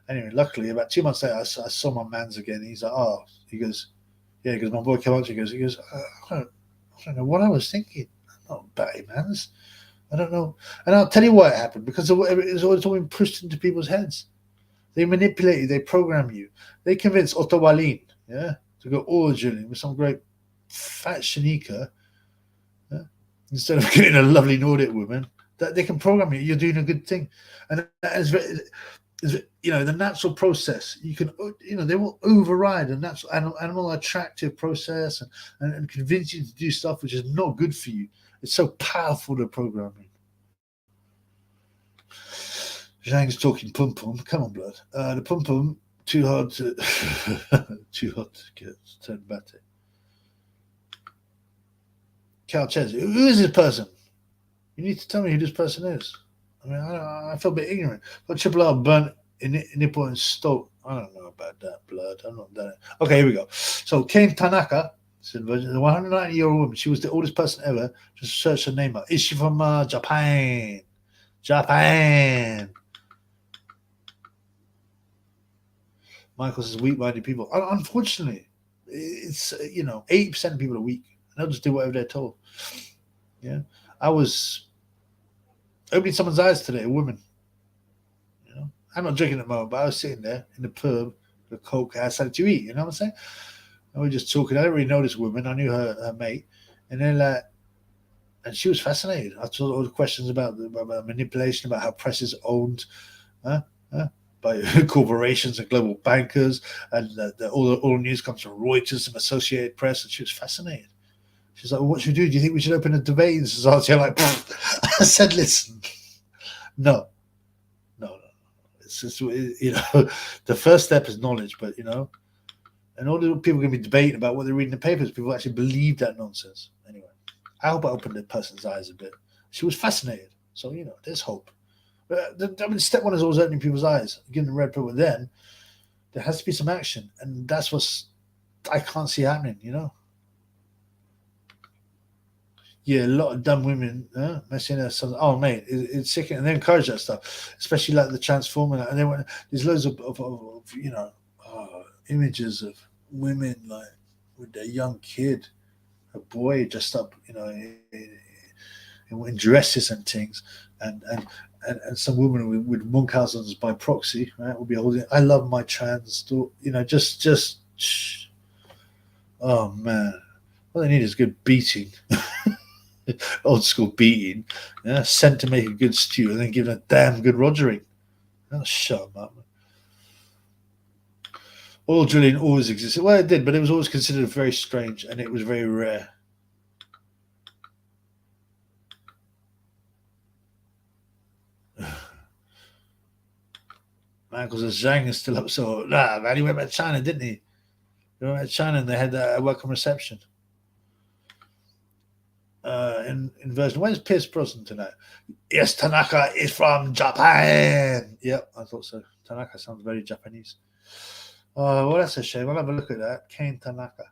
Anyway, luckily, about 2 months later, I saw my man's again. He's like, oh, he goes, yeah, because my boy came up to me, he goes, I don't know what I was thinking. I'm not batty mans. I don't know. And I'll tell you why it happened, because it's always been pushed into people's heads. They manipulate you, they program you. They convince Otto Wallin, yeah, to go all Julian with some great fat shanika, yeah, instead of getting a lovely Nordic woman, that they can program you. You're doing a good thing. And that is the natural process. You can, they will override the natural animal attractive process and convince you to do stuff which is not good for you. It's so powerful, the programming. Zhang's talking pum pum. Come on, blood. The pum pum too hard to get turned back to. Cal Ches, who is this person? You need to tell me who this person is. I mean, I feel a bit ignorant. But Triple R burnt in nipple and Stoke. I don't know about that, blood. I'm not done it. Okay, here we go. So Kane Tanaka, the 190-year-old woman. She was the oldest person ever. Just search her name up. Is she from Japan? Japan. Michael says weak-minded people. Unfortunately, it's 80% of people are weak. And they'll just do whatever they're told. Yeah, I was opening someone's eyes today, a woman. I'm not drinking at the moment, but I was sitting there in the pub, the coke, I said, "Do you eat?" You know what I'm saying? And we were just talking. I didn't really know this woman. I knew her mate. And then and she was fascinated. I told her all the questions about manipulation, about how press is owned by corporations and global bankers, and all the news comes from Reuters and Associated Press, and she was fascinated. She's like, well, "What should we do? Do you think we should open a debate in society?" I'm like, I said, "Listen, no. It's just, the first step is knowledge, but, and all the people can be debating about what they read in the papers. People actually believe that nonsense. Anyway, I hope I opened the person's eyes a bit. She was fascinated. So, there's hope. Step one is always opening people's eyes, giving them red pill. But then there has to be some action. And that's what I can't see happening, Yeah, a lot of dumb women messing their sons. Oh, mate, it's sickening. And they encourage that stuff, especially like the transformer. And then there's loads of images of women like with their young kid, a boy dressed up, in dresses and things, and some woman with Munchausen's by proxy, right, will be holding. I love my trans, just. Oh man, all they need is good beating. Old school beating, sent to make a good stew and then given a damn good rogering. Shut them up. Oil drilling always existed. Well, it did, but it was always considered very strange and it was very rare. Michael says Zhang is still up. So, man, he went back to China, didn't he? He went back to China and they had a welcome reception. In version. Where's Pierce Brosnan tonight? Yes, Tanaka is from Japan. Yep, I thought so. Tanaka sounds very Japanese. Well, that's a shame. I'll have a look at that. Kane Tanaka.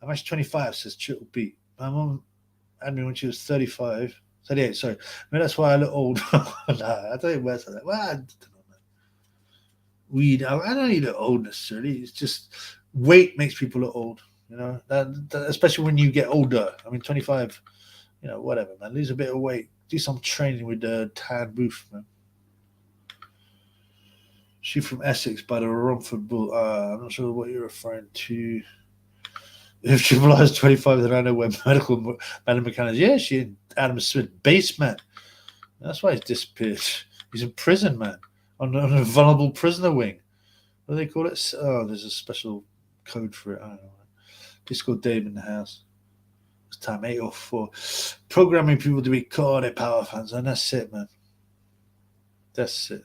I'm actually 25, says Triple B. My mom had me when she was 38, sorry. Maybe that's why I look old. Nah, I don't think worse than that. Well, I don't know. Weed. I don't need to look old necessarily. It's just weight makes people look old. That especially when you get older. I mean, 25, whatever, man. Lose a bit of weight. Do some training with Tad Booth, man. She from Essex by the Romford Bull. I'm not sure what you're referring to. If Triple R is 25, then I know where medical mechanics. Yeah, she and Adam Smith basement. That's why he's disappeared. He's in prison, man, on a vulnerable prisoner wing. What do they call it? Oh, there's a special code for it. I don't know. Disco Dave in the house. It's time 8:04. Programming people to be core power fans, and that's it, man. That's it.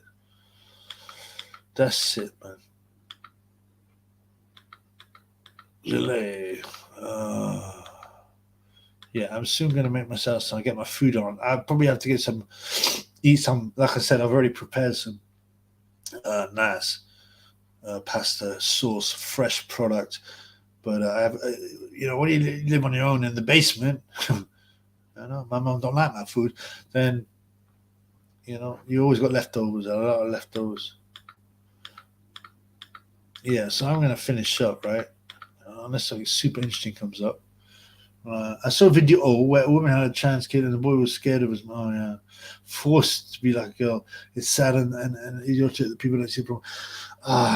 That's it, man. Delay. Yeah, I'm soon going to make myself some. Get my food on. I probably have to eat some. Like I said, I've already prepared some nice pasta sauce, fresh product. But I have, when you live on your own in the basement, my mom don't like my food. Then, you always got leftovers. A lot of leftovers. Yeah, so I'm going to finish up, right? Unless something super interesting comes up. I saw a video where a woman had a trans kid and the boy was scared of his mom. Yeah, forced to be like a girl. It's sad and idiotic that people don't see the problem.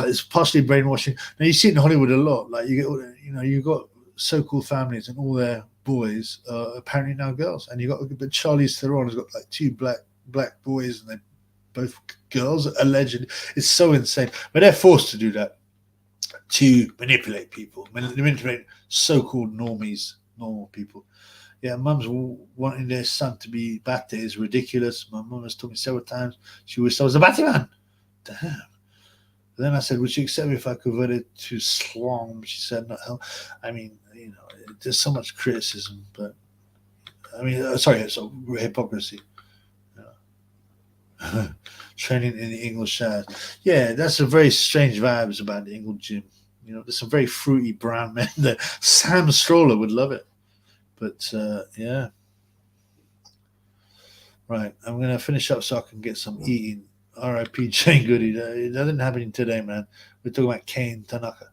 It's partially brainwashing. Now you see it in Hollywood a lot. Like you've got so-called families and all their boys are apparently now girls, and you got but Charlize Theron has got like two black boys and they're both girls allegedly. It's so insane, but they're forced to do that to manipulate people, manipulate so-called normal people. Yeah, mums wanting their son to be Bate is ridiculous. My mum has told me several times she wished I was a Batman. Damn. Then I said, would you accept me if I converted to Islam? She said, no. I mean, there's so much criticism, but sorry, so hypocrisy. Training in the English showers. Yeah, that's a very strange vibes about the English gym. There's some very fruity brown men there. Sam Stroller would love it. But yeah. Right, I'm going to finish up so I can get some eating. R.I.P. Jane Goody. That didn't happen today, man. We're talking about Kane Tanaka.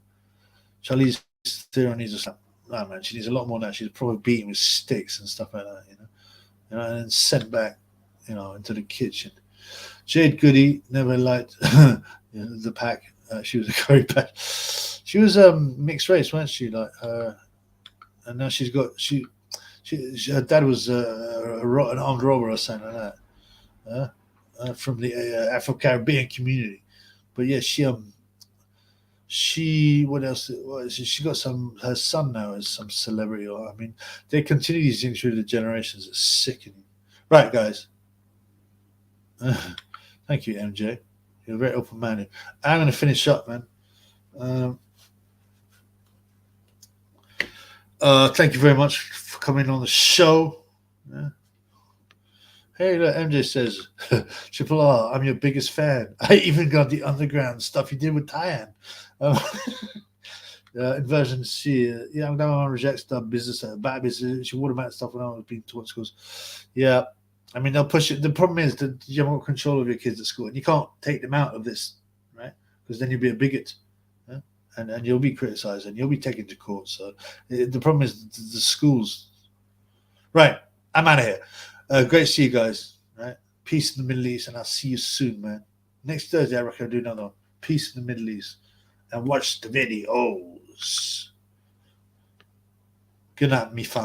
Charlize Theron needs a slap. No, man, she needs a lot more than that. She's probably beaten with sticks and stuff like that, and then sent back, into the kitchen. Jade Goody never liked the pack. She was a curry pack. She was mixed race, wasn't she? Like and now she's got her dad was an armed robber or something like that. From the Afro-Caribbean community, but yeah, she what else? She got her son now is some celebrity. They continue these things through the generations. It's sickening, right, guys? Thank you, MJ. You're very open-minded. I'm going to finish up, man. Thank you very much for coming on the show. Yeah. Hey, look, MJ says, Triple R, I'm your biggest fan. I even got the underground stuff you did with Tyan. Inversion C. Yeah, I'm going to reject stuff, bad business. She watermarked stuff when I was being taught schools. Yeah, they'll push it. The problem is that you haven't got control of your kids at school, and you can't take them out of this, right? Because then you'll be a bigot, yeah? and you'll be criticized, and you'll be taken to court. So the problem is the schools. Right, I'm out of here. Great to see you guys. Right, peace in the Middle East, and I'll see you soon, man. Next Thursday, I reckon I'll do another one. Peace in the Middle East, and watch the videos. Good night, me fam.